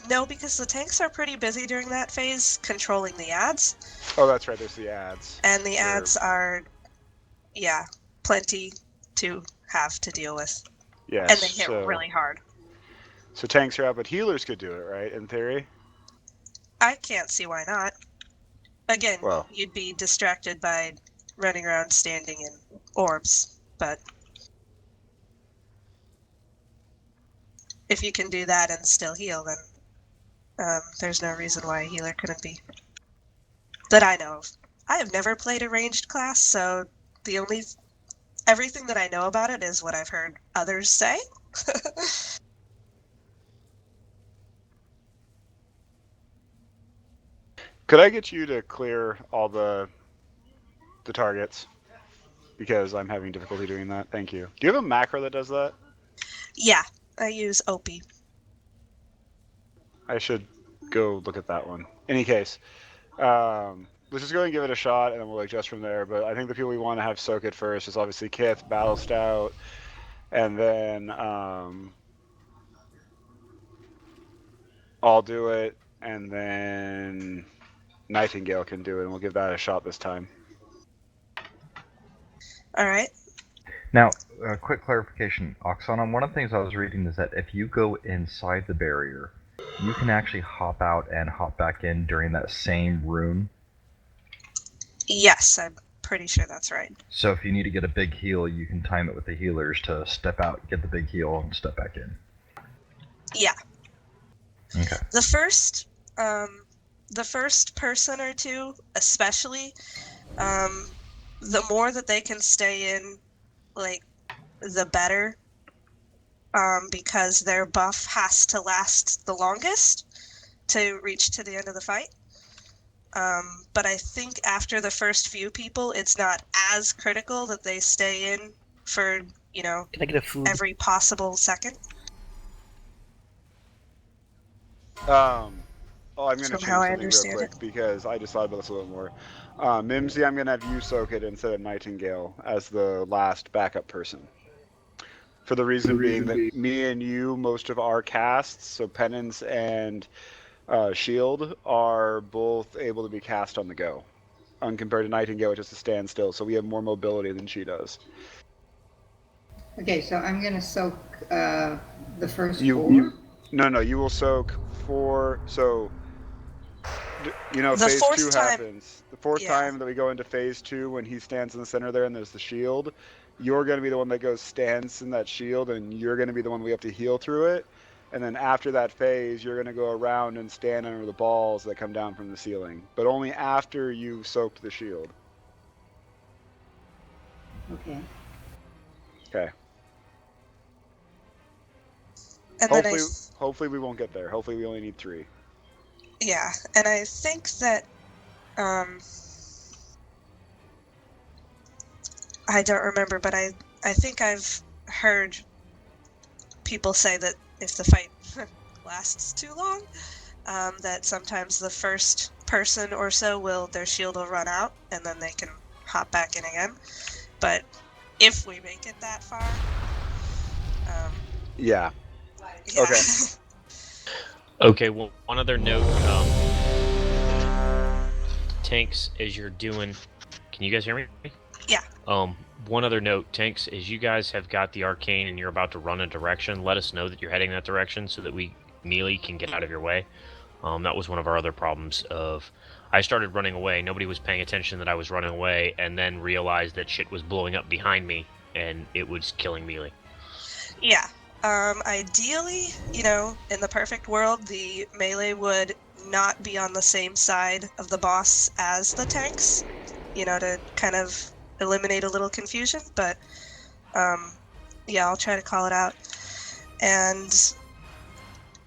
no, because the tanks are pretty busy during that phase controlling the ads. Oh, that's right, there's the ads. And the ads are, plenty to have to deal with. Yes. And they hit really hard. So tanks are out, but healers could do it, right, in theory? I can't see why not. Again, you'd be distracted by running around standing in orbs, but if you can do that and still heal, then there's no reason why a healer couldn't be. That I know of. I have never played a ranged class, so everything that I know about it is what I've heard others say. Could I get you to clear all the targets? Because I'm having difficulty doing that. Thank you. Do you have a macro that does that? Yeah, I use OP. I should go look at that one. Any case, let's just go and give it a shot, and then we'll adjust from there. But I think the people we want to have soak it first is obviously Kith, Battle Stout, and then I'll do it, and then Nightingale can do it, and we'll give that a shot this time. All right. Now, a quick clarification, Oksana. One of the things I was reading is that if you go inside the barrier, you can actually hop out and hop back in during that same rune. Yes, I'm pretty sure that's right. So if you need to get a big heal, you can time it with the healers to step out, get the big heal, and step back in. Yeah. Okay. The first person or two, especially, the more that they can stay in, the better. Because their buff has to last the longest to reach to the end of the fight. But I think after the first few people, it's not as critical that they stay in for, you know, Can I get a food? every possible second. Oh, I'm going to From how change I something real understand quick because I just thought about this a little more. Mimsy, I'm going to have you soak it instead of Nightingale as the last backup person. For the reason being that me and you, most of our casts, so Penance and Shield, are both able to be cast on the go. Compared to Nightingale, which is to stand still, so we have more mobility than she does. Okay, so I'm gonna soak the first You, 4. no, you will soak 4. So, you know, The phase fourth 2 time- happens. The fourth yeah. time that we go into phase 2, when he stands in the center there and there's the shield, you're going to be the one that stands in that shield, and you're going to be the one we have to heal through it. And then after that phase, you're going to go around and stand under the balls that come down from the ceiling, but only after you've soaked the shield. Okay. Okay. And Hopefully we won't get there. Hopefully we only need 3. Yeah, and I think that I don't remember, but I think I've heard people say that if the fight lasts too long, that sometimes the first person or so their shield will run out, and then they can hop back in again. But if we make it that far, Yeah. yeah. Okay. Okay, well, one other note, Tanks, as you're doing... Can you guys hear me? Yeah. One other note, Tanks, as you guys have got the arcane and you're about to run a direction, let us know that you're heading that direction so that we melee can get out of your way. That was one of our other problems of... I started running away, nobody was paying attention that I was running away, and then realized that shit was blowing up behind me, and it was killing melee. Yeah. Ideally, you know, in the perfect world, the melee would not be on the same side of the boss as the tanks, you know, to kind of eliminate a little confusion, but yeah, I'll try to call it out. And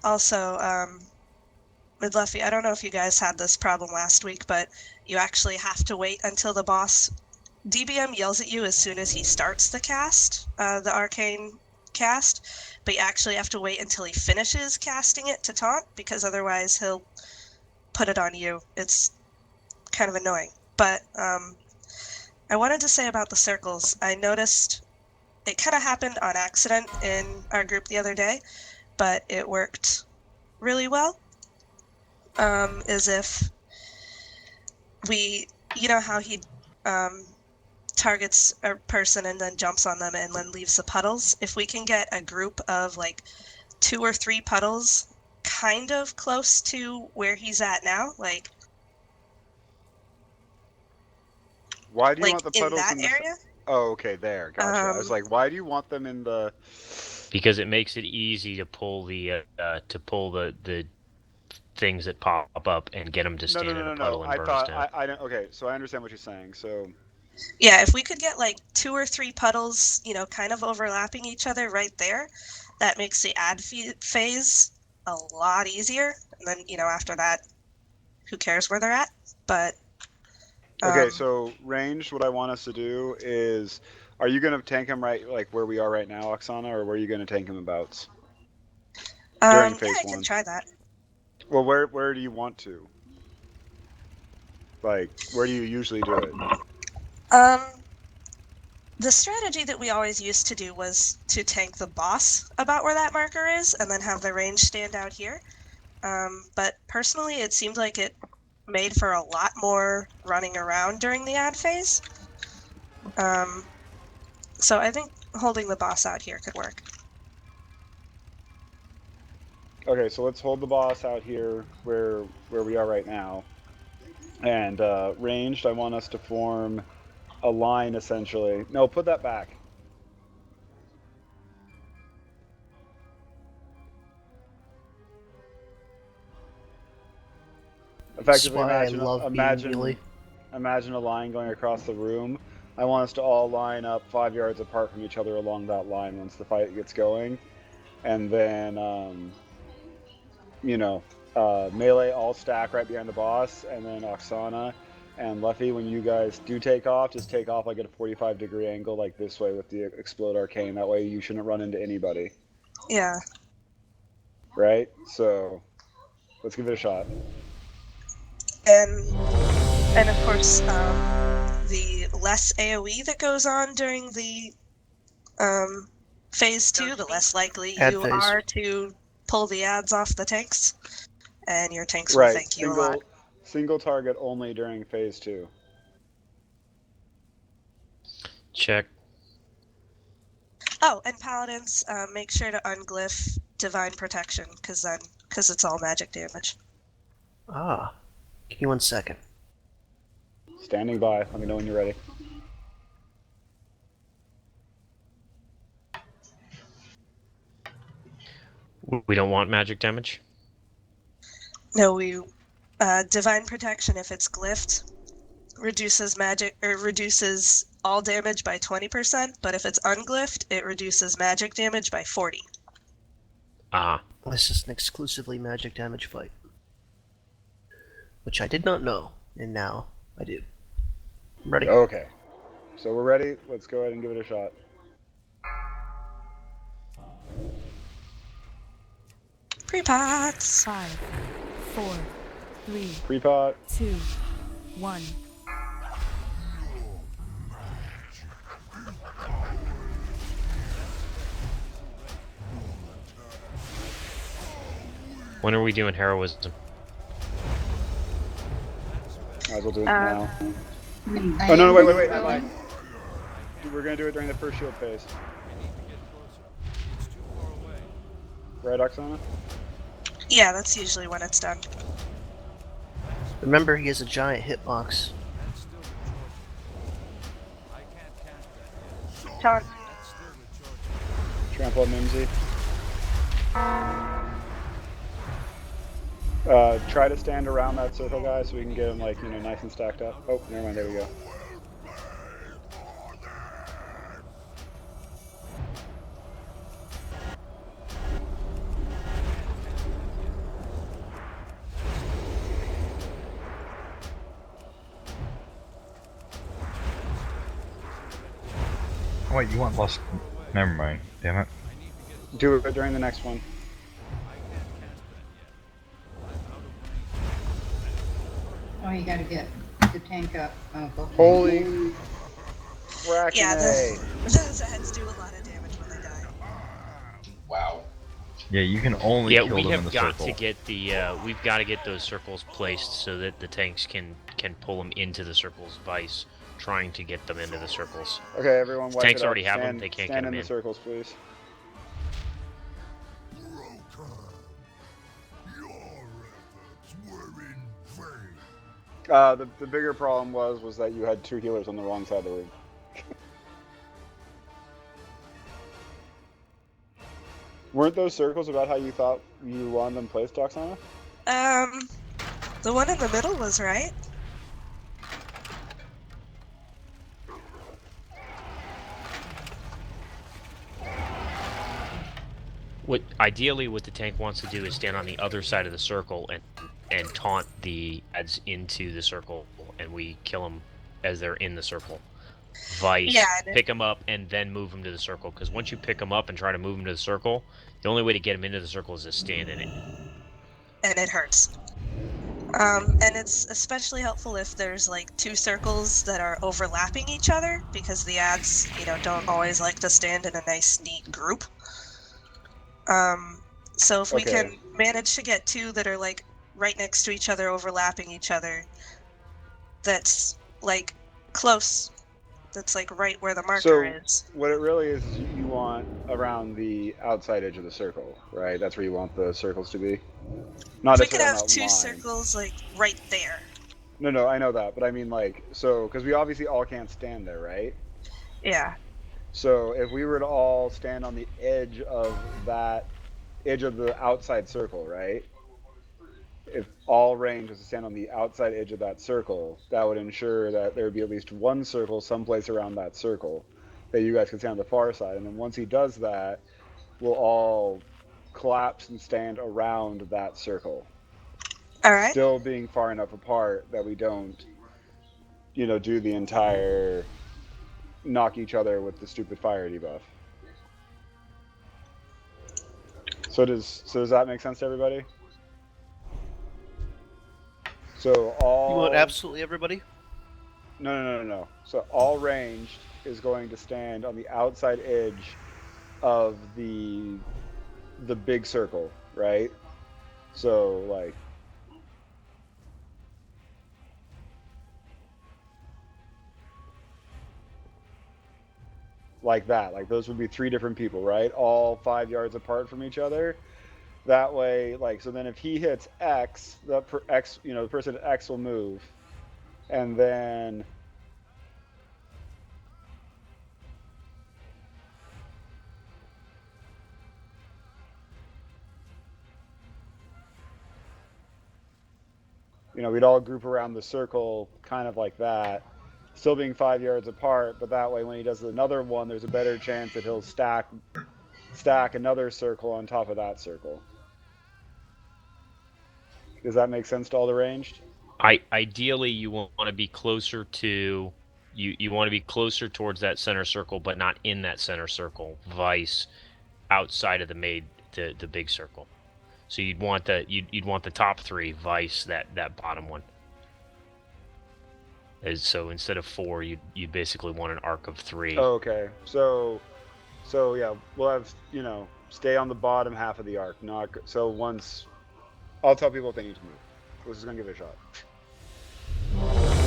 also, with Luffy, I don't know if you guys had this problem last week, but you actually have to wait until the boss... DBM yells at you as soon as he starts the cast, the arcane cast, but you actually have to wait until he finishes casting it to taunt, because otherwise he'll put it on you. It's kind of annoying. But I wanted to say about the circles. I noticed it kind of happened on accident in our group the other day, but it worked really well. Is if we, you know how he targets a person and then jumps on them and then leaves the puddles. If we can get a group of like 2 or 3 puddles kind of close to where he's at now, like Why do you like want the in puddles that in the... area? Oh, okay, there. Gotcha. I was like, why do you want them in the... Because it makes it easy to pull the things that pop up and get them to stand in a puddle and burn us down. I don't... Okay, so I understand what you're saying. So Yeah, if we could get like 2 or 3 puddles, you know, kind of overlapping each other right there, that makes the ad phase a lot easier. And then, you know, after that, who cares where they're at? But okay, so ranged, what I want us to do is, are you going to tank him right like where we are right now, Oksana, or where are you going to tank him abouts? During phase yeah, I 1. can try that. Well, where do you want to? Like, where do you usually do it? The strategy that we always used to do was to tank the boss about where that marker is and then have the range stand out here. But personally, it seemed like it made for a lot more running around during the ad phase. So I think holding the boss out here could work. Okay, so let's hold the boss out here where we are right now. And ranged, I want us to form a line, essentially. No, put that back. Effectively, imagine a line going across the room. I want us to all line up 5 yards apart from each other along that line once the fight gets going. And then, you know, Melee all stack right behind the boss, and then Oksana and Luffy, when you guys do take off, just take off like at a 45-degree angle, like this way with the Explode Arcane. That way you shouldn't run into anybody. Yeah. Right? So, let's give it a shot. And of course, the less AoE that goes on during the phase 2, the less likely you are to pull the ads off the tanks, and your tanks will thank you a lot. Single target only during phase 2. Check. Oh, and paladins, make sure to unglyph divine protection, because it's all magic damage. Ah, give me 1 second. Standing by. Let me know when you're ready. We don't want magic damage? No, divine protection, if it's glyphed, reduces all damage by 20%, but if it's unglyphed, it reduces magic damage by 40%. Ah. This is an exclusively magic damage fight. Which I did not know, and now I do. I'm ready. Okay. So we're ready. Let's go ahead and give it a shot. Pre-pots. 5, 4, 3, Pre-pot. 2, 1. When are we doing heroism? Might as well do it now. I Oh, no, am- wait, I lied. We're gonna do it during the first shield phase. Right, Oksana? Yeah, that's usually when it's done. Remember, he has a giant hitbox. Taunt. Trample on Mimsy. Try to stand around that circle, guys, so we can get him, like, nice and stacked up. Oh, never mind, there we go. Oh, wait, you want less? Never mind. Damn it. Do it during the next one. Oh, you gotta get the tank up. Oh, okay. Holy frack! Yeah, those ads do a lot of damage when they die. Wow. Yeah, you can only Yeah, kill we them in have the got circle. to get the we've got to get those circles placed so that the tanks can pull them into the circles. Vice trying to get them into the circles. Okay, everyone, wipe Tanks it up. already have them; Stand- they can't stand get them in in. the circles, please. The bigger problem was that you had 2 healers on the wrong side of the room. Weren't those circles about how you thought you wanted them placed, Oksana? The one in the middle was right. Ideally what the tank wants to do is stand on the other side of the circle and taunt the ads into the circle, and we kill them as they're in the circle. Vice, pick them up and then move them to the circle, because once you pick them up and try to move them to the circle, the only way to get them into the circle is to stand in it. And it hurts. And it's especially helpful if there's like 2 circles that are overlapping each other, because the ads, don't always like to stand in a nice, neat group. So if we can manage to get 2 that are like right next to each other, overlapping each other, that's like close, that's like right where the marker is. What it really is you want around the outside edge of the circle, right? That's where you want the circles to be. Not we could necessarily have on that 2 line. circles like right there. No, I know that, but I mean because we obviously all can't stand there, right? Yeah. So if we were to all stand on the edge of the outside circle, right? If all range was to stand on the outside edge of that circle, that would ensure that there would be at least 1 circle someplace around that circle that you guys could stand on the far side. And then once he does that, we'll all collapse and stand around that circle. All right. Still being far enough apart that we don't, do the entire knock each other with the stupid fire debuff. So does that make sense to everybody? So all. You want absolutely everybody? No. So all ranged is going to stand on the outside edge of the big circle, right? So like that. Like those would be 3 different people, right? All 5 yards apart from each other. That way, so then if he hits X, the person at X will move, and then we'd all group around the circle, kind of like that, still being 5 yards apart. But that way, when he does another one, there's a better chance that he'll stack another circle on top of that circle. Does that make sense to all the ranged? Ideally, you want to be closer to you want to be closer towards that center circle, but not in that center circle. Vice outside of the big circle. So you'd want the top 3, vice that bottom one. So instead of 4, you basically want an arc of 3. Oh, okay. So yeah, we'll have stay on the bottom half of the arc. So once I'll tell people if they need to move. We're just gonna give it a shot.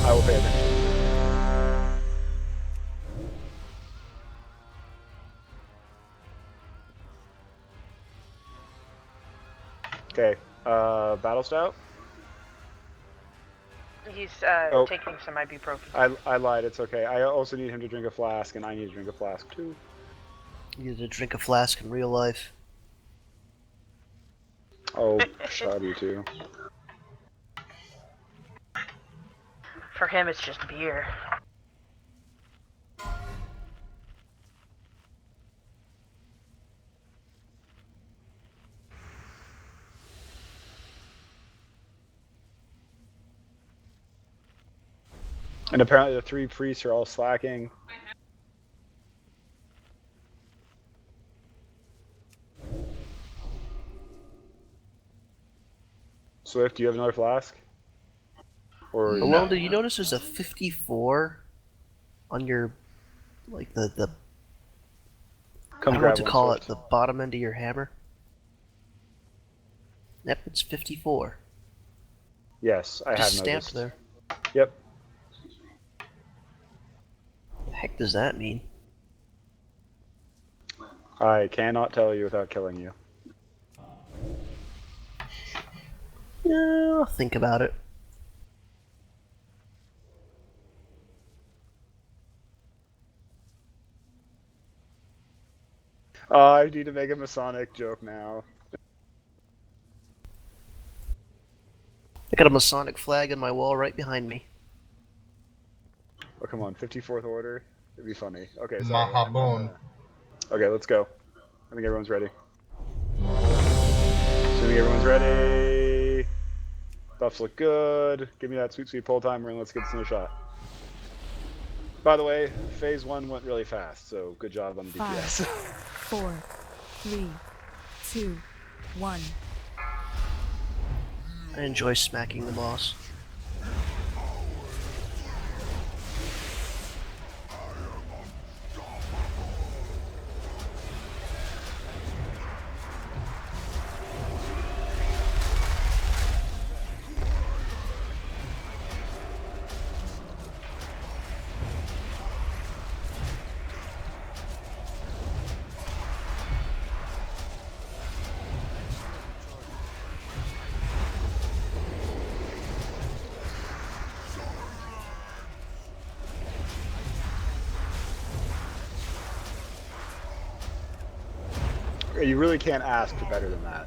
I will pay attention. Okay. Battle Stout? He's Oh. taking some ibuprofen. I lied, it's okay. I also need him to drink a flask, and I need to drink a flask too. You need to drink a flask in real life. Oh, shot you too. For him, it's just beer. And apparently the 3 priests are all slacking. Swift, do you have another flask? Or Alone, did you notice there's a 54 on your, the I don't know what to call it, the bottom end of your hammer? Yep, it's 54. Yes, I Just have stamped noticed. there. Yep. What the heck does that mean? I cannot tell you without killing you. Yeah, I'll think about it. I need to make a Masonic joke now. I got a Masonic flag on my wall right behind me. Oh, come on, 54th Order? It'd be funny. Okay, so Mahabon. Okay, let's go. I think everyone's ready. Assuming everyone's ready. Buffs look good. Give me that sweet pull timer and let's get this in a shot. By the way, phase 1 went really fast, so good job on the DPS. 5, 4, 3, 2, 1. I enjoy smacking the boss. You really can't ask for better than that.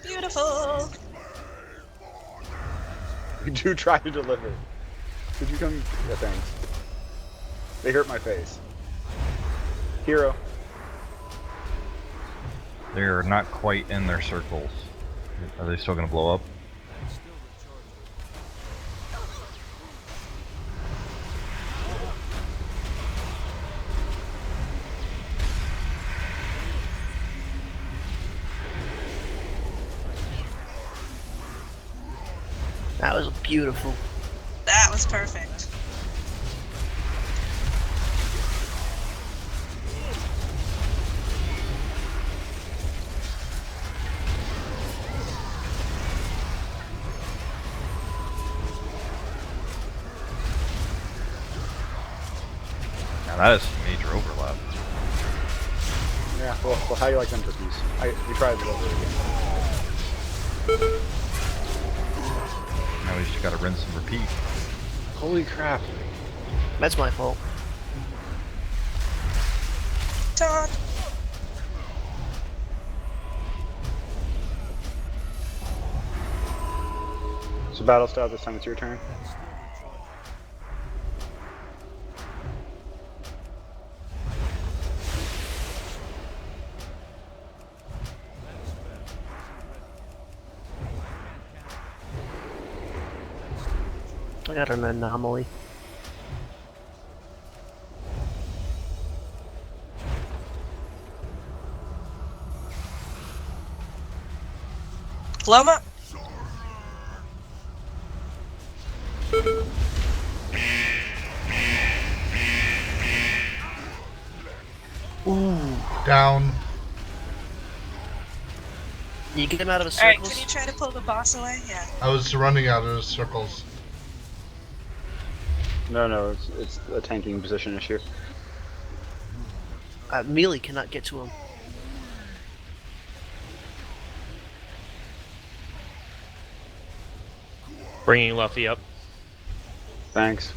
Beautiful. You do try to deliver. Could you come? Yeah, thanks. They hurt my face. Hero. They're not quite in their circles. Are they still gonna blow up? That was beautiful. That was perfect. Now that is some major overlap. Yeah, well, how do you like them cookies? We tried it over again. Now we just gotta rinse and repeat. Holy crap. That's my fault. Todd. So battle style, this time it's your turn. I got an anomaly. Blow 'em up. Ooh. Down. You get him out of the Alright, circles? can you try to pull the boss away? Yeah. I was running out of the circles. No, it's a tanking position issue. Melee cannot get to him. Bringing Luffy up. Thanks.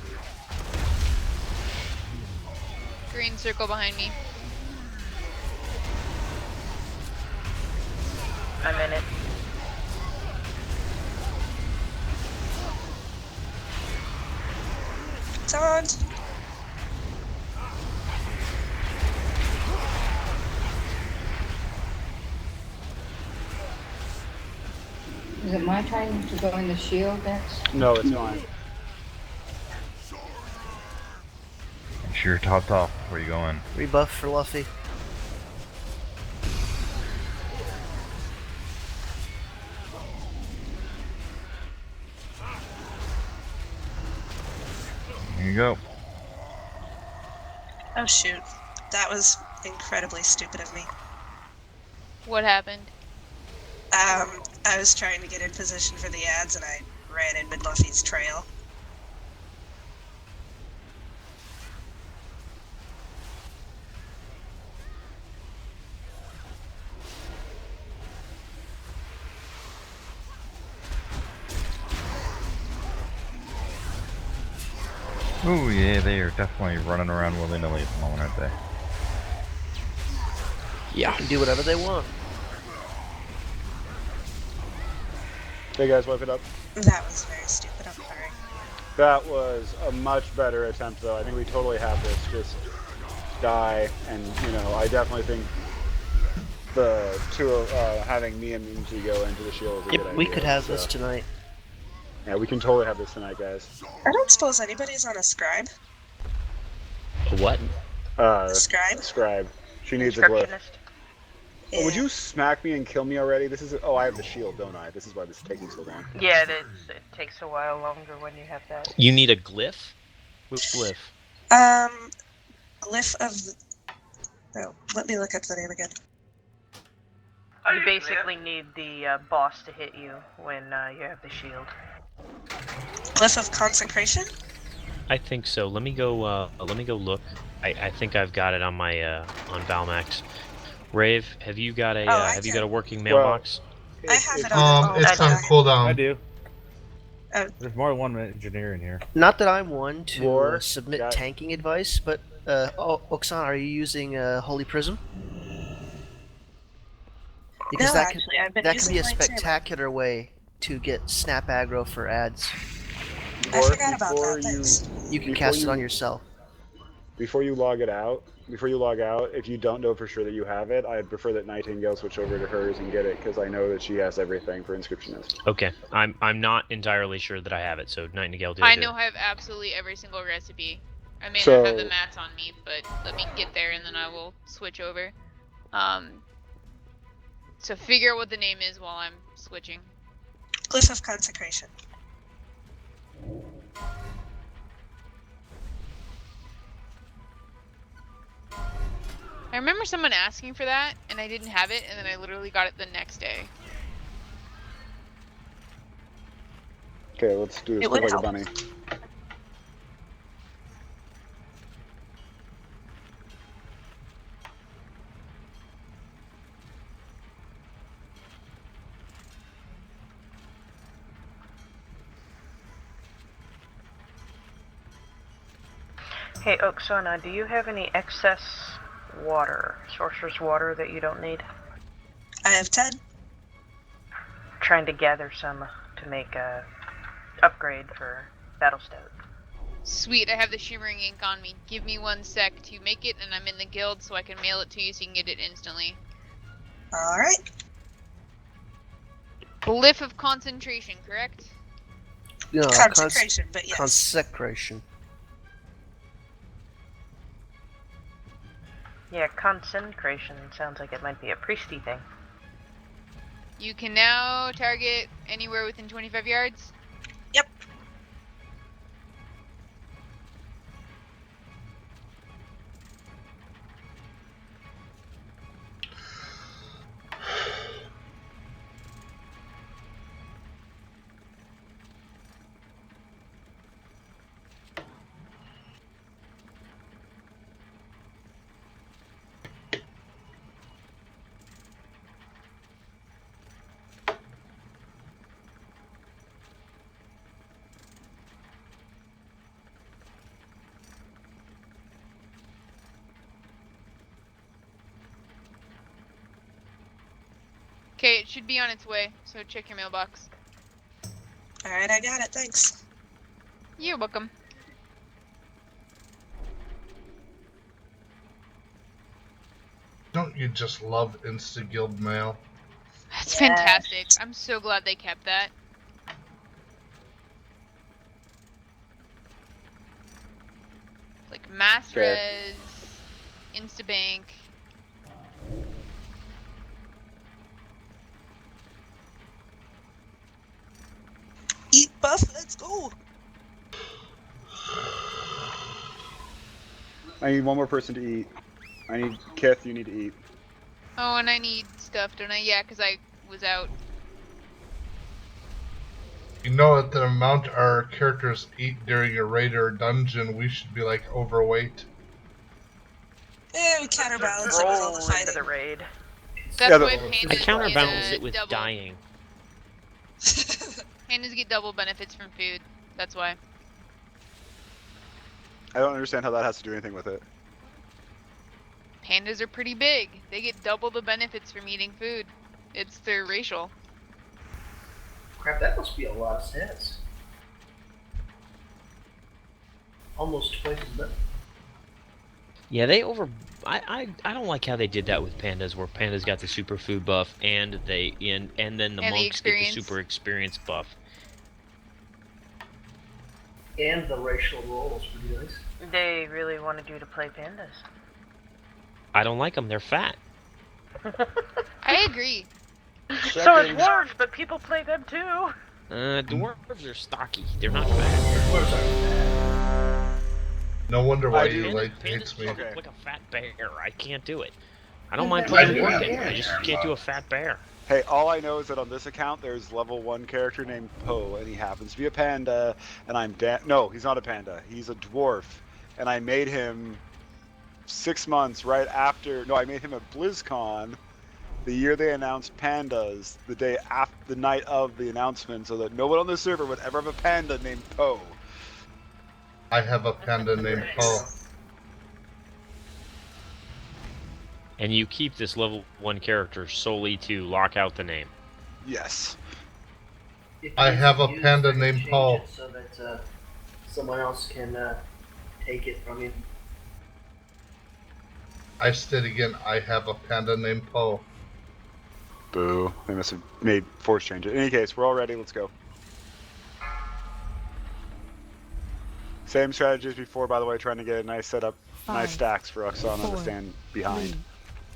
Green circle behind me. I'm in it. Todd. Is it my turn to go in the shield next? No, it's fine. Make sure you're topped off before you go in. Rebuff for Luffy. Here you go. Oh shoot. That was incredibly stupid of me. What happened? I was trying to get in position for the ads and I ran in mid Luffy's trail. Oh yeah, they are definitely running around willy-nilly at the moment, aren't they? Yeah. They can do whatever they want. Hey guys, wipe it up. That was very stupid, I'm sorry. That was a much better attempt, though. I think we totally have this. Just die, and I definitely think the two of having me and Minji go into the shield is a good idea. We could have this tonight. Yeah, we can totally have this tonight, guys. I don't suppose anybody's on a scribe. What? Scribe? Scribe. She needs a glyph. Oh, would you smack me and kill me already? This is. Oh, I have the shield, don't I? This is why this is taking so long. Yeah, it takes a while longer when you have that. You need a glyph? Which glyph? Glyph of. Oh, let me look up the name again. You basically need the boss to hit you when you have the shield. Glyph of consecration? I think so. Let me go look. I think I've got it on my on Valmax. Rave, have you got a you got a working mailbox? I have it on. It's on cooldown. I do. Oh. There's more than one engineer in here. Not that I'm one to submit tanking advice, but Oxana, are you using Holy Prism? Because No, that actually, can, I've been that can using be a lightsaber. spectacular way to get snap aggro for ads. I forgot about that, thanks. You can cast it on yourself. before you log out, if you don't know for sure that you have it, I'd prefer that Nightingale switch over to hers and get it, because I know that she has everything for Inscriptionist. Okay, I'm not entirely sure that I have it, so Nightingale did. I know I have absolutely every single recipe. I may not have the mats on me, but let me get there and then I will switch over. So figure out what the name is while I'm switching. Glyph of Consecration. I remember someone asking for that, and I didn't have it, and then I literally got it the next day. Okay, let's do this. Look like a bunny. Hey, Oksana, do you have any excess water, sorcerer's water, that you don't need? I have 10. Trying to gather some to make a upgrade for Battle Stout. Sweet, I have the shimmering ink on me. Give me 1 sec to make it, and I'm in the guild, so I can mail it to you so you can get it instantly. Alright. Glyph of Concentration, correct? No, Consecration, but yes. Consecration. Yeah, concentration sounds like it might be a priesty thing. You can now target anywhere within 25 yards? Yep. Okay, it should be on its way, so check your mailbox. Alright, I got it, thanks. You're welcome. Don't you just love Insta-Guild mail? That's fantastic. I'm so glad they kept that. Like mass res, Instabank. Eat buff, let's go! I need one more person to eat. I need Kith, you need to eat. Oh, and I need stuff, don't I? Yeah, because I was out. You know, at the amount our characters eat during a raid or a dungeon, we should be like overweight. We counterbalance it with all the fighting. Into the raid. That's why pandas I counterbalance get, it with dying. Pandas get double benefits from food. That's why. I don't understand how that has to do anything with it. Pandas are pretty big. They get double the benefits from eating food. It's their racial. Crap, that must be a lot of stats. Almost twice as much. Yeah, they over. I don't like how they did that with pandas, where pandas got the superfood buff and then the monks get the super experience buff. And the racial roles pretty nice. They really wanted you to play pandas. I don't like them. They're fat. I agree. So are dwarves, but people play them too. Dwarves are stocky. They're not fat. No wonder why you Pandas hates me. look like a fat bear. I can't do it. I don't mind playing working. I just can't do a fat bear. Hey, all I know is that on this account there's level 1 character named Poe, and he happens to be a panda, and I'm no, he's not a panda. He's a dwarf, and I made him 6 months right after. No, I made him at BlizzCon, the year they announced pandas, the night of the announcement, so that no one on the server would ever have a panda named Poe. I have a panda named Poe. And you keep this level 1 character solely to lock out the name. Yes. I have a panda named Poe. So that someone else can take it from you. I state again, I have a panda named Poe. Boo. They must have made force changes. In any case, we're all ready. Let's go. Same strategy as before, by the way, trying to get a nice setup, nice stacks for Oksana to stand behind.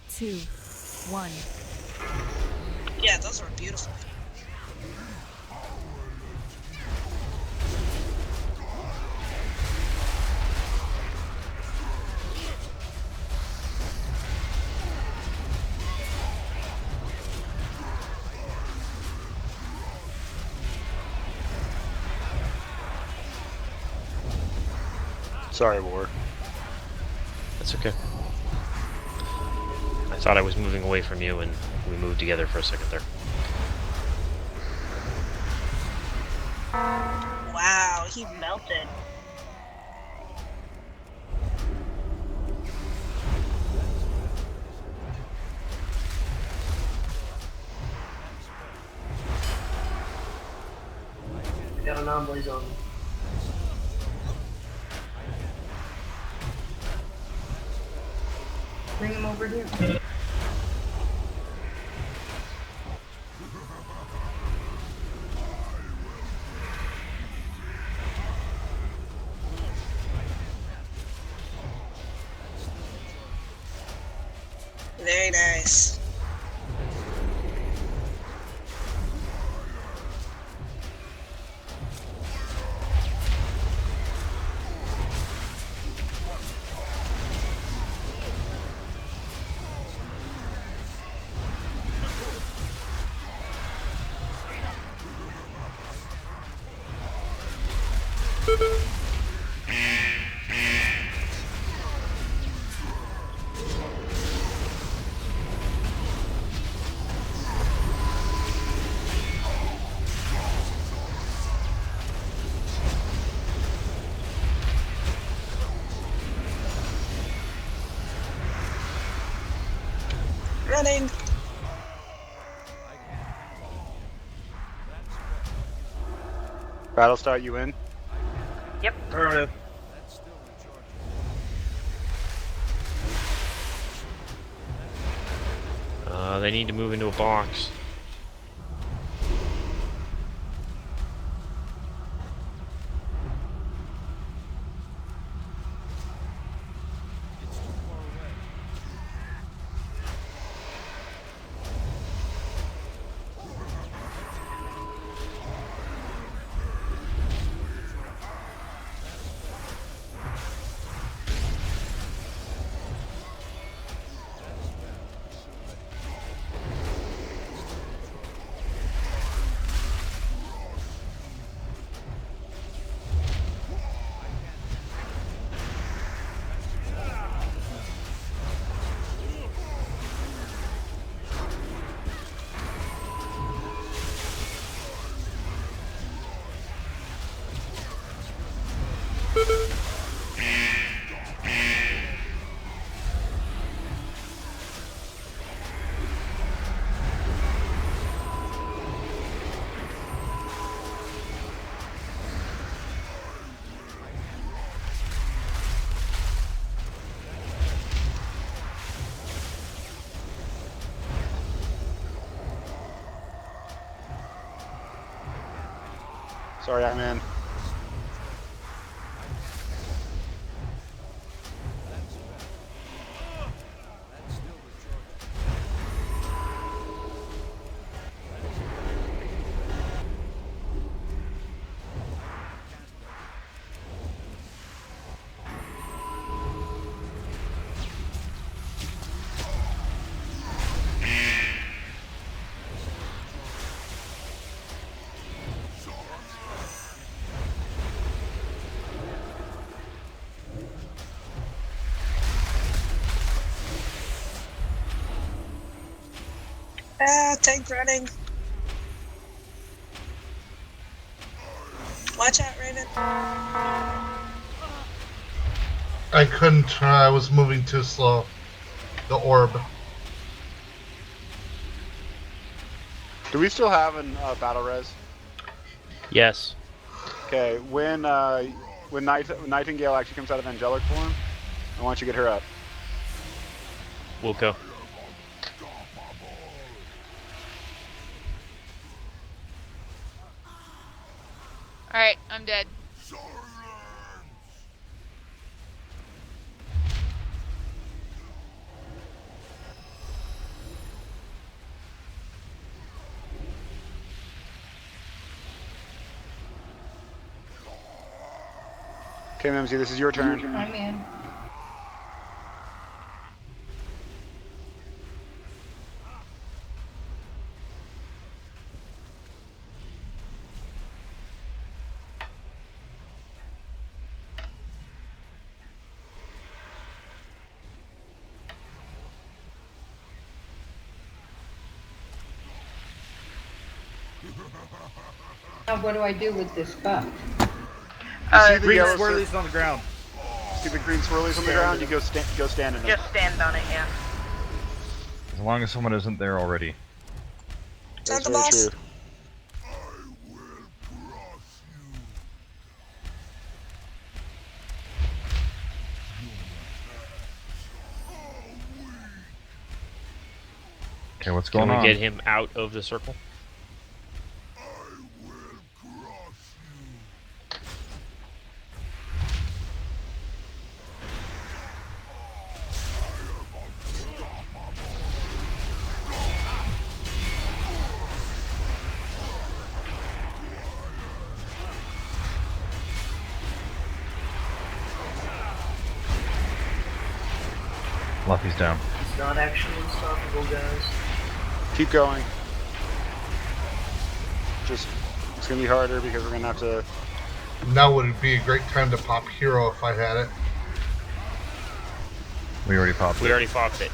3, 2, 1. Yeah, those were beautiful. Sorry, War. That's okay. I thought I was moving away from you, and we moved together for a second there. Wow, he melted. Got an non-blaze on me. Bring him over here. Very nice. Running. Battle start, you in? Yep. Affirmative. They need to move into a box. Sorry, I'm in. Ah, tank running. Watch out, Raven. I couldn't try, I was moving too slow. The orb. Do we still have an battle res? Yes. Okay, when Nightingale actually comes out of angelic form, I want you to get her up. We'll go. Alright, I'm dead. Okay, Mimsy, this is your turn. I'm in. Now what do I do with this buff? You see the Green yellow swirlies on the ground. See the green swirlies on the ground? You go stand in them. Just stand on it, yeah. As long as someone isn't there already. Sound That's the very boss? true. Okay, what's Can going we on? get him out of the circle? Luffy's down. It's not actually unstoppable, guys. Keep going. Just, it's gonna be harder because we're gonna have to. Now would be a great time to pop hero if I had it. We already popped it. We already popped it.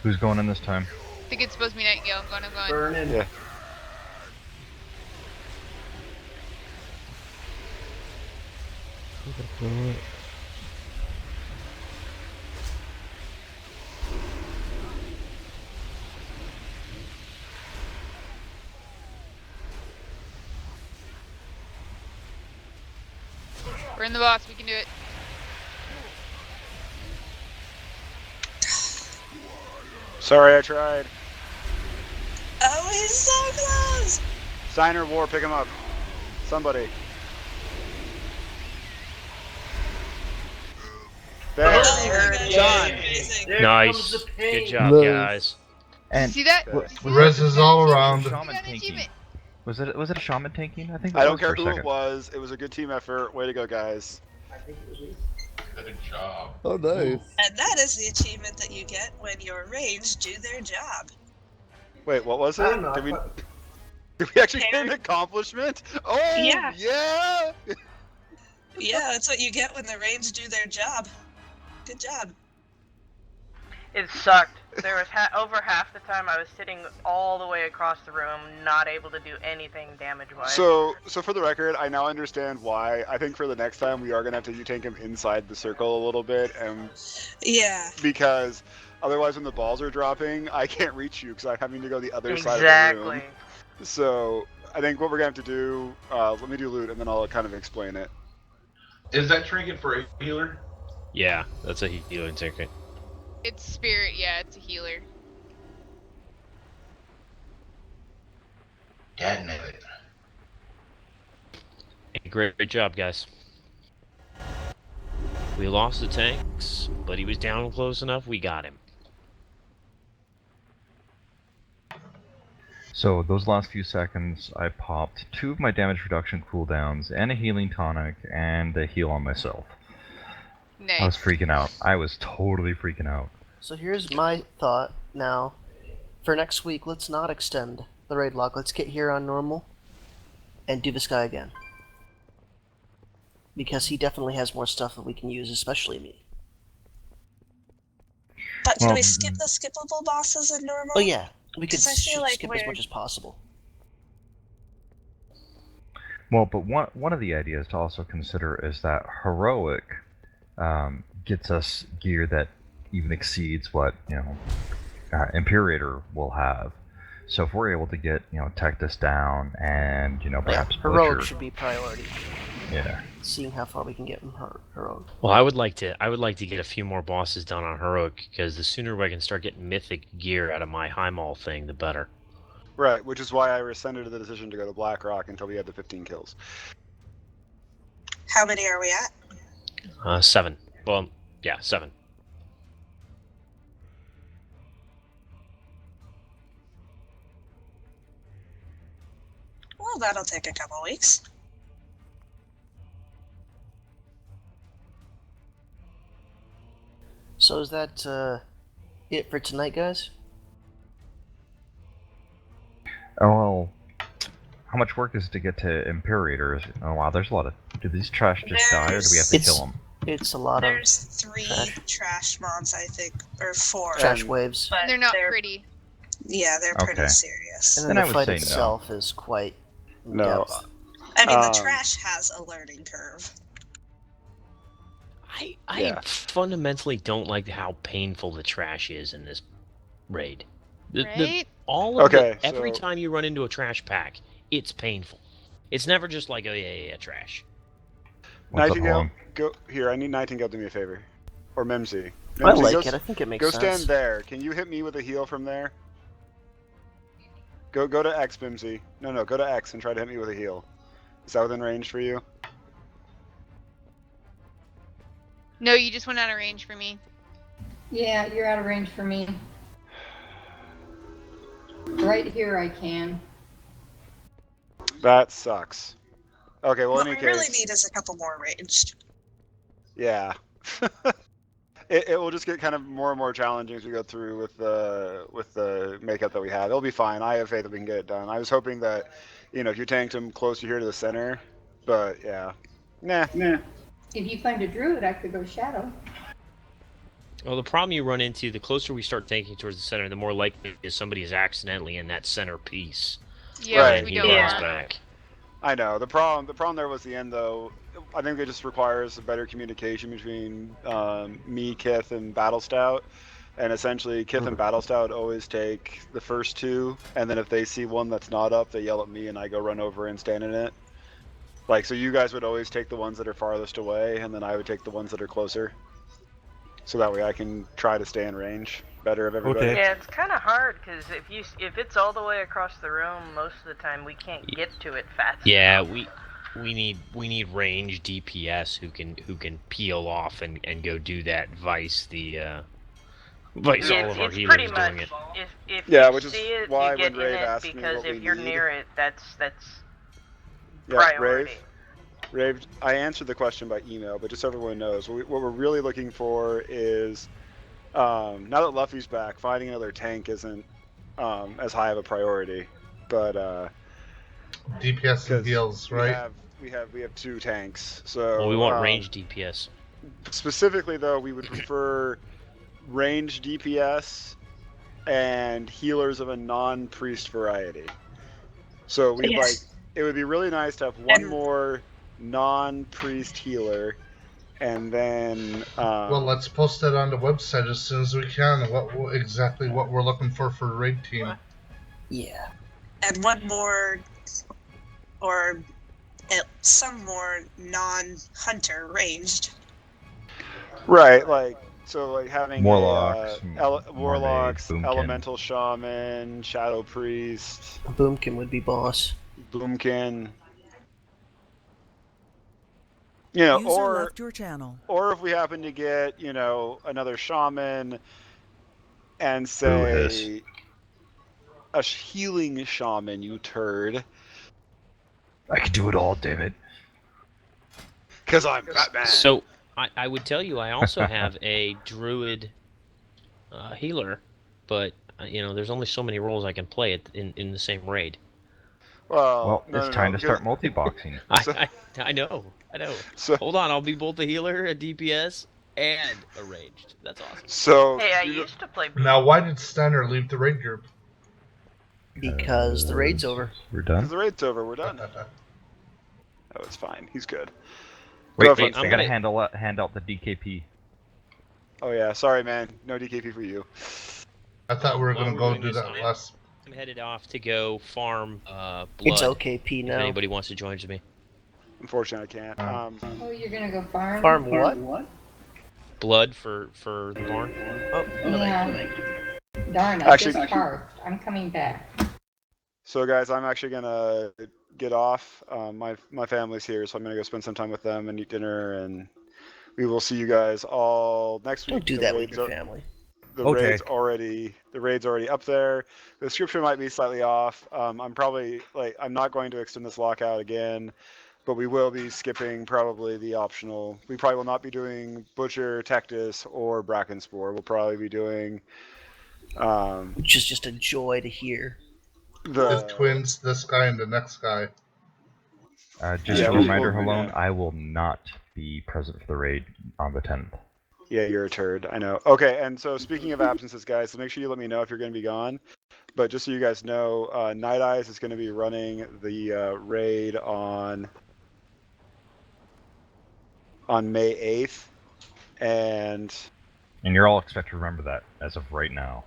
Who's going in this time? I think it's supposed to be Nightingale. I'm going. Burn in. Yeah. We're in the boss. We can do it. Sorry, I tried. Oh, he's so close! Steiner War, pick him up. Somebody. There. Oh my gosh, Done. amazing. There Nice. comes the pain. Good job, Nice. guys. And See that? Okay. You see Res that? is all You around. got Shaman an tanking. achievement. Was it a shaman tanking? I think. I it don't was care for a who it second. was. It was a good team effort. Way to go, guys. I think it was me. Good job. Oh, nice. And that is the achievement that you get when your ranged do their job. Wait, what was it? I don't know. Did we actually get an accomplishment? Oh, Yeah. yeah! Yeah, that's what you get when the ranged do their job. Good job. It sucked. There was over half the time I was sitting all the way across the room, not able to do anything damage-wise. So for the record, I now understand why. I think for the next time, we are going to have to U-tank him inside the circle a little bit, and Yeah. because otherwise when the balls are dropping, I can't reach you because I'm having to go the other side of the Exactly. room. So I think what we're going to have to do, let me do loot, and then I'll kind of explain it. Is that trinket for a healer? Yeah, that's a healing ticket. It's spirit. Yeah, it's a healer. Dad nailed it. Hey, great job, guys. We lost the tanks, but he was down close enough. We got him. So those last few seconds, I popped 2 of my damage reduction cooldowns and a healing tonic and a heal on myself. Nice. I was freaking out. I was totally freaking out. So here's my thought now. For next week, let's not extend the raid log. Let's get here on normal and do this guy again. Because he definitely has more stuff that we can use, especially me. But can Well, we skip the skippable bosses in normal? Oh yeah, we could 'Cause I feel like skip as we're- much as possible. Well, but one of the ideas to also consider is that heroic gets us gear that even exceeds what Imperator will have. So if we're able to get Tectus down and perhaps Heroic Butcher, should be priority. Yeah. seeing how far we can get from heroic. Well, I would like to get a few more bosses done on heroic, because the sooner I can start getting mythic gear out of my Highmaul thing, the better. Right, which is why I rescinded the decision to go to Blackrock until we had the 15 kills. How many are we at? 7. Well, yeah, 7. Well, that'll take a couple weeks. So is that it for tonight, guys? Oh, well, how much work is it to get to Imperator? Oh, wow, there's a lot of... Do these trash just die, or do we have to kill them? It's a lot There's of 3 trash mobs, I think, or 4. trash waves. But They're not pretty. Yeah, they're pretty Okay. serious. And then Then I the would fight say itself is quite in No. depth. I mean, the trash has a learning curve. I fundamentally don't like how painful the trash is in this raid. Right? Every time you run into a trash pack, it's painful. It's never just like, oh yeah, trash. Nightingale, go here. I need Nightingale to do me a favor, or Mimsy. I like it. I think it makes sense. Go stand there. Can you hit me with a heal from there? Go to X, Mimsy. No, go to X and try to hit me with a heal. Is that within range for you? No, you just went out of range for me. Yeah, you're out of range for me. Right here I can. That sucks. Okay, well, What in we any case, really need is a couple more ranged. yeah. It will just get kind of more and more challenging as we go through with the makeup that we have. It'll be fine. I have faith that we can get it done. I was hoping that, if you tanked him closer here to the center, but yeah, nah. If you find a druid, I could go shadow. Well, the problem you run into, the closer we start tanking towards the center, the more likely is somebody is accidentally in that center piece. Yeah, Right. which we don't want. Back. I know. The problem there was the end, though. I think it just requires a better communication between me, Kith, and Battle Stout. And essentially, Kith and Battle Stout always take the first 2, and then if they see one that's not up, they yell at me, and I go run over and stand in it. Like, so you guys would always take the ones that are farthest away, and then I would take the ones that are closer. So that way I can try to stay in range better of everybody. Okay. Yeah, it's kind of hard because if it's all the way across the room, most of the time we can't get to it fast. Yeah, we need range DPS who can peel off and go do that. Vice Vice all of our It's healers pretty much doing it. if Yeah, you which is see it, why you get when Rave in it asked me because what if we you're need- near it, that's Yeah, priority. Rave, I answered the question by email, but just so everyone knows, what we're really looking for is, now that Luffy's back, finding another tank isn't as high of a priority. But DPS and heals, right? We have 2 tanks, so Well, we want range DPS. Specifically, though, we would prefer range DPS and healers of a non-priest variety. So we'd like it would be really nice to have one more non-priest healer, and then Well, let's post that on the website as soon as we can. Exactly what we're looking for a raid team. Yeah. And one more, or some more non-hunter ranged. right, like having Warlocks, warlocks, Mermaid, Boomkin. elemental shaman, shadow priest, Boomkin would be boss. boomkin. User or left your channel. or if we happen to get another shaman and Who say a healing shaman, you turd. I can do it all, damn it. Because I'm Batman. So I would tell you I also have a druid healer, but there's only so many roles I can play in the same raid. Well, it's time to start multi-boxing. I know. So, hold on, I'll be both a healer, a DPS, and a ranged. That's awesome. So Hey, I used to play. Now, why did Steiner leave the raid group? Because the raid's over. We're done? Because the raid's over, we're done. Oh, it's fine. He's good. Wait, So I I'm gotta hand out the DKP. Oh yeah, sorry man, no DKP for you. I thought we were While gonna we're go doing do this, that last. I'm headed off to go farm blood. It's OKP If now. anybody wants to join me. Unfortunately, I can't. Oh, you're gonna go farm? Farm what? Blood for the barn. Oh, no Yeah. thank you. Darn, I Actually- just parked. I'm coming back. So, guys, I'm actually gonna get off. My family's here, so I'm gonna go spend some time with them and eat dinner, and we will see you guys all next week. Don't do The that with raids your are- family. The Okay. raid's already up there. The description might be slightly off. I'm probably I'm not going to extend this lockout again, but we will be skipping probably the optional. We probably will not be doing Butcher, Tectus, or Bracken Spore. We'll probably be doing Which is just a joy to hear. If twins, this guy and the next guy. Just Yeah, a we'll- reminder, we'll- Halone, yeah. I will not be present for the raid on the 10th. Yeah, you're a turd. I know. Okay, and so speaking of absences, guys, so make sure you let me know if you're going to be gone. But just so you guys know, Night Eyes is going to be running the raid on May 8th, and you're all expected to remember that as of right now.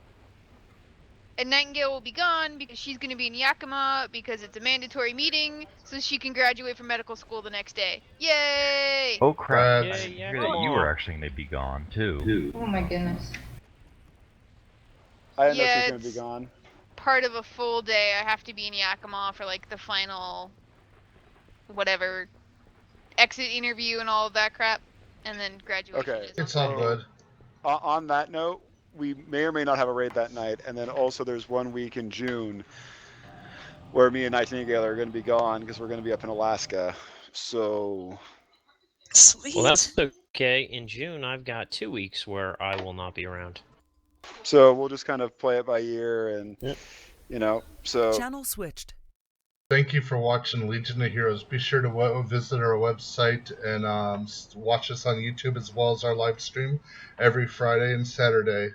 And Nightingale will be gone because she's going to be in Yakima because it's a mandatory meeting, so she can graduate from medical school the next day. Yay! Oh crap! Brad. I didn't hear that you were actually going to be gone too. Oh my goodness. I didn't know Yeah, she was going to be it's- gone. Part of a full day, I have to be in Yakima for like the final, whatever, exit interview and all of that crap, and then graduation. Okay. Is It's on all Sunday. good. On that note, we may or may not have a raid that night, and then also there's 1 week in June where me and Nightingale are going to be gone because we're going to be up in Alaska. So Sweet. Well, that's okay. In June, I've got 2 weeks where I will not be around. we'll just kind of play it by ear, and so Channel switched. Thank you for watching Legion of Heroes. Be sure to visit our website and watch us on YouTube as well as our live stream every Friday and Saturday.